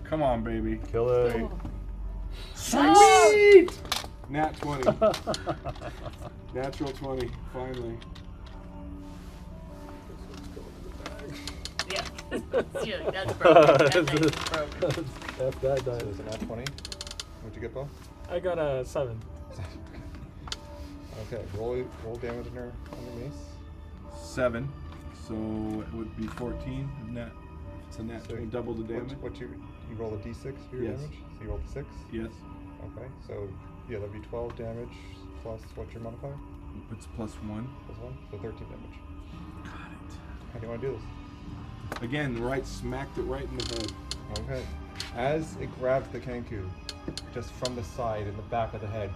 Come on, baby. kill it. Sweet! Nat 20. Natural 20, finally. Yeah. Yeah, that's broken. That dice is broken. F that So dice. there's a nat 20. What'd you get, Bo? I got a 7. Okay, roll damage on your mace. 7. So it would be 14. Nat. It's a nat 20, double the damage. What you roll a d6 for your Yes. damage? So you rolled a 6? Yes. Okay, so yeah, that'd be 12 damage plus what's your modifier? It's plus 1. Plus 1? So 13 damage. Got it. How do you want to do this? Again, right, smacked it right in the head. Okay. As it grabs the Kenku, just from the side in the back of the head,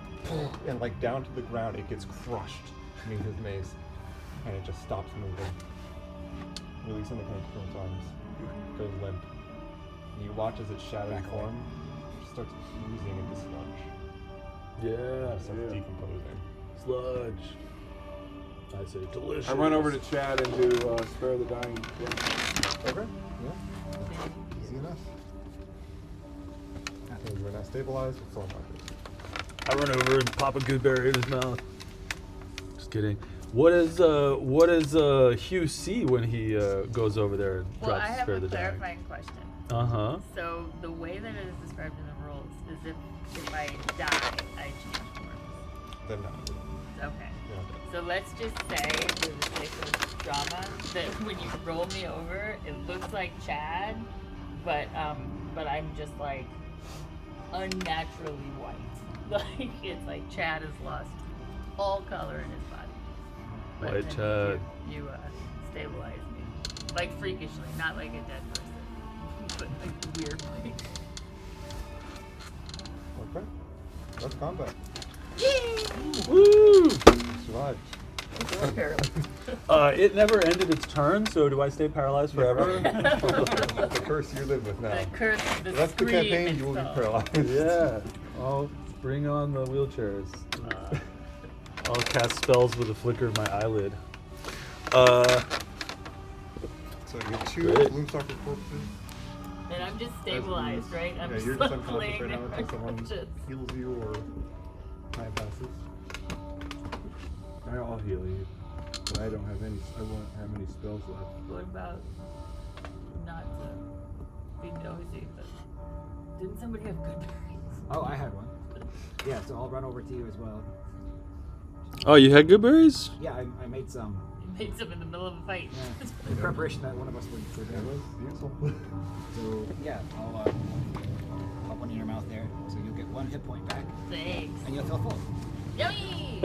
and like down to the ground, it gets crushed beneath his mace, and it just stops moving. Releasing the Kenku from its arms, it goes limp. And you watch as its shadowy Back away. form starts oozing into sludge. Yeah, Starts yeah. decomposing. Sludge. I say delicious. I run over to Chad and do Spare the Dying. Okay. Yeah. Easy enough. Okay, you are now stabilized with soul markers. I run over and pop a good berry in his mouth. Just kidding. What does Hugh see when he goes over there and Well, I drops have Spare a the Dying? clarifying question. Uh-huh. So the way that it is described in the rules is if I die, I change forms. Then no. Okay. You're not dead. So let's just say, for the sake of drama, that when you roll me over, it looks like Chad, but I'm just like unnaturally white. Like it's like Chad has lost all color in his body. But White then Chad. You stabilize me, like freakishly, not like a dead person, but like weirdly. Okay. That's combat. Woo! Survived. It never ended its turn, so do I stay paralyzed forever? That's a curse you live with now. The curse, the The rest of the scream campaign, and you will be stuff. paralyzed. Yeah. I'll bring on the wheelchairs. I'll cast spells with a flicker of my eyelid. So you have 2 Great. Bloomstalker corpses. And I'm just stabilized, right? I'm Yeah, just you're like just unconscious laying right now there until someone unconscious. heals you or time passes. I'll heal you, but I don't have any. I won't have any spells left. What about not to be nosy, but didn't somebody have good berries? Oh, I had one. Yeah, so I'll run over to you as well. Oh, you had good berries? Yeah, I made some. You made some in the middle of a fight. Yeah, in preparation that one of us would That do. was useful. So yeah, I'll pop one in your mouth there, so you'll get 1 hit point back, Thanks. and you'll feel full. Yummy!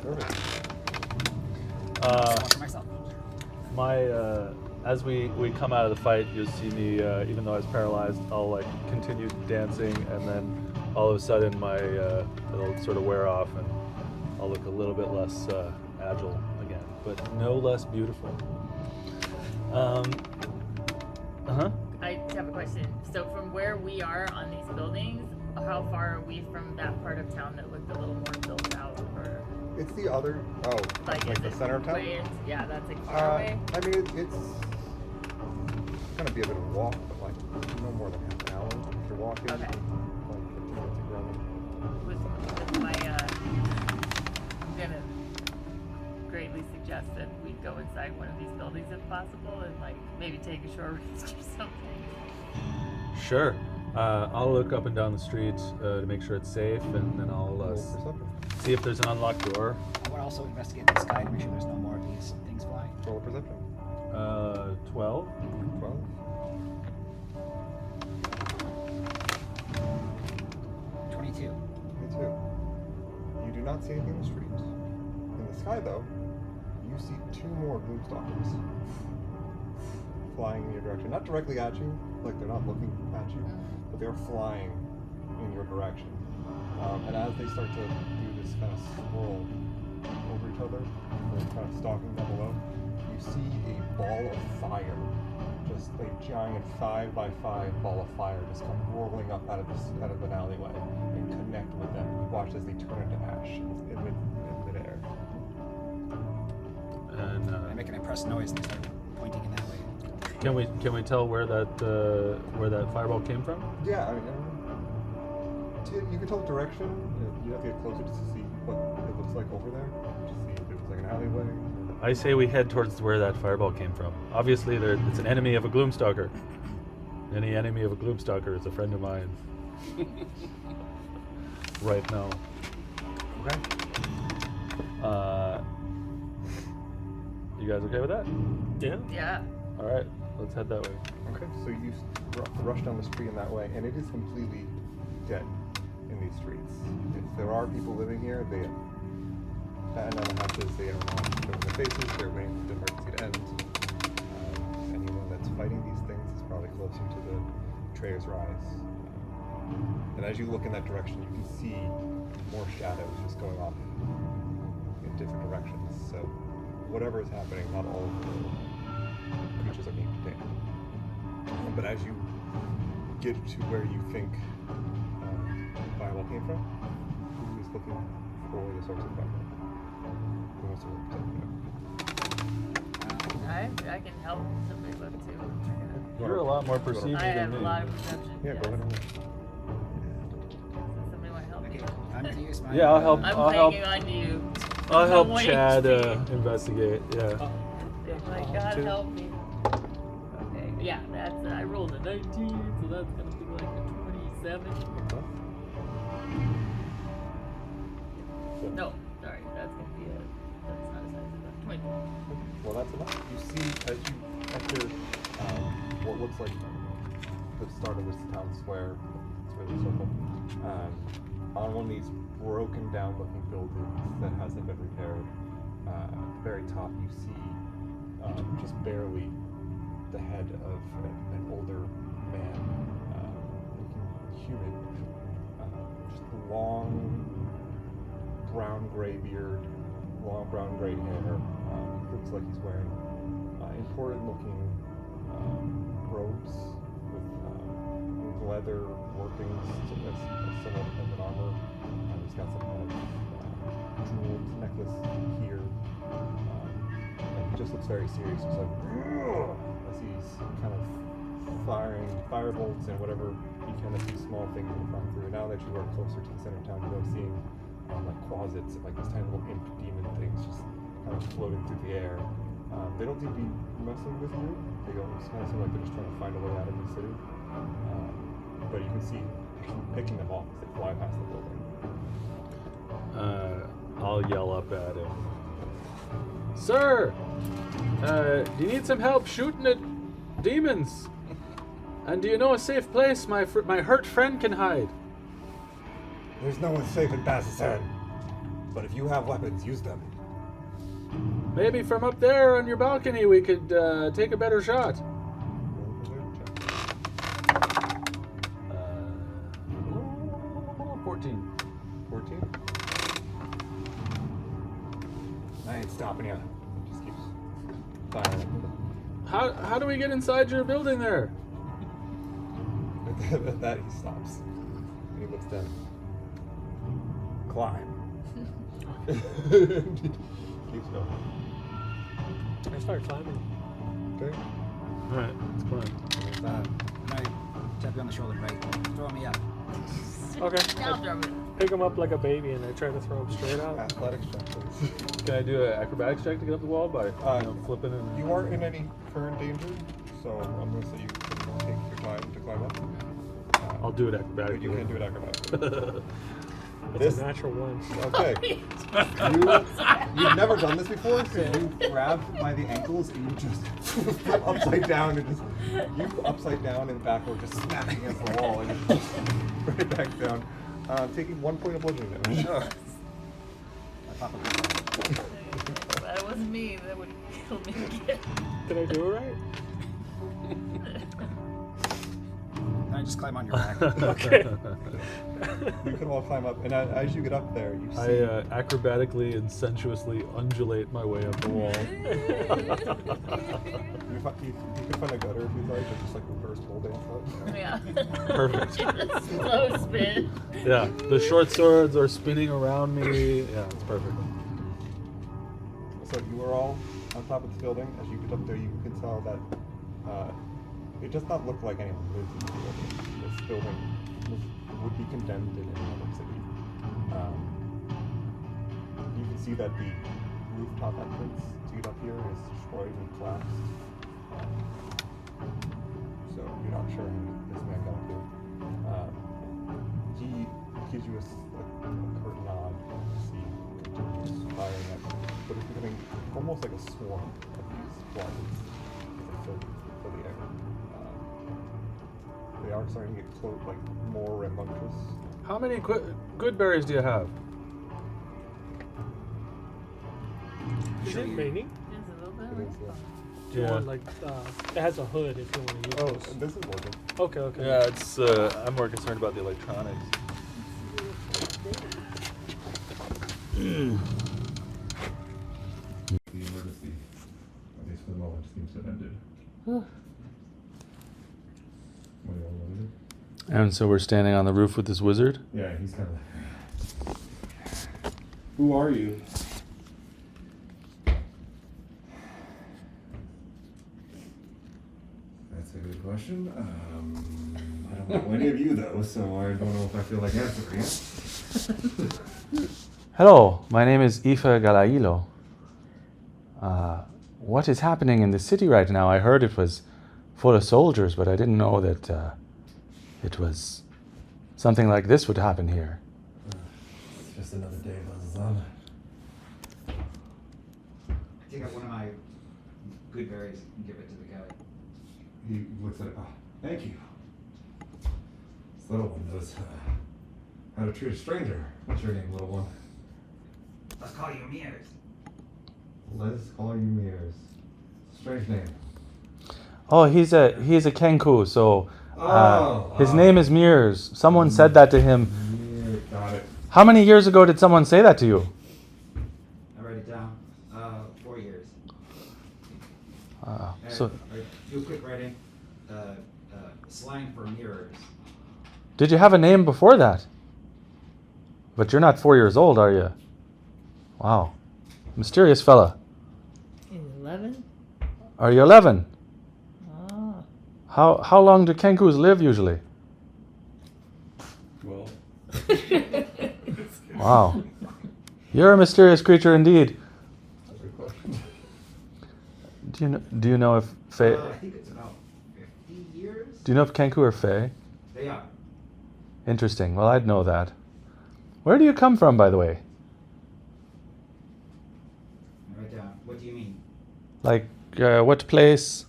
Perfect. One for myself. As we come out of the fight, you'll see me, even though I was paralyzed, I'll like continue dancing, and then all of a sudden it'll sort of wear off, and I'll look a little bit less agile again, but no less beautiful. I just have a question. So from where we are on these buildings, how far are we from that part of town that looked a little more built out? Or It's the other. Oh, like, like is the it center of town. way yeah, that's like far away. I mean, it's gonna be a bit of a walk, but like no more than half an hour if you're walking. Okay. Like 15 minutes of running. With my I'm gonna greatly suggest that we go inside one of these buildings if possible, and like maybe take a short rest or something. Sure. I'll look up and down the street to make sure it's safe, and then I'll Roll perception. see if there's an unlocked door. I want to also investigate the sky to make sure there's no more of these things flying. Roll a perception. 12. 12. 22. 22. You do not see anything in the street. In the sky, though, you you see 2 more gloomstalkers flying in your direction. Not directly at you, like they're not looking at you, but they're flying in your direction. And as they start to do this kind of swirl over each other, they're kind of stalking down below, you see a ball of fire, just a giant 5x5 ball of fire just come rolling up out of an alleyway and connect with them. You watch as they turn into ash in midair. And I make an impressed noise and start pointing in that way. can we tell where that fireball came from? Yeah, I mean, you can tell the direction. You have to get closer just to see what it looks like over there, to see if it was like an alleyway. I say we head towards where that fireball came from. Obviously, it's an enemy of a gloomstalker. Any enemy of a gloomstalker is a friend of mine. Right now. Okay. You guys okay with that? Yeah. Yeah. All right, let's head that way. Okay, so you rush down the street in that way, and it is completely dead in these streets. If there are people living here, they batten down the hatches, they are not showing their faces, they're waiting for the emergency to end. Anyone that's fighting these things is probably closer to the Trader's Rise. And as you look in that direction, you can see more shadows just going off in different directions. So whatever is happening, not all of the creatures are being contained. But as you get to where you think the fireball came from, who is looking for the source of the fireball? Who wants to represent I can help somebody look too. You're a lot more perceiving I than have me. a lot of perception. Yeah, yes. go ahead and roll. Somebody want to help me? I'm gonna use my. Yeah, I'll help. I'm I'll help. hanging on to you. I'll help I'm waiting Chad for you. investigate. Yeah. Oh, My God, 2. help me. Okay, yeah, that's I rolled a 19, so that's gonna be like a 27. No, sorry, that's gonna be that's not a size of 20. Well, that's enough. You see, as you enter what looks like the start of this town square, it's really a circle, on one of these broken down looking buildings that hasn't been repaired, at the very top you see just barely the head of an older man, looking human, just long brown gray beard, long brown gray hair. Looks like he's wearing important looking robes with leather workings, somewhat of an armor. He's got some kind of jeweled necklace here. And he just looks very serious. He's like, as he's kind of firing firebolts and whatever he can of these small things that are flying through. Now that you are closer to the center of town, you are seeing like closets and like these tiny little imp demon things just kind of floating through the air. They don't seem to be messing with you. They almost kind of seem like they're just trying to find a way out of the city. But you can see picking them off as they fly past the building. I'll yell up at him. Sir, do you need some help shooting at demons? And do you know a safe place my hurt friend can hide? There's no one safe in Bassasan, but if you have weapons, use them. Maybe from up there on your balcony we could take a better shot. 14. 14? I ain't stopping you. Just keeps firing. How do we get inside your building there? At that, he stops. And he looks down. Climb. Keeps going. I start climbing. Okay. All right, let's climb. When I tap you on the shoulder, right? Throw me up. Okay. Now throw me. Pick him up like a baby and I try to throw him straight out. Athletics check, please. Can I do an acrobatics check to get up the wall by flipping and? You aren't in any current danger, so I'm going to say you can take your time to climb up. I'll do it But acrobatically. you can do it acrobatically. It's This- a natural one. Okay. You've never done this before, so you grab by the ankles and you just flip upside down and just upside down and backward, just smashing against the wall and just right back down, taking 1 point of bludgeoning damage. top of the hill. That wasn't me. That would kill me again. Did I do it right? And I just climb on your back. Okay. You can all climb up, and as you get up there, you see. I acrobatically and sensuously undulate my way up the wall. You can find a gutter if you'd like, or just like reverse pole dance up. Yeah. Perfect. Slow spin. Yeah, the short swords are spinning around me. Yeah, it's perfect. So you are all on top of this building. As you get up there, you can tell that it does not look like anyone lives in this building. This building would be condemned in any other city. You can see that the rooftop entrance to get up here is destroyed and collapsed. So you're not sure how this man got up here. He gives you a curt nod to see continues firing at them, but it's becoming almost like a swarm of these flies that fill the air. They are starting to get like more rambunctious. How many good berries do you have? Is it raining? Just a little bit. It is, yeah. Do you want like it has a hood if you want to use Oh, this. this is working. Okay, okay. Yeah, it's. I'm more concerned about the electronics. The emergency, at least for the moment, seems to have ended. What do you want to do? And so we're standing on the roof with this wizard. Yeah, he's kind of. Who are you? That's a good question. I don't know any of you though, so I don't know if I feel like answering it. Hello, my name is Ife Galailo. What is happening in the city right now? I heard it was full of soldiers, but I didn't know that it was something like this would happen here. It's just another day of Azan. Take out one of my good berries and give it to the guy. He looks at it. Oh, thank you. This little one knows how to treat a stranger. What's your name, little one? Let's call you Mears. Let's call you Mears. Strange name. Oh, he's a Kenku, so his name is Mears. Someone said that to him. Mears, got it. How many years ago did someone say that to you? I write it down. 4 years. So I do quick writing. Slang for mirrors. did you have a name before that? But you're not 4 years old, are you? Wow. Mysterious fella. He's 11. Are you 11? Oh. How long do Kenkus live usually? Well, Wow. You're a mysterious creature indeed. That's a good question. Do you know if Fae? I think it's about 50 years. Do you know if Kenku are Fae? They are. Interesting. Well, I'd know that. Where do you come from, by the way? I write down. What do you mean? Like, what place?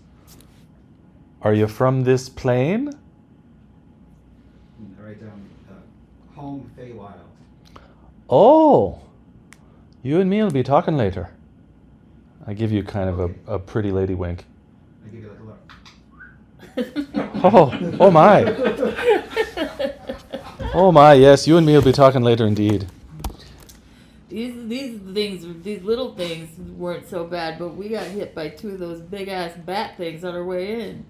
Are you from this plane? I write down. Home Feywild. Oh, you and me will be talking later. I give you kind of a pretty lady wink. I give you like a look. Oh my. Oh my, yes, you and me will be talking later indeed. These little things weren't so bad, but we got hit by 2 of those big ass bat things on our way in.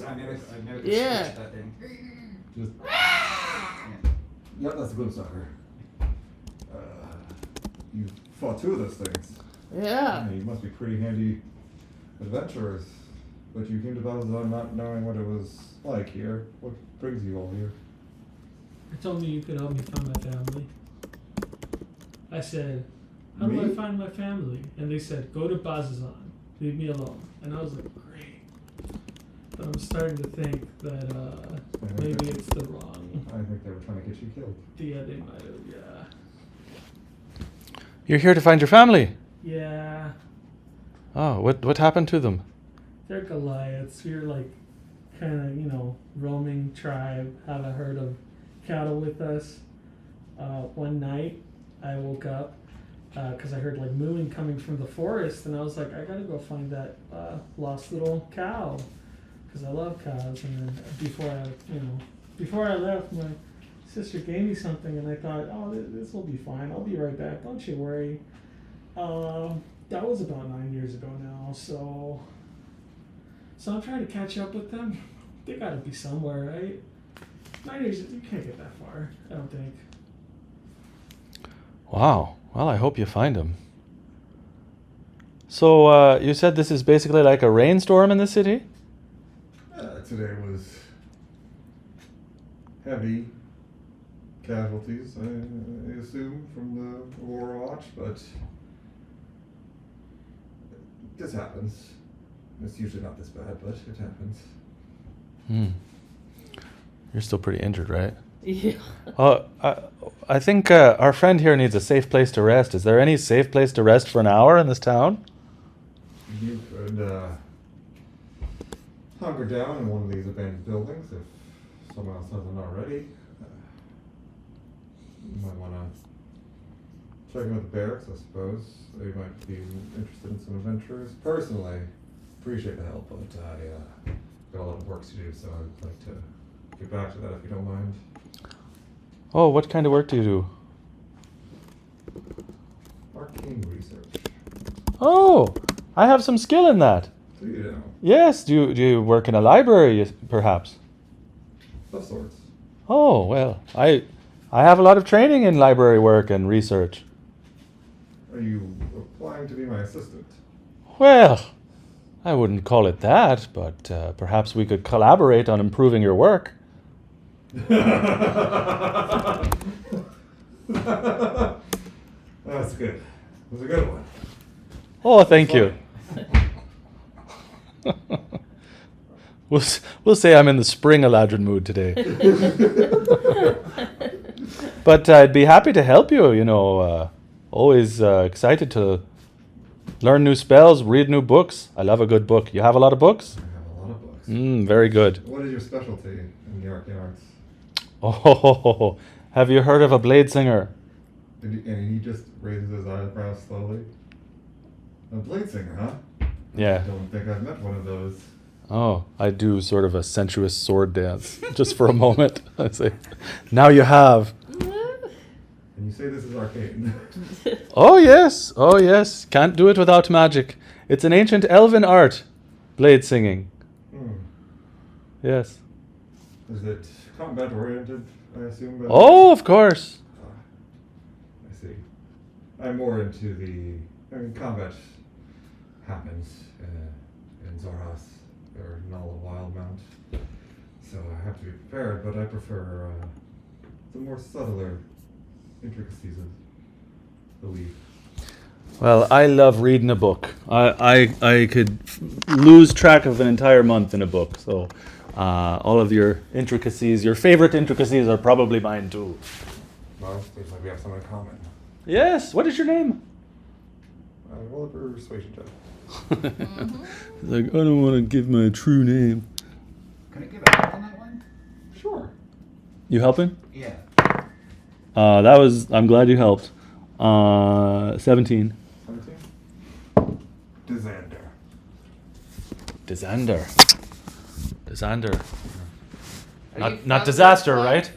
I never Yeah. switched that thing. Just, Yeah. yep, that's a boom sucker. You fought 2 of those things. Yeah. You must be pretty handy adventurers. But you came to Balazar not knowing what it was like here. What brings you all here? They told me you could help me find my family. I said, how do I Me? find my family? And they said, go to Bazazan. Leave me alone. And I was like, great. But I'm starting to think that maybe it's the wrong. I think they were trying to get you killed. Yeah, they might have, yeah. You're here to find your family. Yeah, Oh, what happened to them? they're Goliaths. We're like kind of, roaming tribe, have a herd of cattle with us. One night I woke up because I heard like mooing coming from the forest, and I was like, I gotta go find that lost little cow, because I love cows. And then before I left, my sister gave me something, and I thought, oh, this will be fine. I'll be right back. Don't you worry. That was about 9 years ago now, so I'm trying to catch up with them. They gotta be somewhere, right? 9 years, you can't get that far, I don't think. Wow. Well, I hope you find him. So, you said this is basically like a rainstorm in the city? Today was heavy casualties, I assume, from the war watch, but this happens. It's usually not this bad, but it happens. You're still pretty injured, right? Yeah. I think our friend here needs a safe place to rest. Is there any safe place to rest for an hour in this town? You could hunker down in one of these abandoned buildings if someone else hasn't already. You might want to check in with the barracks, I suppose. They might be interested in some adventures. Personally, appreciate the help, but I got a lot of work to do, so I'd like to get back to that if you don't mind. Oh, what kind of work do you do? Arcane research. Oh, I have some skill in that. Do you know? Yes, do you work in a library, perhaps? Of sorts. Oh, well, I have a lot of training in library work and research. Are you applying to be my assistant? Well, I wouldn't call it that, but perhaps we could collaborate on improving your work. That's good. It was a good one. Oh, thank you. We'll say I'm in the spring Eladrin mood today. But I'd be happy to help you, always excited to learn new spells, read new books. I love a good book. You have a lot of books? I have a lot of books. Very good. What is your specialty in the arcane arts? Oh, have you heard of a blade singer? And he just raises his eyebrows slowly. A blade singer, huh? Yeah. I don't think I've met one of those. Oh, I do sort of a sensuous sword dance, just for a moment. I say, now you have. And you say this is arcane. Oh yes. Can't do it without magic. It's an ancient elven art, blade singing. Yes. Is it combat oriented, I assume? Oh, of course. I see. I'm more into combat happens in Zoras or Null of Wildemount. So I have to be prepared, but I prefer the more subtler intricacies of the weave. Well, I love reading a book. I could lose track of an entire month in a book. So all of your intricacies, your favorite intricacies, are probably mine too. Well, it seems like we have something in common. Yes. What is your name? Roll a persuasion check. Like, I don't want to give my true name. Can I give a help on that one? Sure. You helping? Yeah. I'm glad you helped. 17. 17? Disander. Disander. Are you Not from disaster, Quetzalcoatlus? right?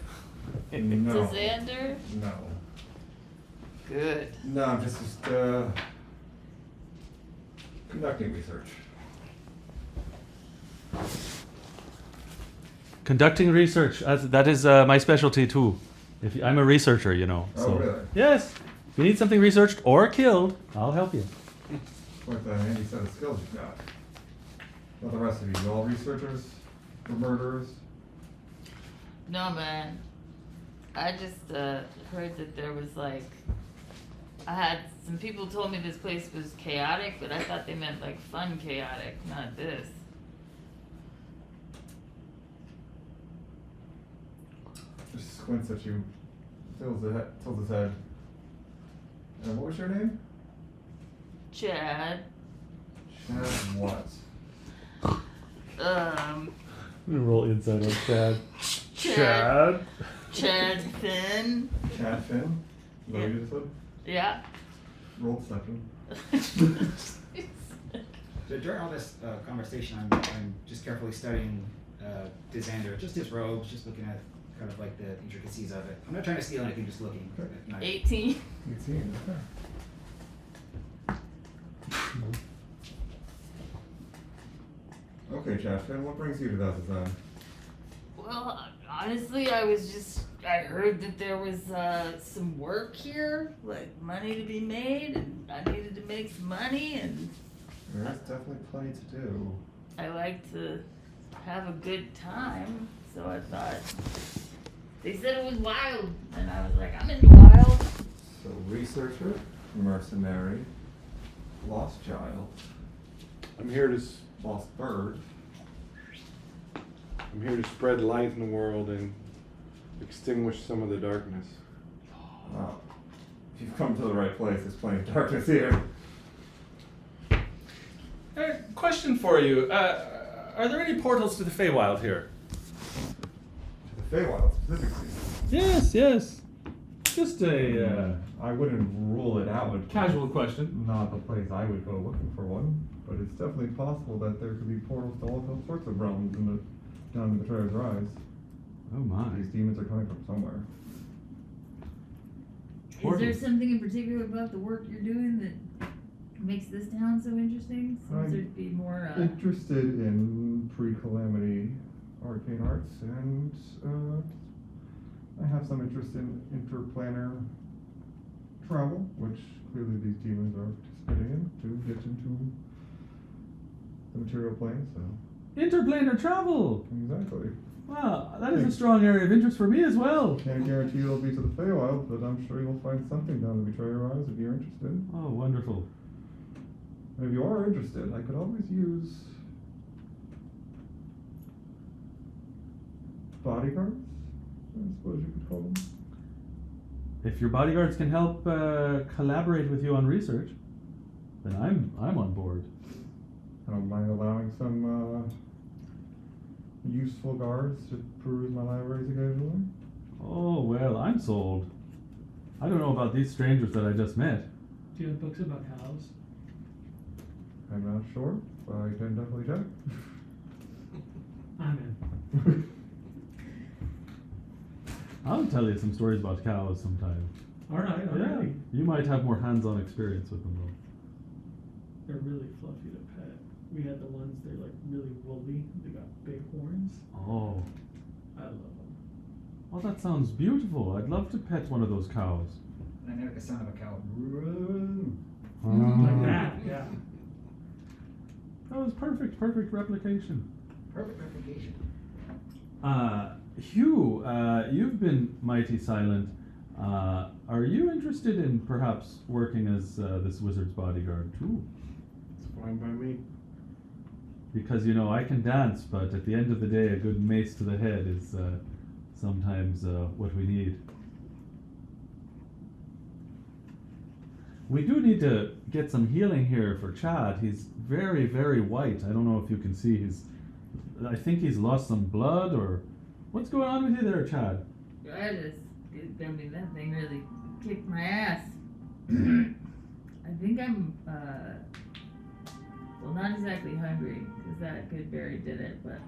No. Xander? No. Good. No, I'm just conducting research. Conducting research. That is my specialty too. I'm a researcher, Oh, so. really? Yes. If you need something researched or killed, I'll help you. Quite the handy set of skills you've got. What the rest of you all researchers or murderers? No, man. I just heard that there was I had some people told me this place was chaotic, but I thought they meant fun chaotic, not this. Just squints at you, tilts his head. And what was your name? Chad. Chad what? I'm gonna roll inside on Chad. Chad Finn. Chad Finn? Is that what you just said? Yeah. Roll second. So during all this conversation, I'm just carefully studying Disander, just his robes, just looking at kind of like the intricacies of it. I'm not trying to steal anything, just looking. At night. 18. 18. Okay, Chafkin, what brings you to that design? Well, honestly, I heard that there was some work here, like money to be made, and I needed to make some money, and There's definitely plenty to do. I like to have a good time, so I thought, they said it was wild, and I was like, I'm into wild. So, researcher, mercenary, lost child, I'm here to lost bird. I'm here to spread light in the world and extinguish some of the darkness. Wow. If you've come to the right place, there's plenty of darkness here. Question for you. Are there any portals to the Feywild here? To the Feywild, specifically. Yes. Just a I wouldn't rule it out. casual question. Not the place I would go looking for one, but it's definitely possible that there could be portals to all sorts of realms down in the Betrayer's Rise. Oh my. These demons are coming from somewhere. Is there Portals. something in particular about the work you're doing that makes this town so interesting? Seems there'd be more, Interested in pre-calamity arcane arts, and I have some interest in interplanar travel, which clearly these demons are participating in to get into the material plane. So Interplanar travel. exactly. Wow, that is a strong area of interest for me as well. Can't guarantee it'll be to the Feywild, but I'm sure you'll find something down the Betrayer Rise if you're interested. Oh, wonderful. And if you are interested, I could always use bodyguards, I suppose you could call them. If your bodyguards can help collaborate with you on research, then I'm on board. I don't mind allowing some useful guards to peruse my libraries occasionally. Oh well, I'm sold. I don't know about these strangers that I just met. Do you have books about cows? I'm not sure, but I can definitely check. I'm in. I'll tell you some stories about cows sometime. Alright, alright. You might have more hands-on experience with them though. They're really fluffy to pet. We had the ones, they're like really woolly. They got big horns. Oh. I love them. Oh, that sounds beautiful. I'd love to pet one of those cows. And I make the sound of a cow. Like that, yeah. That was perfect replication. Perfect replication. Hugh, you've been mighty silent. Are you interested in perhaps working as this wizard's bodyguard too? It's fine by me. Because, I can dance, but at the end of the day, a good mace to the head is sometimes what we need. We do need to get some healing here for Chad. He's very, very white. I don't know if you can see I think he's lost some blood or... What's going on with you there, Chad? that thing really kicked my ass. I think I'm, well, not exactly hungry, because that good berry did it, but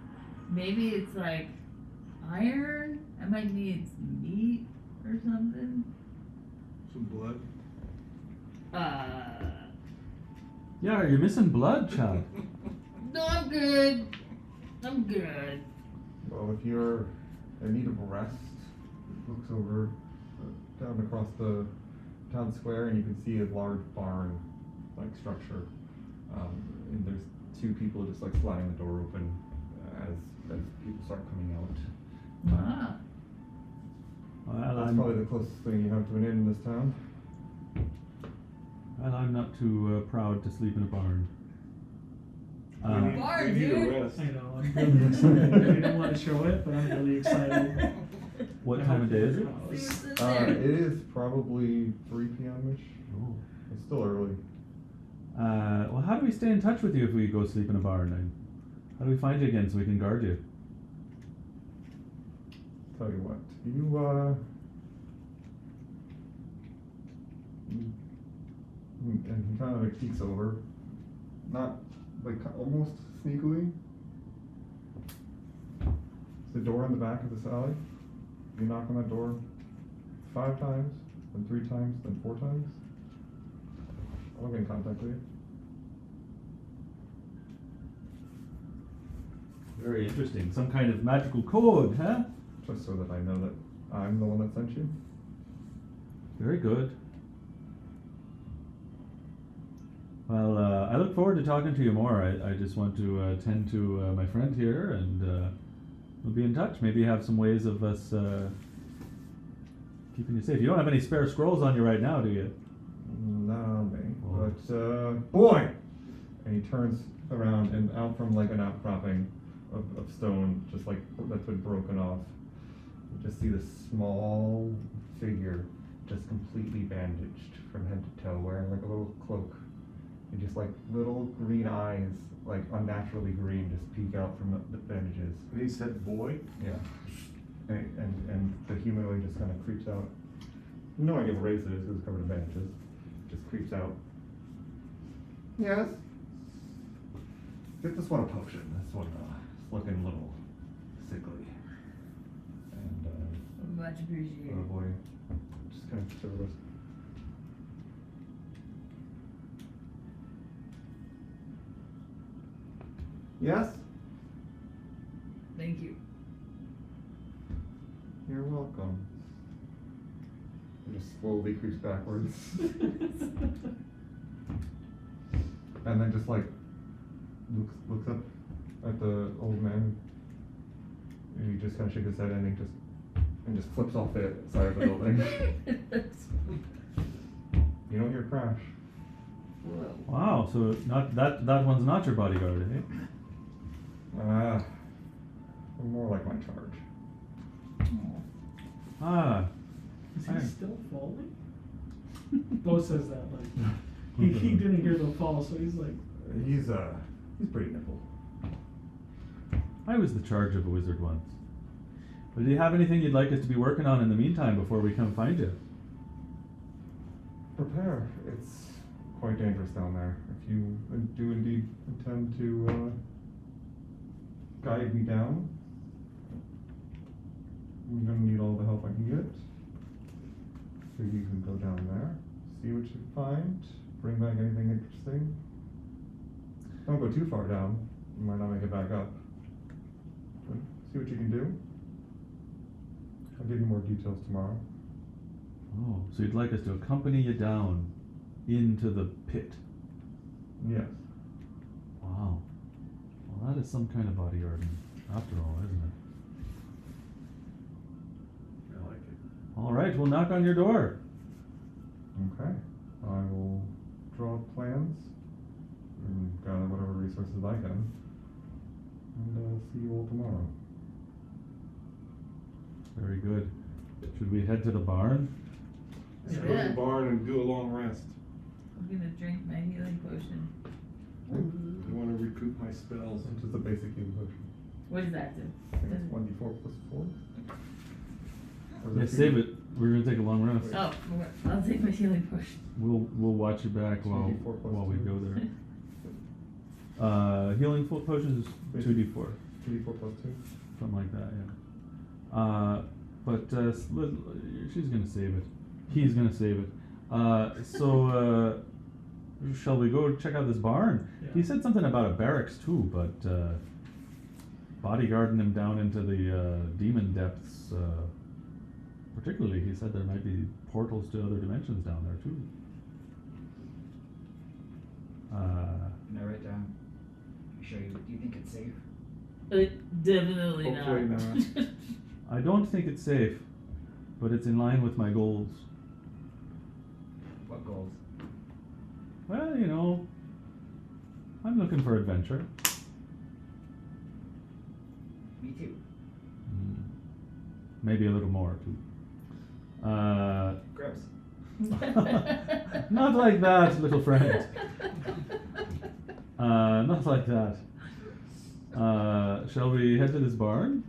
maybe it's like iron? I might need some meat or something. Some blood. Yeah, are you missing blood, Chad? No, I'm good. I'm good. Well, if you're in need of rest, it looks over down across the town square, and you can see a large barn-like structure. And there's two people just like sliding the door open as people start coming out. Ah. Well, That's probably the closest thing you have to an inn in this town. I'm not too proud to sleep in a barn. Barn, we need a dude. rest. I know, I'm really excited. I didn't want to show it, but I'm really excited. What time of day is it? See what's in It there. is probably 3 p.m.-ish. Oh. It's still early. Well, how do we stay in touch with you if we go sleep in a barn? How do we find you again so we can guard you? Tell you what, you and he kind of like peeks over, not like almost sneakily. It's the door in the back of this alley. You knock on that door 5 times, then 3 times, then 4 times. I'll get in contact with you. Very interesting. Some kind of magical code, huh? Just so that I know that I'm the one that sent you. Very good. Well, I look forward to talking to you more. I just want to tend to my friend here, and we'll be in touch. Maybe have some ways of us keeping you safe. You don't have any spare scrolls on you right now, do you? No, me. Oh. But, boy! And he turns around, and out from like an outcropping of stone, just like that's been broken off, you just see this small figure, just completely bandaged from head to toe, wearing like a little cloak. And just like little green eyes, like unnaturally green, just peek out from the bandages. And he said, boy. Yeah. And the humanoid just kind of creeps out. No idea what race it is because it's covered in bandages. Just creeps out. Yes? Get this one a potion. This one is looking a little sickly. And, Much appreciated. oh boy. Just kind of service. Yes? Thank you. You're welcome. It just slowly creeps backwards. And then just like looks up at the old man. And he just kind of shakes his head and he just flips off the side of the building. You don't hear a crash. Wow. So not that one's not your bodyguard, eh? More like my charge. Ah. Is he Fine. still falling? Bo says that like he didn't hear them fall, so he's like, He's pretty nimble. I was the charge of a wizard once. But do you have anything you'd like us to be working on in the meantime before we come find you? Prepare. It's quite dangerous down there. If you do indeed intend to guide me down, I'm gonna need all the help I can get. So you can go down there, see what you find, bring back anything interesting. Don't go too far down, you might not make it back up. But see what you can do. I'll give you more details tomorrow. Oh, so you'd like us to accompany you down into the pit? Yes. Wow. Well, that is some kind of bodyguarding, after all, isn't it? I like it. All right, we'll knock on your door. Okay. I will draw up plans and gather whatever resources I can. And see you all tomorrow. Very good. Should we head to the barn? Let's go to the barn and do a long rest. I'm gonna drink my healing potion. I want to recoup my spells. It's just a basic healing potion. What does that do? I think it's 1d4 plus 4. Or Yeah, is save it. We're gonna take a long rest. Oh, I'll take my healing potion. We'll watch you back while 2d4 plus we 2. go there. Healing full potions is 2d4, 2d4 plus 2. something like that. Yeah. She's gonna save it. He's gonna save it. So shall we go check out this barn? Yeah. He said something about a barracks too, but bodyguarding him down into the demon depths. Particularly, he said there might be portals to other dimensions down there too. No, right down. Sure, do you think it's safe? Definitely Hopefully not. I don't think it's safe, but it's in line with my goals. What goals? Well, you know, I'm looking for adventure. Me too. Maybe a little more too. Gross. Not like that, little friend. Not like that. Shall we head to this barn?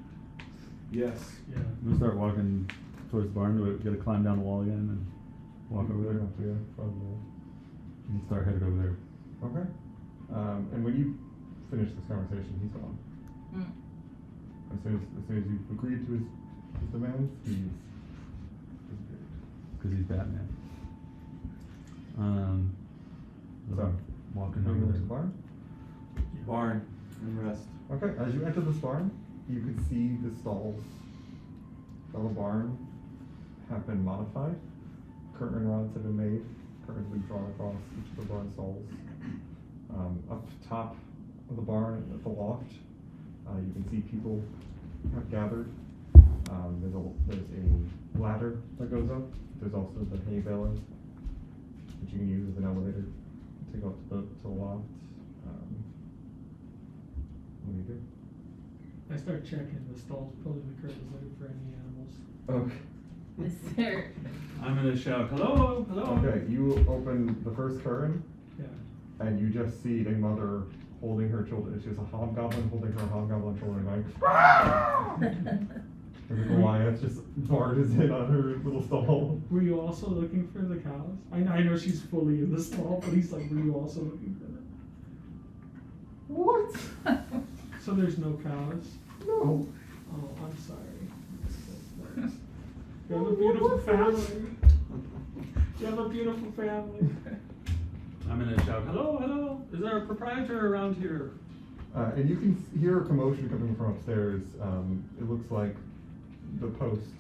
Yes. yeah. We'll start walking towards the barn. We gotta climb down the wall again and walk over there. Yeah, probably. and start headed over there. Okay. And when you finish this conversation, he's gone. Mm. As soon as you've agreed to his demands, he's disappeared. Because he's Batman. So, walking moving over to the there. barn. Barn and rest. Okay, as you enter this barn, you can see the stalls of the barn have been modified. Curtain rods have been made. Curtains have been drawn across each of the barn stalls. Up top of the barn, at the loft, you can see people have gathered. There's a ladder that goes up. There's also the hay baler, which you can use as an elevator to go up to the loft. What do you do? I start checking the stalls, pulling the curtains, looking for any animals. Okay. Is there? I'm gonna shout, hello, hello. Okay, you open the first curtain, Yeah. and you just see a mother holding her children. She's a hobgoblin holding her hobgoblin children, going, and the Goliath just barges in on her little stall. Were you also looking for the cows? I know she's fully in the stall, but he's like, were you also looking for them? What? So there's no cows? No. Oh, I'm sorry. You have a beautiful family. You have a beautiful family. I'm gonna shout, hello, hello. Is there a proprietor around here? And you can hear a commotion coming from upstairs. It looks like the post-chaos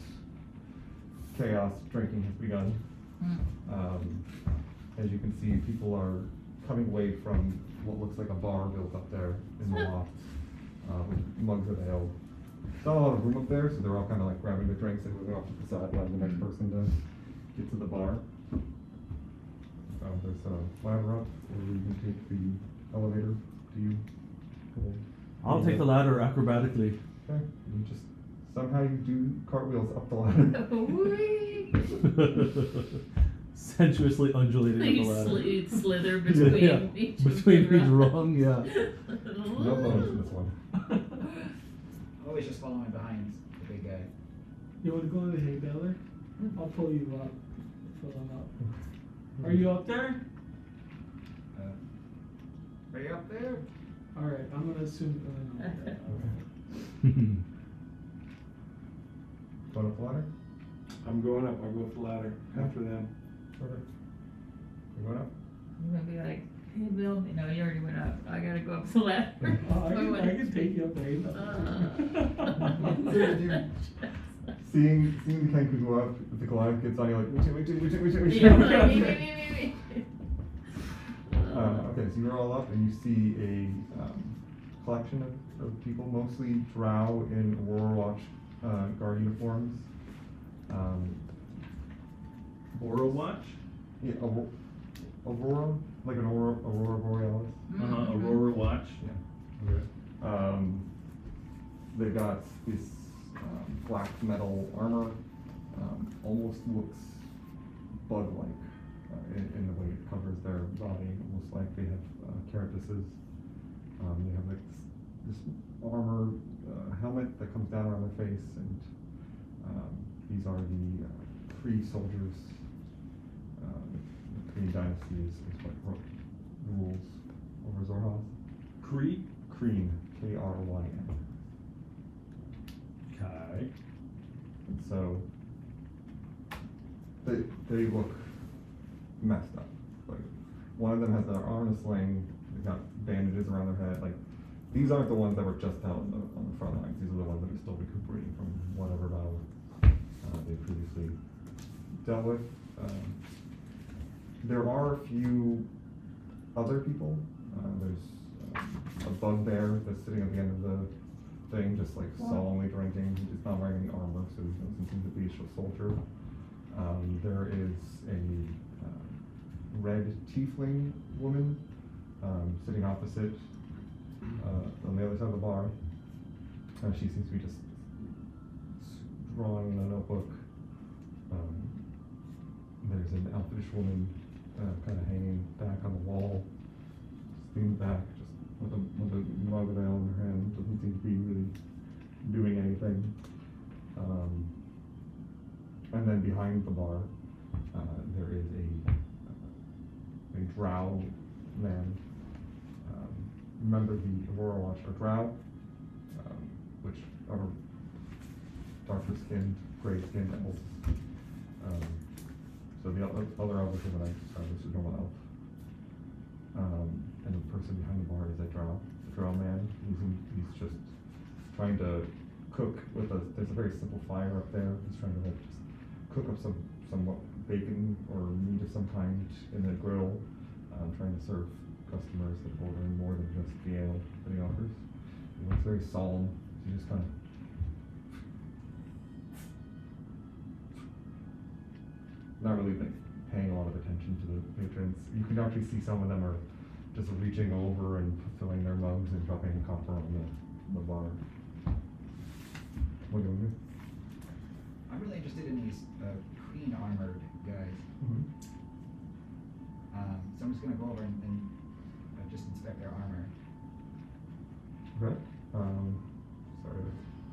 drinking has begun. As you can see, people are coming away from what looks like a bar built up there in the loft with mugs of ale. There's not a lot of room up there, so they're all kind of like grabbing their drinks and moving off to the side, letting the next person to get to the bar. There's a ladder up, or you can take the elevator. Do you? I'll take the ladder acrobatically. Okay. You just somehow you do cartwheels up the ladder. Whee! Sensuously undulating up the You ladder. slither between Yeah, each between of the each rungs. rung, yeah. No bonus in this one. Always just following behind the big guy. You want to go in the hay baler? I'll pull you up. Pull them up. Are you up there? Are you up there? Alright, I'm gonna assume. Going up the ladder? I'm going up. I'll go up the ladder after them. Perfect. You going up? I'm gonna be like, hey Bill, you know, you already went up. I gotta go up the ladder. Oh, I can take you up the hay baler. Seeing the Kenku go up, if the Goliath gets on, you're like, wait. Yeah, like, me. Okay, so you're all up and you see a collection of people, mostly drow in Aurora Watch guard uniforms. Aurora Watch? Yeah, Aurora, like an Aurora Borealis. Aurora Watch. Yeah. Okay. They've got this black metal armor, almost looks bug-like in the way it covers their body, almost like they have carapaces. They have like this armor helmet that comes down around their face, and these are the Kree soldiers. The Kree dynasty is what rules over Zorhaz. Kree? Kreen, Kryn. Okay. And so they look messed up. Like one of them has their arm in a sling. They've got bandages around their head. Like these aren't the ones that were just out on the front lines. These are the ones that are still recuperating from whatever battle they previously dealt with. There are a few other people. There's a bugbear that's sitting at the end of the thing, just like solemnly drinking. He's not wearing any armor, so he doesn't seem to be a soldier. There is a red tiefling woman sitting opposite on the other side of the bar. She seems to be just drawing in a notebook. There's an elfish woman kind of hanging back on the wall, just leaning back, just with a mug of ale in her hand. Doesn't seem to be really doing anything. And then behind the bar, there is a drow man. Remember the Aurora Watcher drow, which are darker skinned, gray skinned elves. So the other elf is what I described as a normal elf. And the person behind the bar is a drow. The drow man. He's just trying to cook with there's a very simple fire up there. He's trying to like just cook up some bacon or meat of some kind in a grill, trying to serve customers that are ordering more than just the ale that he offers. He looks very solemn. He just kind of not really like paying a lot of attention to the patrons. You can actually see some of them are just reaching over and filling their mugs and dropping a copper on the bar. What do you want to do? I'm really interested in these green armored guys. Mm-hmm. So I'm just gonna go over and just inspect their armor. Okay. Sorry,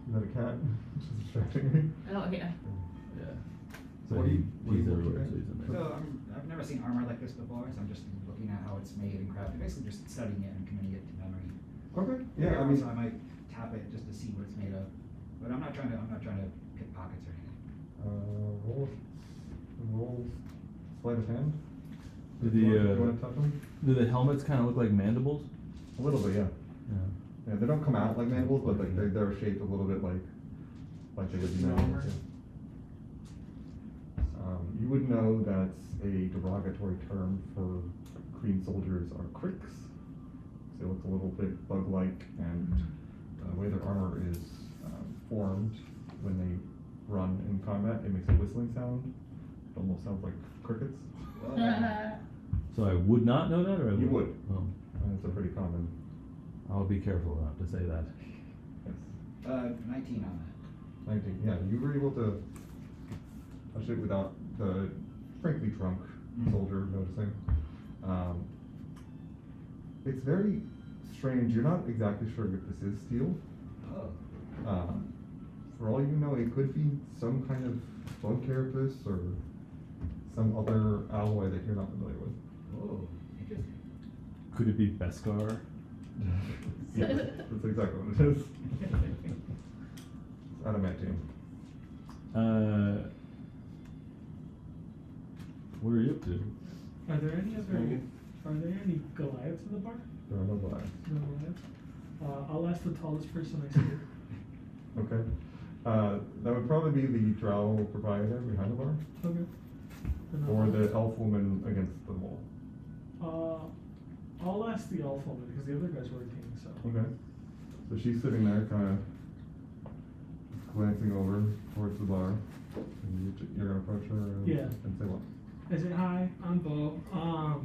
is that a cat? It's just distracting me. Oh yeah. Yeah. So what do you he's looking everywhere, at? so he's in there. So I've never seen armor like this before, so I'm just looking at how it's made and crafted. Basically, just studying it and committing it to memory. Okay. Yeah, I mean, so I might tap it just to see what it's made of, but I'm not trying to pick pockets or anything. roll sleight of hand. Do You want to touch them? the helmets kind of look like mandibles? A little bit, yeah. Yeah. Yeah, they don't come out like mandibles, but like they're shaped a little bit like they would be mandibles. Yeah. You would know that's a derogatory term for Kreen soldiers are cricks. They look a little bit bug-like, and the way their armor is formed when they run in combat, it makes a whistling sound. It almost sounds like crickets. So I would not know that, or I You would. Oh, And it's a pretty common. I'll be careful not to say that. Yes. 19 on that. 19. Yeah, you were able to touch it without the frankly drunk soldier noticing. It's very strange. You're not exactly sure if this is steel. Oh. For all you know, it could be some kind of bug carapace or some other alloy that you're not familiar with. Oh, interesting. Could it be Beskar? Yeah, that's exactly what it is. It's adamantium. What are you up to? Are there any Goliaths in the bar? There are no Goliaths. No Goliaths. I'll ask the tallest person I see. Okay. That would probably be the drow proprietor behind the bar, Okay. Then or I'll- the elf woman against the wall. I'll ask the elf woman because the other guy's working. So. Okay. So she's sitting there, kind of glancing over towards the bar. And you're gonna approach her and, Yeah. and say what? I say, hi, I'm Bo. I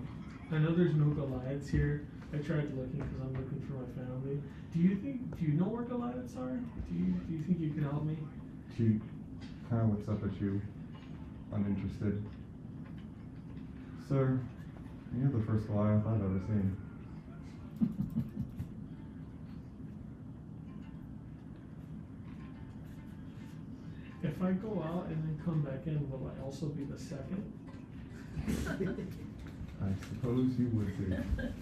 know there's no Goliaths here. I tried looking because I'm looking for my family. Do you know where Goliaths are? Do you think you can help me? She kind of looks up at you, uninterested. Sir, you're the first Goliath I've ever seen. If I go out and then come back in, will I also be the second? I suppose you would be. Alright.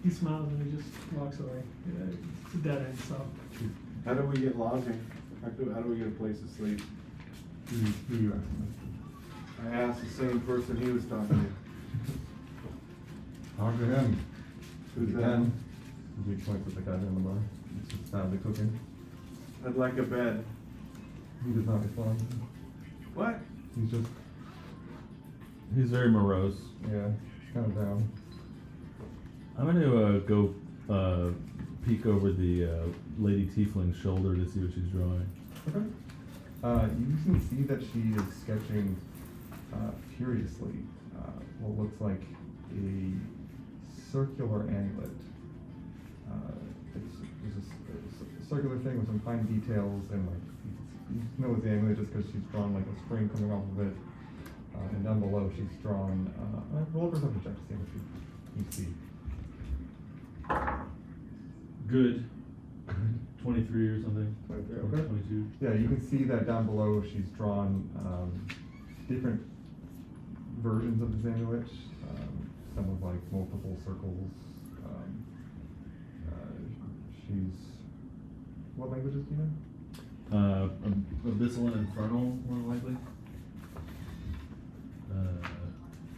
He smiles and he just walks away. Yeah, it's a dead end, so. How do we get lodging? How do we get a place to sleep? Who you asking? I asked the same person he was talking to. Talk to him. Who's You that? can. He points at the guy in the bar. He's just sadly cooking. I'd like a bed. He does not respond. What? He's just, He's very morose. yeah, kind of down. I'm gonna go peek over the Lady Tiefling's shoulder to see what she's drawing. Okay. You can see that she is sketching furiously what looks like a circular amulet. It's a circular thing with some fine details, and like you know it's the amulet just because she's drawn like a spring coming off of it. And down below she's drawn roll for something check to see what you see. Good. 23 or something. Okay. 22. Yeah, you can see that down below she's drawn different versions of the sandwich. Some with like multiple circles. She's what languages do you know? Abyssal and Infernal, more likely.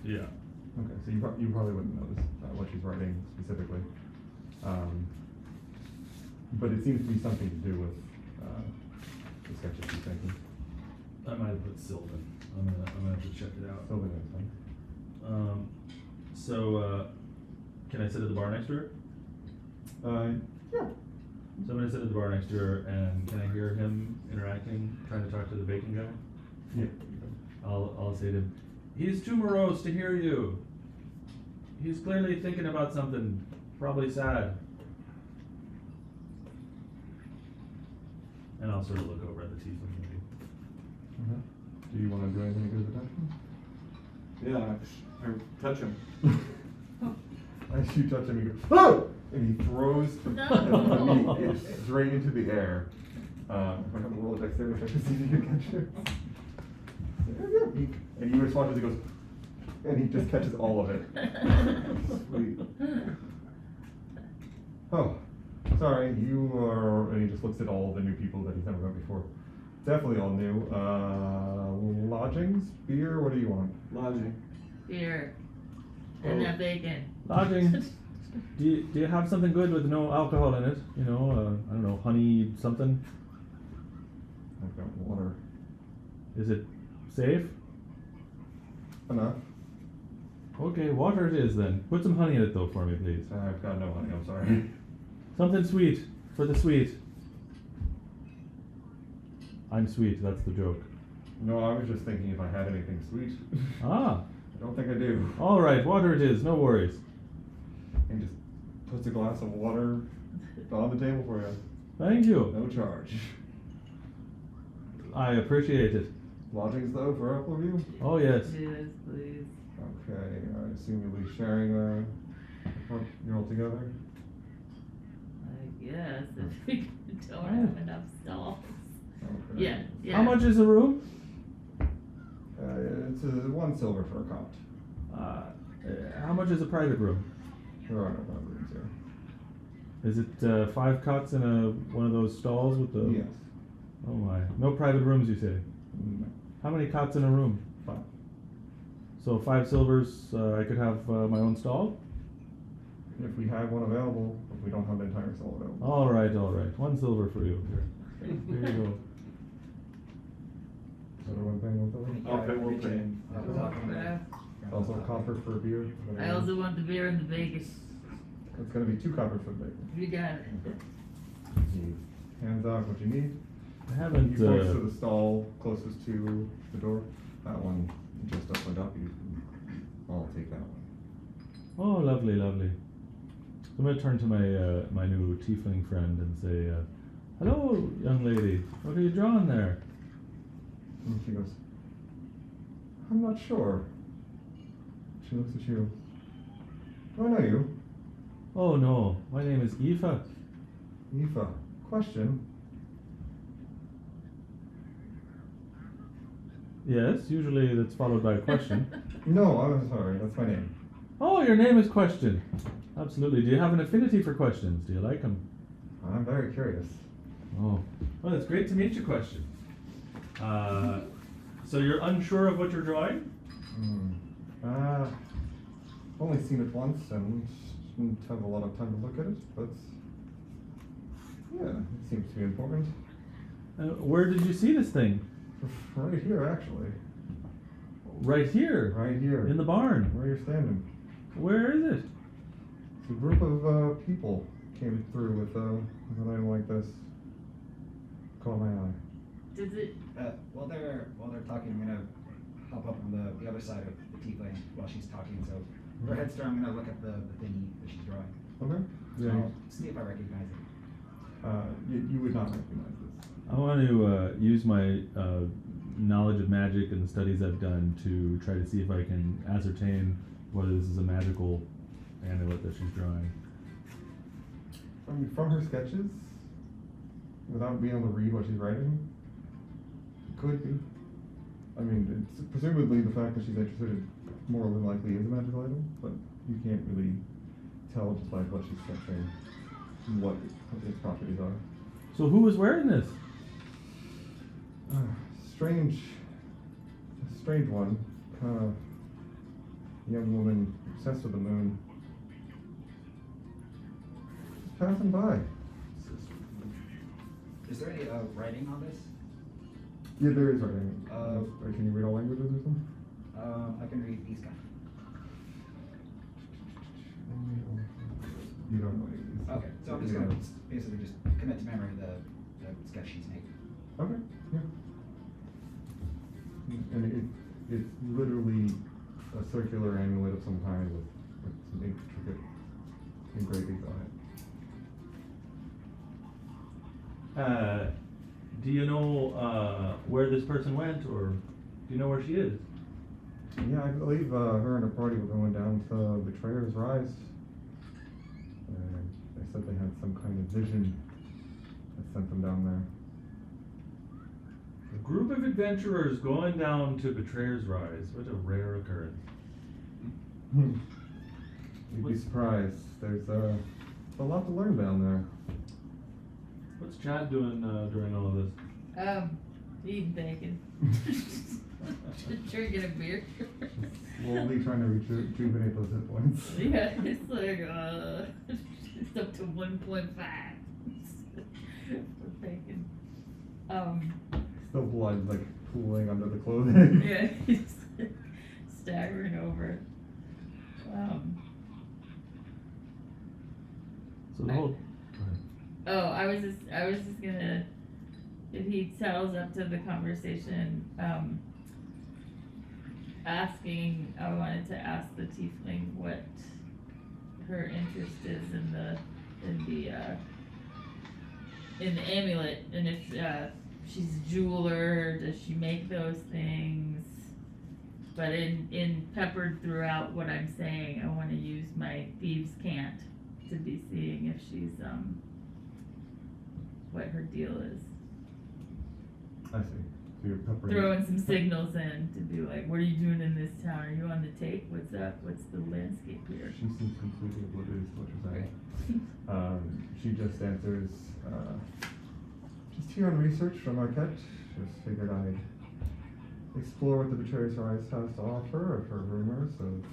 Yeah. Okay, so you probably wouldn't notice what she's writing specifically, but it seems to be something to do with the sketches she's making. I might have put Sylvan. I'm gonna have to check it out. Sylvan is fine. So, can I sit at the bar next to her? Yeah. So I'm gonna sit at the bar next to her, and can I hear him interacting, trying to talk to the bacon guy? Yeah. I'll say to him, he's too morose to hear you. He's clearly thinking about something, probably sad. And I'll sort of look over at the tiefling maybe. Mm-hmm. Do you want to do anything to get his attention? Yeah, I touch him. As you touch him, he goes, "Oh!" And he throws the No. meat straight into the air. If I have a roll of dexterity check to see if you can catch it. And he responds as he goes, and he just catches all of it. Sweet. Oh, sorry, you are, and he just looks at all the new people that he's never met before. Definitely all new. Lodgings, beer, what do you want? Lodging. Beer. And that bacon. Lodging. Do you have something good with no alcohol in it? You know, I don't know, honey something? I've got water. Is it safe? Enough. Okay, water it is then. Put some honey in it though for me, please. I've got no honey, I'm sorry. Something sweet, for the sweet. I'm sweet, that's the joke. No, I was just thinking if I had anything sweet. Ah, I don't think I do. alright, water it is, no worries. And just puts a glass of water on the table for you. Thank you. No charge. I appreciate it. Lodgings though for all of you? Oh yes. Yes, please. Okay, I assume you'll be sharing you're all together? I guess if we don't have enough stalls. Okay. Yeah, yeah. How much is a room? It's 1 silver for a cot. How much is a private room? There are no private rooms here. Is it 5 cots in one of those stalls with the... Yes. Oh my. No private rooms, you say? No. How many cots in a room? 5. So 5 silvers, I could have my own stall? If we have one available, if we don't have the entire stall available. Alright. 1 silver for you. Here you go. Everyone paying 1 silver? Okay, we'll pay. Also copper for a beer. I also want the beer and the bacon. It's gonna be 2 coppers for the bacon. You got it. Okay. Hands off what you need. I haven't... You points to the stall closest to the door. That one just opened up. I'll take that one. Oh, lovely. So I'm going to turn to my new tiefling friend and say, hello, young lady. What are you drawing there? And she goes, I'm not sure. She looks at you. Do I know you? Oh, no. My name is Aoife. Aoife. Question. Yes, usually that's followed by a question. No, I'm sorry. That's my name. Oh, your name is Question. Absolutely. Do you have an affinity for questions? Do you like them? I'm very curious. Oh. Well, it's great to meet you, Question. So you're unsure of what you're drawing? Only seen it once and didn't have a lot of time to look at it, but yeah, it seems to be important. Where did you see this thing? Right here, actually. Right here? Right here. In the barn? Where you're standing. Where is it? It's a group of people came through with an item like this. Caught my eye. Does it? While they're talking, I'm gonna hop up on the other side of the tiefling while she's talking. So her head's turned. I'm gonna look at the thingy that she's drawing. Okay. So I'll see if I recognize it. You would not recognize this. I want to use my knowledge of magic and the studies I've done to try to see if I can ascertain whether this is a magical amulet that she's drawing. From her sketches, without being able to read what she's writing, could be. I mean, it's presumably the fact that she's interested in more than likely is a magical item, but you can't really tell just by what she's sketching what its properties are. So who was wearing this? Strange one. Young woman obsessed with the moon. Just passing by. Is there any writing on this? Yeah, there is writing. Uh, Can you read all languages or something? I can read these kind. You don't know any of these. Okay, so I'm just You gonna don't. basically just commit to memory the sketch she's making. Okay, yeah. And it's literally a circular amulet of some kind with some intricate engravings on it. Do you know where this person went, or do you know where she is? Yeah, I believe her and her party were going down to Betrayer's Rise. They said they had some kind of vision that sent them down there. A group of adventurers going down to Betrayer's Rise. What a rare occurrence. You'd be surprised. There's a lot to learn down there. What's Chad doing during all of this? Eating bacon. Drinking a beer. Slowly trying to rejuvenate those hit points. Yeah, it's like, it's up to 1.5 for bacon. Still blood like pooling under the clothing. Yeah, he's staggering over. So the whole. Oh, I was just gonna, if he settles up to the conversation, I wanted to ask the tiefling what her interest is in the amulet, and if she's a jeweler, does she make those things? But in peppered throughout what I'm saying, I want to use my thieves' cant to be seeing if she's what her deal is. I see. So you're peppering. Throwing some signals in to be like, what are you doing in this town? Are you on the take? What's up? What's the landscape here? She seems completely oblivious to what you're saying. She just answers, just here on research from Marquette. Just figured I'd explore what the Betrayer's Rise has to offer. I've heard rumors of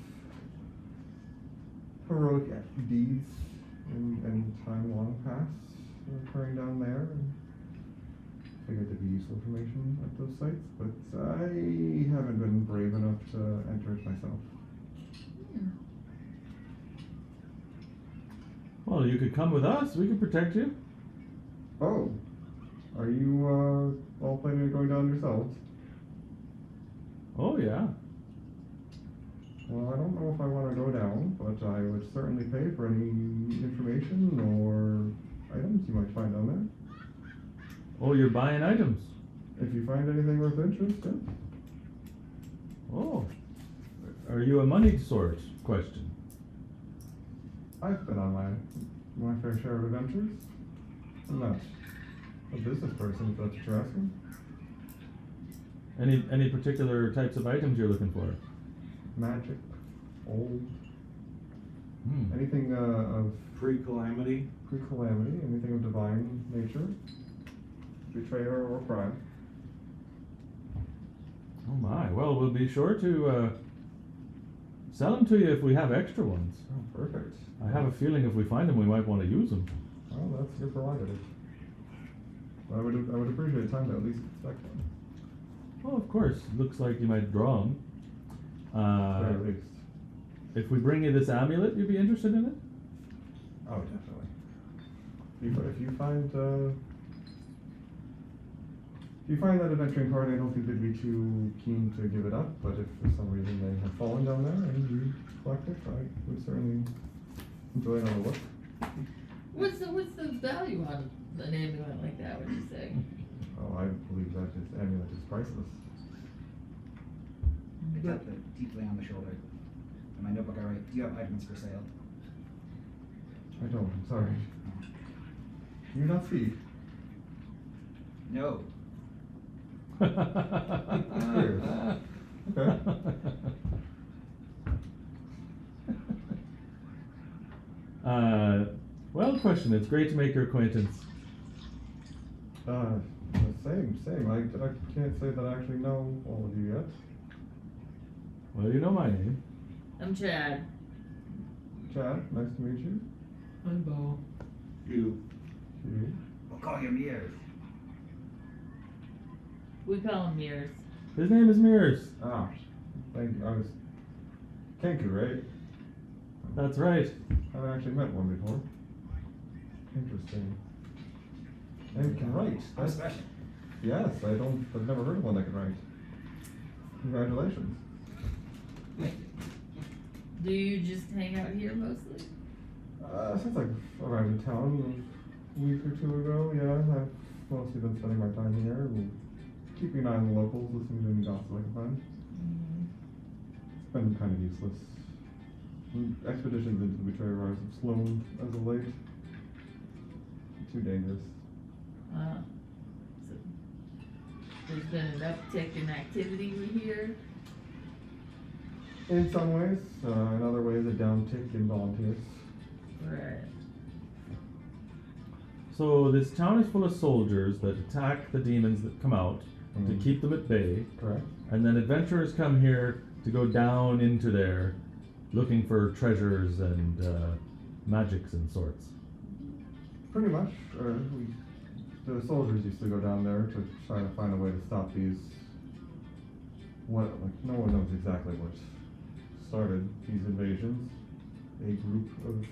heroic deeds in time long past occurring down there. And figured there'd be useful information at those sites, but I haven't been brave enough to enter it myself. Well, you could come with us. We could protect you. Oh, are you all planning on going down yourselves? Oh yeah. Well, I don't know if I want to go down, but I would certainly pay for any information or items you might find down there. Oh, you're buying items. If you find anything worth interest, yes. Oh. Are you a money source? Question. I've been on my fair share of adventures. I'm not a business person, if that's what you're asking. Any particular types of items you're looking for? Magic, old, Hmm. anything of Pre-calamity. pre-calamity, anything of divine nature, betrayal or crime. Oh my. Well, we'll be sure to sell them to you if we have extra ones. Oh, perfect. I have a feeling if we find them, we might want to use them. Well, that's your prerogative. I would appreciate time to at least inspect them. Well, of course. Looks like you might draw them. At least. If we bring you this amulet, you'd be interested in it? Oh, definitely. If you find that adventuring party, I don't think they'd be too keen to give it up, but if for some reason they have fallen down there and you collect it, I would certainly enjoy another look. What's the value on an amulet like that, would you say? Oh, I believe that this amulet is priceless. I tap the tiefling on the shoulder. In my notebook, I write, do you have items for sale? I don't, I'm sorry. Do you not see? No. Okay. fun question. It's great to make your acquaintance. Same. I can't say that I actually know all of you yet. Well, you know my name. I'm Chad. Chad, nice to meet you. I'm Bo. You. You. We'll call you Mears. We call him Mears. His name is Mears. Ah, thank you. I was Kenku, right? That's right. I haven't actually met one before. Interesting. And can write. I'm special. Yes, I've never heard of one that can write. Congratulations. Do you just hang out here mostly? Since I arrived in town a week or two ago, yeah, I've mostly been spending my time here and keeping an eye on the locals, listening to any gossip I can find. It's been kind of useless. Expeditions into the Betrayal Rise have slowed as of late. Too dangerous. So there's been an uptick in activity we hear. In some ways, in other ways, a downtick in volunteers. Right. So this town is full of soldiers that attack the demons that come out to keep them at bay. Correct. And then adventurers come here to go down into there looking for treasures and magics and sorts. Pretty much. The soldiers used to go down there to try to find a way to stop these. No one knows exactly what started these invasions. A group of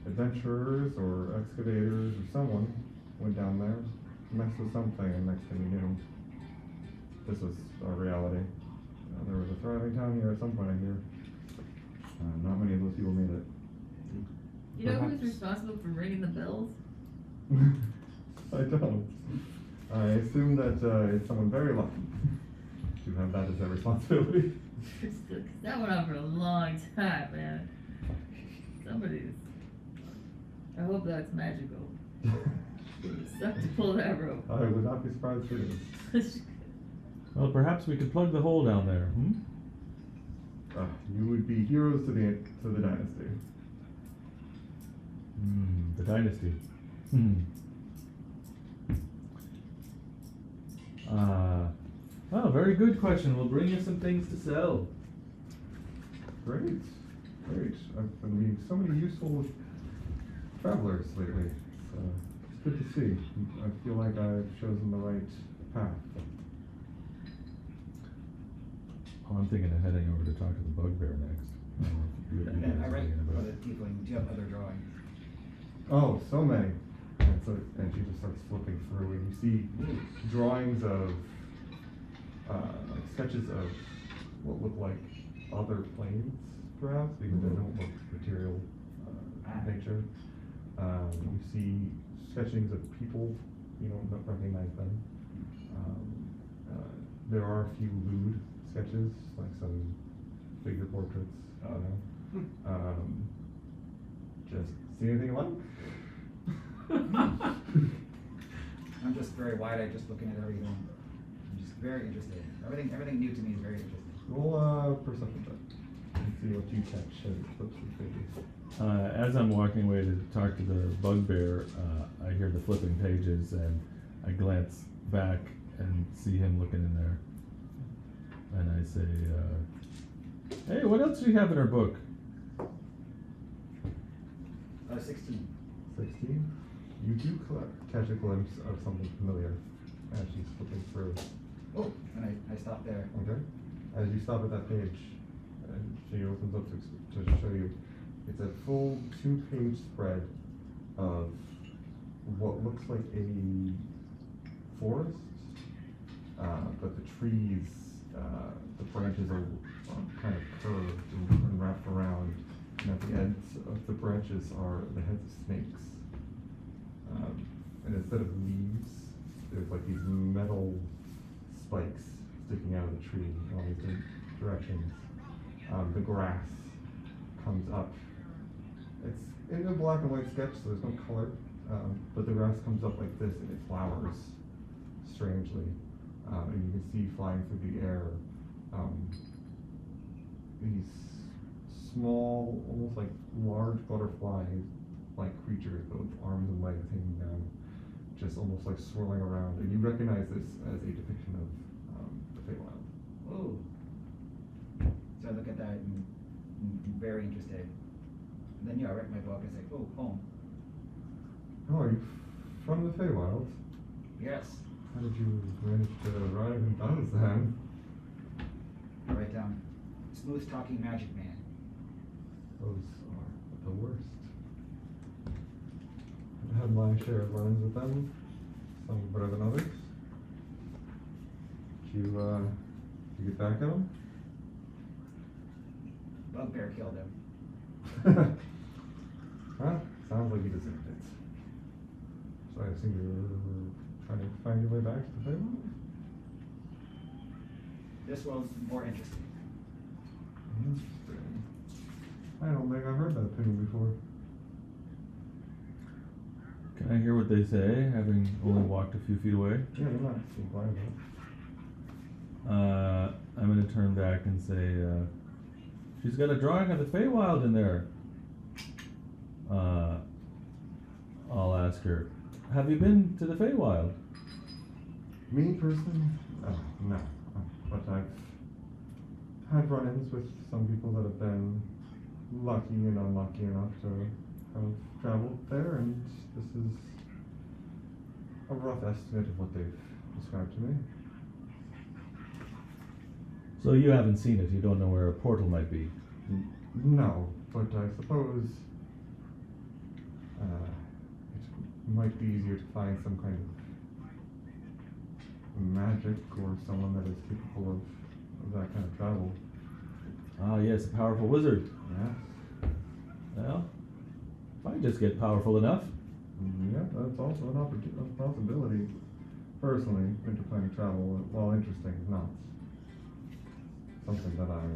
adventurers or excavators or someone went down there, messed with something, and next thing you knew, this was our reality. There was a thriving town here at some point, I hear. Not many of those people made it. You know Perhaps. who's responsible for ringing the bells? I don't. I assume that it's someone very lucky to have that as their responsibility. That went on for a long time, man. Somebody's. I hope that's magical. It sucked to pull that rope. I would not be surprised if it is. Well, perhaps we could plug the hole down there, You would be heroes to the dynasty. The dynasty. Oh, very good question. We'll bring you some things to sell. Great. I've been meeting so many useful travelers lately. It's good to see. I feel like I've chosen the right path. Oh, I'm thinking of heading over to talk to the bugbear next. I don't know if you guys I are read thinking about the it. tiefling. Do you have other drawings? Oh, so many. And she just starts flipping through, and you see drawings of, like sketches of what look like other planes, perhaps, because they don't look material nature. You see sketchings of people, you don't recognize them. There are a few lewd sketches, like some figure portraits. Just see anything you like? I'm just very wide-eyed, just looking at everything. I'm just very interested. Everything new to me is very interesting. Roll perception check and see what you catch as it flips through pages. As I'm walking away to talk to the bugbear, I hear the flipping pages and I glance back and see him looking in there. And I say, hey, what else do you have in our book? 16. 16. You do catch a glimpse of something familiar as she's flipping through. Oh, and I stop there. Okay. As you stop at that page, and she opens up to show you, it's a full 2-page spread of what looks like a forest, but the trees, the branches are kind of curved and wrapped around, and at the ends of the branches are the heads of snakes. And instead of leaves, there's like these metal spikes sticking out of the tree in all these different directions. The grass comes up. It's in a black and white sketch, so there's no color, but the grass comes up like this and it flowers strangely. And you can see flying through the air these small, almost like large butterflies like creatures, but with arms and legs hanging down, just almost like swirling around. And you recognize this as a depiction of the Feywild. Oh. So I look at that and I'm very interested. And then I read my book and say, oh, home. Oh, are you from the Feywild? Yes. How did you manage to arrive in Bazan? I write down, smooth talking magic man. Those are the worst. I've had my share of run-ins with them, some better than others. Did you get back at them? Bugbear killed him. Well, sounds like you deserved it. So I assume you're trying to find your way back to the Feywild? This one's more interesting. Interesting. I don't think I've heard that opinion before. Can I hear what they say, having only walked a few feet away? Yeah, they're not so quiet about it. I'm gonna turn back and say, she's got a drawing of the Feywild in there. I'll ask her, have you been to the Feywild? Me personally? No. But I've had run-ins with some people that have been lucky and unlucky enough to have traveled there, and this is a rough estimate of what they've described to me. So you haven't seen it, you don't know where a portal might be? No, but I suppose it might be easier to find some kind of magic or someone that is capable of that kind of travel. Ah, yes, a powerful wizard. Yes. Well, if I just get powerful enough. Yeah, that's also a possibility. Personally, interplanar travel, while interesting, is not something that I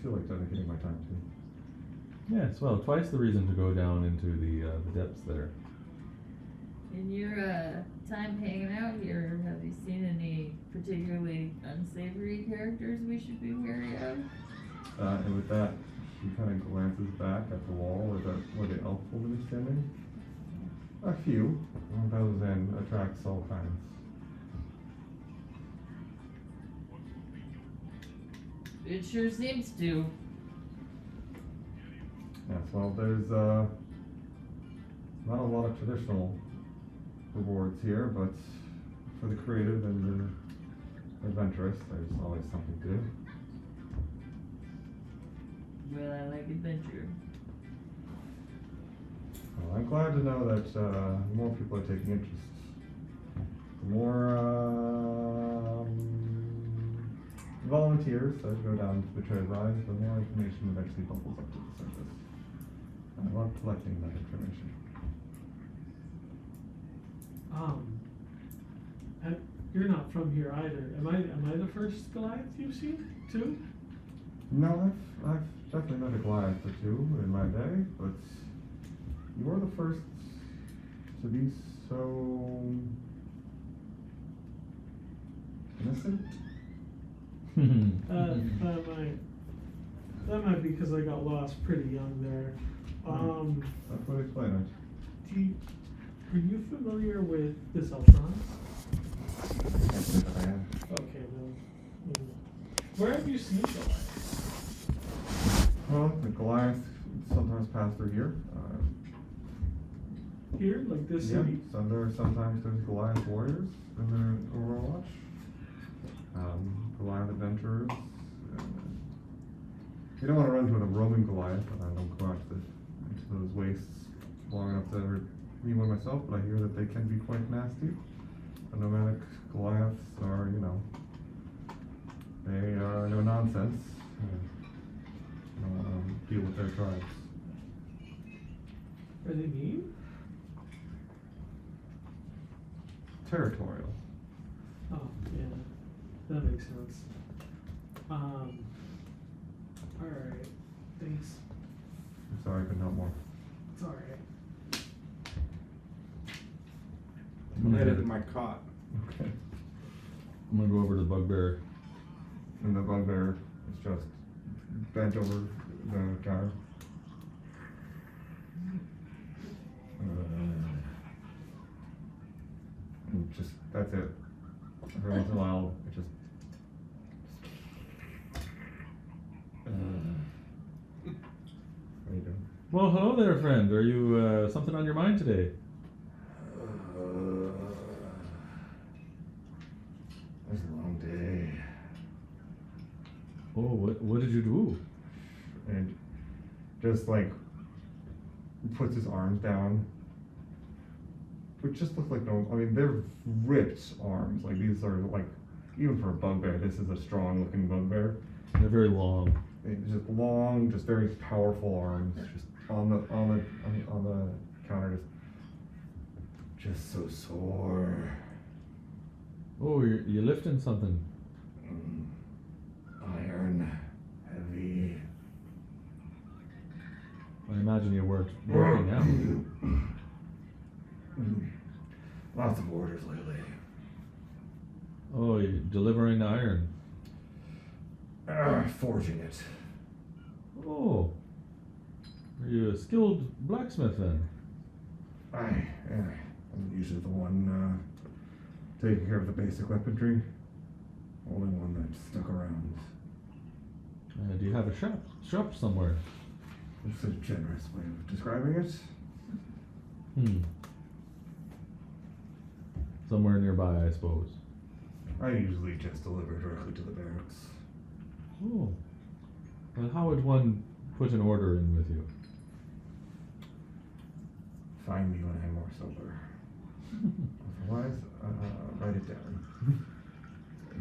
feel like dedicating my time to. Yes, well, twice the reason to go down into the depths there. In your time hanging out here, have you seen any particularly unsavory characters we should be wary of? And with that, she kind of glances back at the wall where the elf woman is standing. A few. One of those then attracts all kinds. It sure seems to. Yes, well, there's not a lot of traditional rewards here, but for the creative and the adventurous, there's always something to do. Well, I like adventure. Well, I'm glad to know that more people are taking interest. The more volunteers that go down to the trade rise, the more information eventually bubbles up to the surface. I love collecting that information. You're not from here either. Am I the first Goliath you've seen too? No, I've definitely met a Goliath or two in my day, but you are the first to be so innocent. That might be because I got lost pretty young there. That would explain it. Are you familiar with this Ultron? I am. Okay, well, where have you seen Goliath? Well, the Goliath sometimes pass through here. Here, like this Yeah, city? sometimes there's Goliath warriors in the Overwatch. Goliath adventurers. You don't want to run into a roaming Goliath. I don't go out into those wastes long enough to ever meet one myself, but I hear that they can be quite nasty. The nomadic Goliaths are, they are no nonsense. Deal with their tribes. Are they mean? Territorial. Oh, yeah. That makes sense. Alright. Thanks. I'm sorry I couldn't help more. It's alright. I'm headed to my cot. Okay. I'm gonna go over to the bugbear. And the bugbear is just bent over the car. that's it. Every once in a while, it just. What are you doing? Well, hello there, friend. Are you something on your mind today? It's a long day. Oh, what did you do? And just like puts his arms down, which just look like no. I mean, they're ripped arms. Like these are like, even for a bugbear, this is a strong-looking bugbear. They're very long. It's just long, just very powerful arms, just on the counter, just so sore. Oh, you're lifting something. Iron, heavy. I imagine you weren't working out. Lots of orders lately. Oh, you're delivering the iron. Forging it. Oh, are you a skilled blacksmith then? I'm usually the one taking care of the basic weaponry. Only one that's stuck around. Do you have a shop somewhere? It's a generous way of describing it. Somewhere nearby, I suppose. I usually just deliver directly to the barracks. Oh. Well, how would one put an order in with you? Find me when I'm more sober. Otherwise, write it down.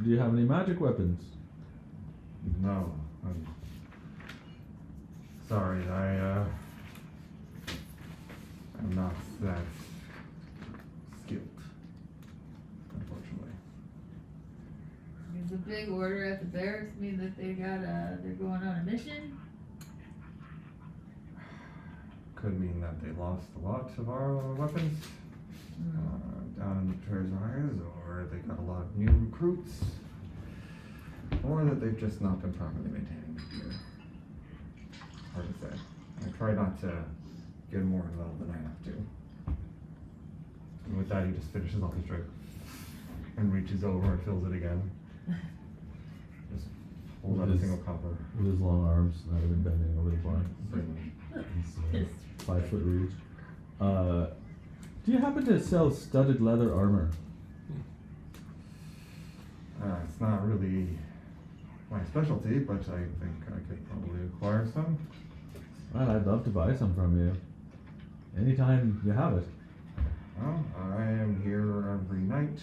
Do you have any magic weapons? No, I'm sorry. I'm not that skilled, unfortunately. Is a big order at the barracks mean that they're going on a mission? Could mean that they lost a lot of our weapons down in the Treasures, or they got a lot of new recruits, or that they've just not been properly maintaining the gear. Hard to say. I try not to get more involved than I have to. And with that, he just finishes off his drink and reaches over and fills it again. Just holds out a single copper. With his long arms, not even bending over the bar. Pretty much. He's 5 foot reach. Do you happen to sell studded leather armor? It's not really my specialty, but I think I could probably acquire some. Well, I'd love to buy some from you. Anytime you have it. Well, I am here every night.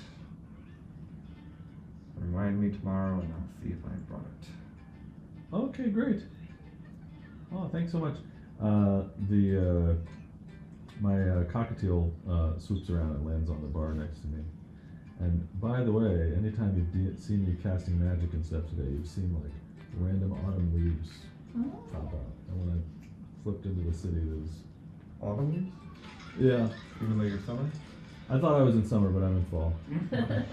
Remind me tomorrow and I'll see if I brought it. Okay, great. Oh, thanks so much. My cockatiel swoops around and lands on the bar next to me. And by the way, anytime you've seen me casting magic and stuff today, you've seen like random autumn leaves pop out. And when I flipped into the city, there's Autumn leaves? yeah. Even though you're summer? I thought I was in summer, but I'm in fall. Got it.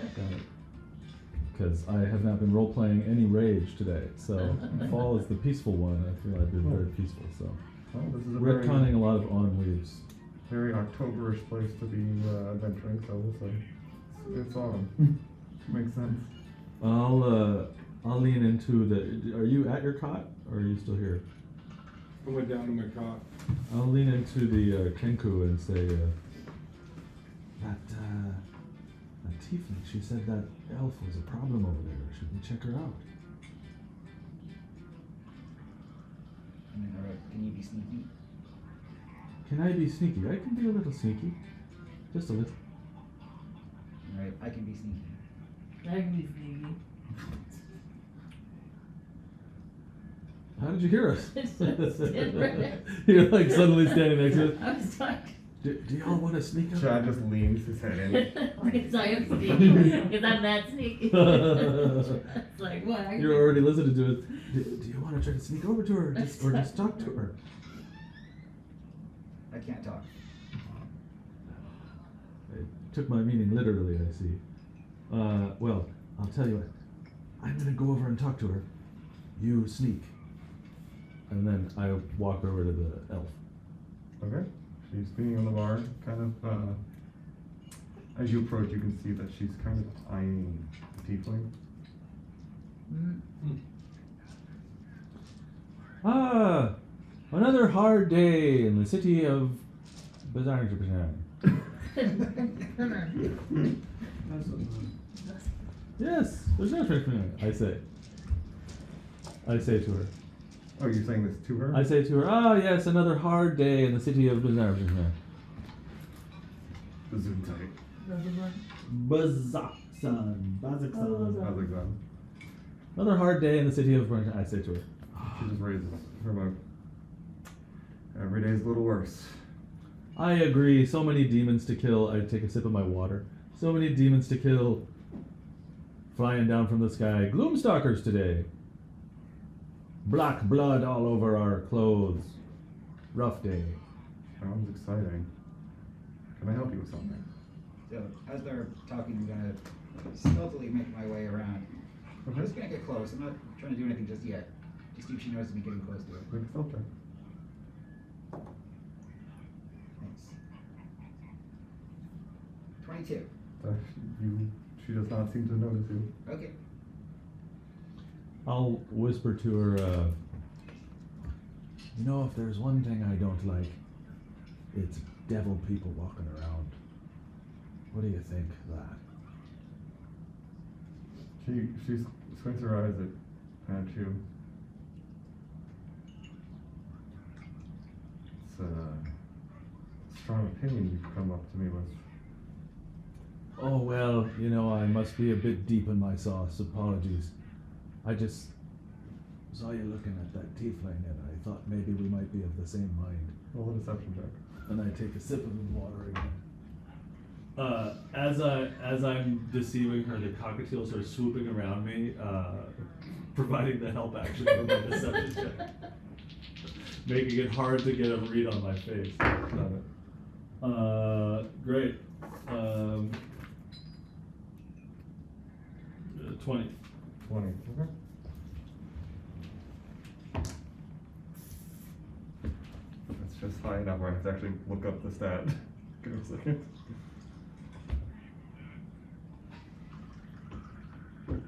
Because I have not been role playing any rage today, so fall is the peaceful one. I feel I've been very peaceful. So Well, this is a retconning a lot of autumn leaves. very Octoberish place to be adventuring, so we'll see. It's autumn. Makes sense. I'll lean into the. Are you at your cot, or are you still here? I went down to my cot. I'll lean into the Kenku and say, that tiefling, she said that elf was a problem over there. Should we check her out? Can you be sneaky? Can I be sneaky? I can be a little sneaky. Just a little. Alright, I can be sneaky. I can be sneaky. How did you hear us? Right. You're like suddenly standing next to us. I was like, Do y'all want to sneak up? Chad just leans his head in. because I am sneaky. Because I'm that sneaky. It's like, what? I can You're be- already listening to it. Do you want to try to sneak over to her, or just talk to her? I can't talk. It took my meaning literally, I see. Well, I'll tell you what. I'm gonna go over and talk to her. You sneak. And then I walk over to the elf. Okay. She's being on the bar, kind of As you approach, you can see that she's kind of eyeing the tiefling. Ah, another hard day in the city of Bizarre. Yes, there's no trick in it. I say to her. Oh, you're saying this to her? I say to her, ah, yes, another hard day in the city of Bizarre. Gesundheit. Bazaksan. Kazakhstan. Another hard day in the city of I say to her. She just raises her mug. Every day's a little worse. I agree. So many demons to kill. I take a sip of my water. So many demons to kill. Flying down from the sky. Gloomstalkers today. Black blood all over our clothes. Rough day. Sounds exciting. Can I help you with something? So as they're talking, I'm gonna stealthily make my way around. I'm just gonna get close. I'm not trying to do anything just yet. Just see if she notices me getting close to her. Make a stealth check. Thanks. 22. She does not seem to notice you. Okay. I'll whisper to her, you know, if there's one thing I don't like, it's devil people walking around. What do you think of that? She squints her eyes at you. It's a strong opinion you've come up to me with. Oh, well, you know, I must be a bit deep in my sauce. Apologies. I just saw you looking at that tiefling and I thought maybe we might be of the same mind. Roll a deception check. And I take a sip of the water again. As I'm deceiving her, the cockatiels are swooping around me, providing the help action for my deception check. Making it hard to get a read on my face. Got it. Great. 20. 20. Okay. That's just high enough where I have to actually look up the stat. Give me a second. We're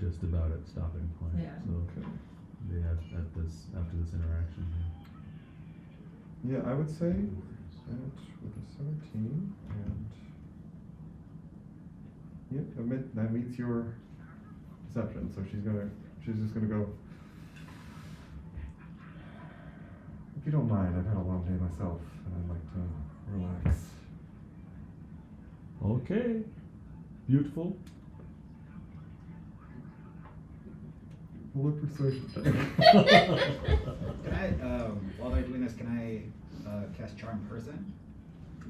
just about at stopping point. Yeah. So Okay. yeah, after this interaction. Yeah, I would say that with a 17 and yep, that meets your deception. So she's just gonna go. If you don't mind, I've had a long day myself, and I'd like to relax. Okay. Beautiful. Roll a persuasion check. Can I, while they're doing this, can I cast Charm Person?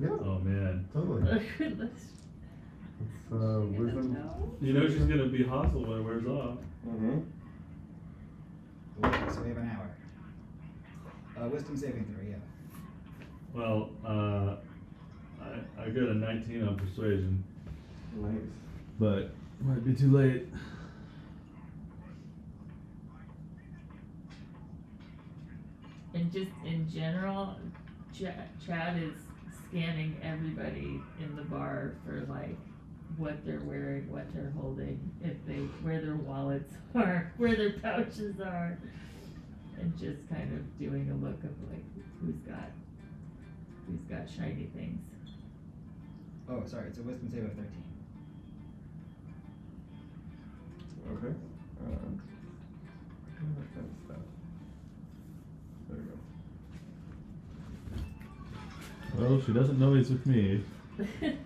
Yeah, Oh man. totally. Oh, goodness. It's I don't wisdom. know. You know she's gonna be hostile when it wears off. Mm-hmm. So we have an hour. Wisdom saving throw, yeah. Well, I got a 19 on persuasion, Nice. but might be too late. And just in general, Chad is scanning everybody in the bar for like what they're wearing, what they're holding, where their wallets are, where their pouches are, and just kind of doing a look of like who's got shiny things. Oh, sorry, it's a wisdom save of 13. Okay. That's that. There you go. Well, she doesn't know he's with me. Okay,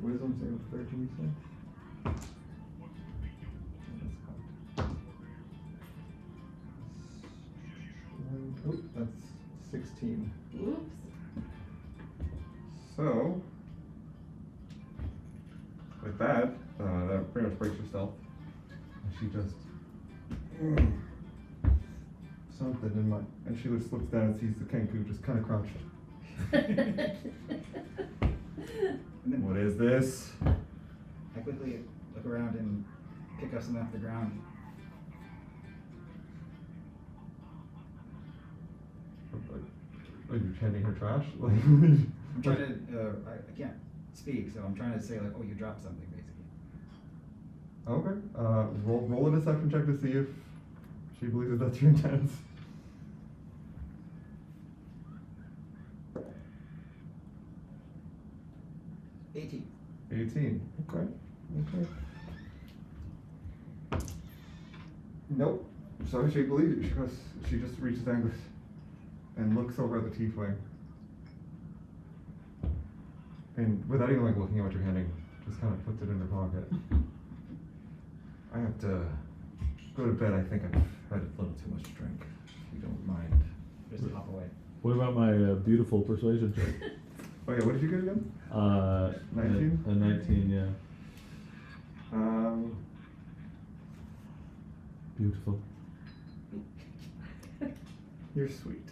wisdom save of 13, you say? Oh, that's 16. Oops. So, with that, that pretty much breaks her stealth. And she just something in my, and she just looks down and sees the Kenku just kind of crouched. And then What is this? I quickly look around and pick up something off the ground. Are you chanting her trash? Like, I'm trying to. I can't speak, so I'm trying to say like, oh, you dropped something, basically. okay. Roll a deception check to see if she believes that that's your intent. 18. 18. Okay. Nope. So she believes you. She just reaches Angus and looks over at the tiefling. And without even like looking at what you're handing, just kind of puts it in her pocket. I have to go to bed. I think I've had a little too much drink. If you don't mind. Just hop away. What about my beautiful persuasion check? Oh yeah, what did you get again? 19? A 19, yeah. Beautiful. You're sweet,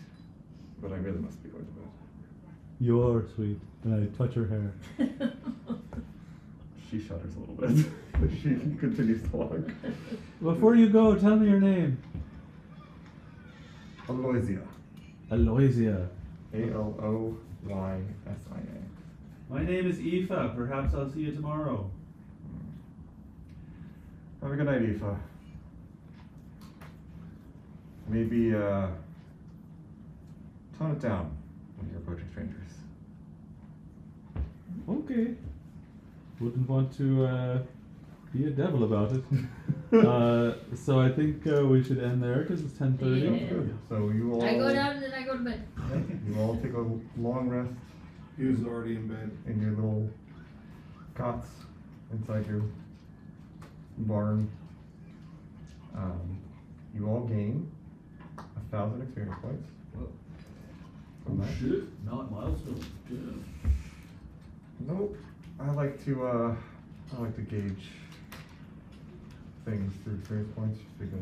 but I really must be going to bed. You're sweet. And I touch her hair. She shudders a little bit. She continues to walk. Before you go, tell me your name. Aloysia. Aloysia. Aloysia. My name is Aoife. Perhaps I'll see you tomorrow. Have a good night, Aoife. Maybe tone it down when you're approaching strangers. Okay. Wouldn't want to be a devil about it. So I think we should end there because it's 10:30. Yeah. Good. So you all I go down and then I go to bed. you all take a long rest He was already in bed. in your little cots inside your barn. You all gain 1,000 experience points. From that. Shit. Not milestone. Yeah. Nope. I like to gauge things through experience points just because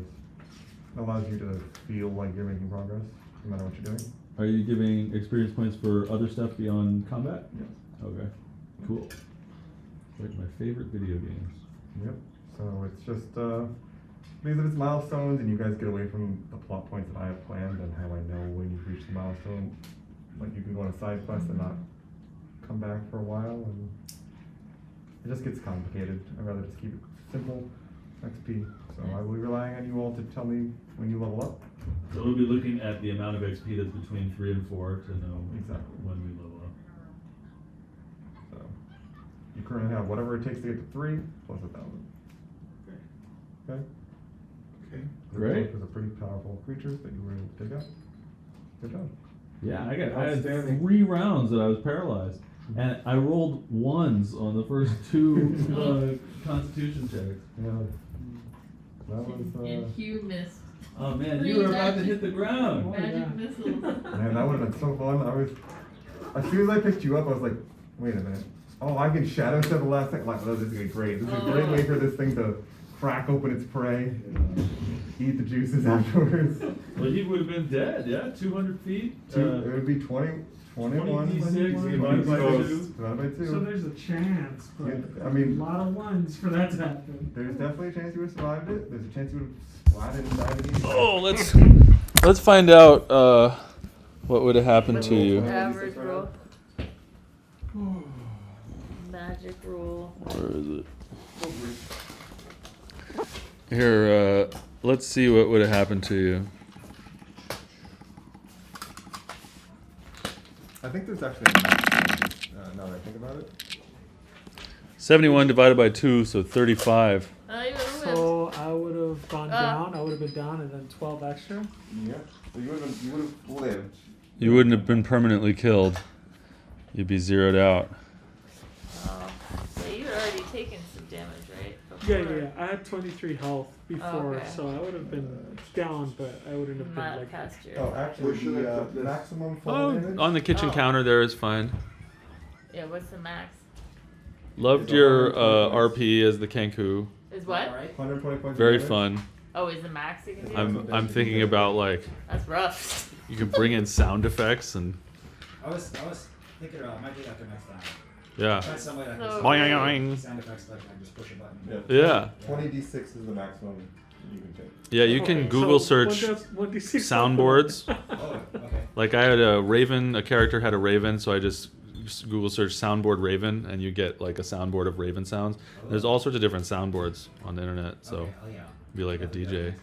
it allows you to feel like you're making progress no matter what you're doing. Are you giving experience points for other stuff beyond combat? Yes. Okay. Cool. Like my favorite video games. Yep. So it's just because if it's milestones and you guys get away from the plot points that I have planned and how I know when you've reached the milestone, like you can go on a side quest and not come back for a while, and it just gets complicated. I'd rather just keep it simple, XP. So I will be relying on you all to tell me when you level up. So we'll be looking at the amount of XP that's between 3 and 4 to know Exactly. when we level up. So you currently have whatever it takes to get to 3 plus 1,000. Okay. Okay. Great. Those are pretty powerful creatures that you were able to take out. Good job. Yeah, I had Outstanding. 3 rounds that I was paralyzed, and I rolled 1s on the first 2 Constitution checks. Yeah. That was And Hugh missed. Oh man, Three you were about to magic- hit the ground. Magic yeah. missiles. man, that would have been so fun. As soon as I picked you up, I was like, wait a minute. Oh, I can shadow step the last thing. Like, oh, this is gonna be great. This is a great way for this thing to crack open its prey, eat the juices afterwards. Well, he would have been dead. Yeah, 200 feet. It would be 21 D6 divided by 2. Divided by 2. So there's a chance, but Yeah, I mean- a lot of ones for that to happen. There's definitely a chance you would have survived it. There's a chance you would have splatted and died again. Oh, let's find out what would have happened to you. Average roll. Magic roll. Where is it? Here, let's see what would have happened to you. I think there's actually a max, now that I think about it. 71 divided by 2, so 35. You would have lived. So I would have gone down. I would have been down, and then 12 extra. Yeah. So you would have lived. You wouldn't have been permanently killed. You'd be zeroed out. So you had already taken some damage, right? Yeah, Before. yeah. I had 23 health before, Okay. so I would have been down, but I wouldn't have been Not like. past your. Oh, actually, Where should I the put this? maximum fall Oh, damage. on the kitchen Oh. counter there is fine. Yeah, what's the max? Loved your RP as the Kenku. Is what? 120 points. of Very damage. fun. Oh, is the max you can do? I'm thinking about like That's rough. you can bring in sound effects and I was thinking I might do that the next time. yeah. Try somebody that So- Boing, boing, boing. sound effects like I just push a button. Yeah. Yeah. 20d6 is the maximum you can take. Yeah, you Okay, can Google so search 1d6 soundboards. Oh, okay. Like I had a raven, a character had a raven, so I just Google search soundboard raven, and you get like a soundboard of raven sounds. There's all sorts of different soundboards on the internet, so Okay. Oh yeah. be like a That DJ. makes sense.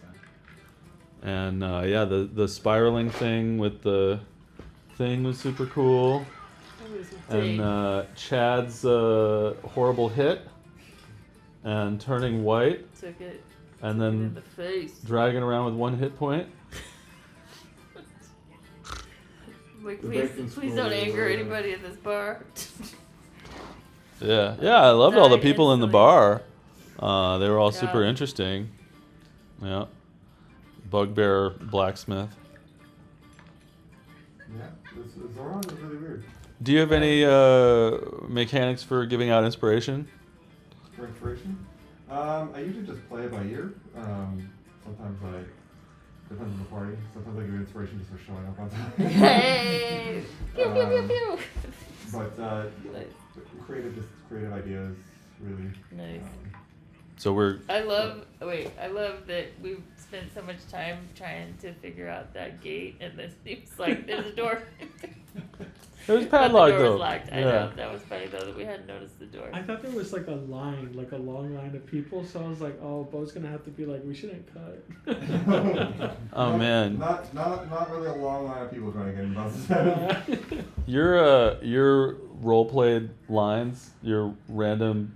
And yeah, the spiraling thing with the thing was super cool. That was a thing. And Chad's horrible hit and turning white Took it and in then the face. dragging around with 1 hit point. Like, The please, bacon please don't spoon anger or- anybody at this bar. Yeah, I loved all the Die people in the instantly. bar. They were all super Yeah. interesting. Yeah, bugbear blacksmith. Yeah, Zoran was really weird. Do you have any mechanics for giving out inspiration? For inspiration, I usually just play it by ear. Sometimes depends on the party. Sometimes I give inspiration just for showing up on time. Hey! Pew, pew, pew, pew. But Nice. creative ideas, really. Nice. So we're I love that we've spent so much time trying to figure out that gate, and this seems like there's a door. it was But padlocked the door though. was locked. I Yeah. know. That was funny though that we hadn't noticed the door. I thought there was like a line, like a long line of people. So I was like, oh, Bo's gonna have to be like, we shouldn't cut. Oh man, Not really a long line of people trying to get in buses. your role played lines, your random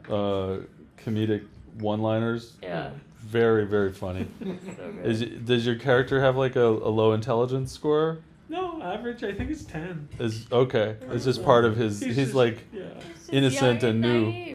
comedic one-liners, Yeah. very very funny. So good. Does your character have like a low intelligence score? No, average. I think it's 10. Is okay. It's just part of his. He's just- like Yeah. It's just innocent young and new. naive.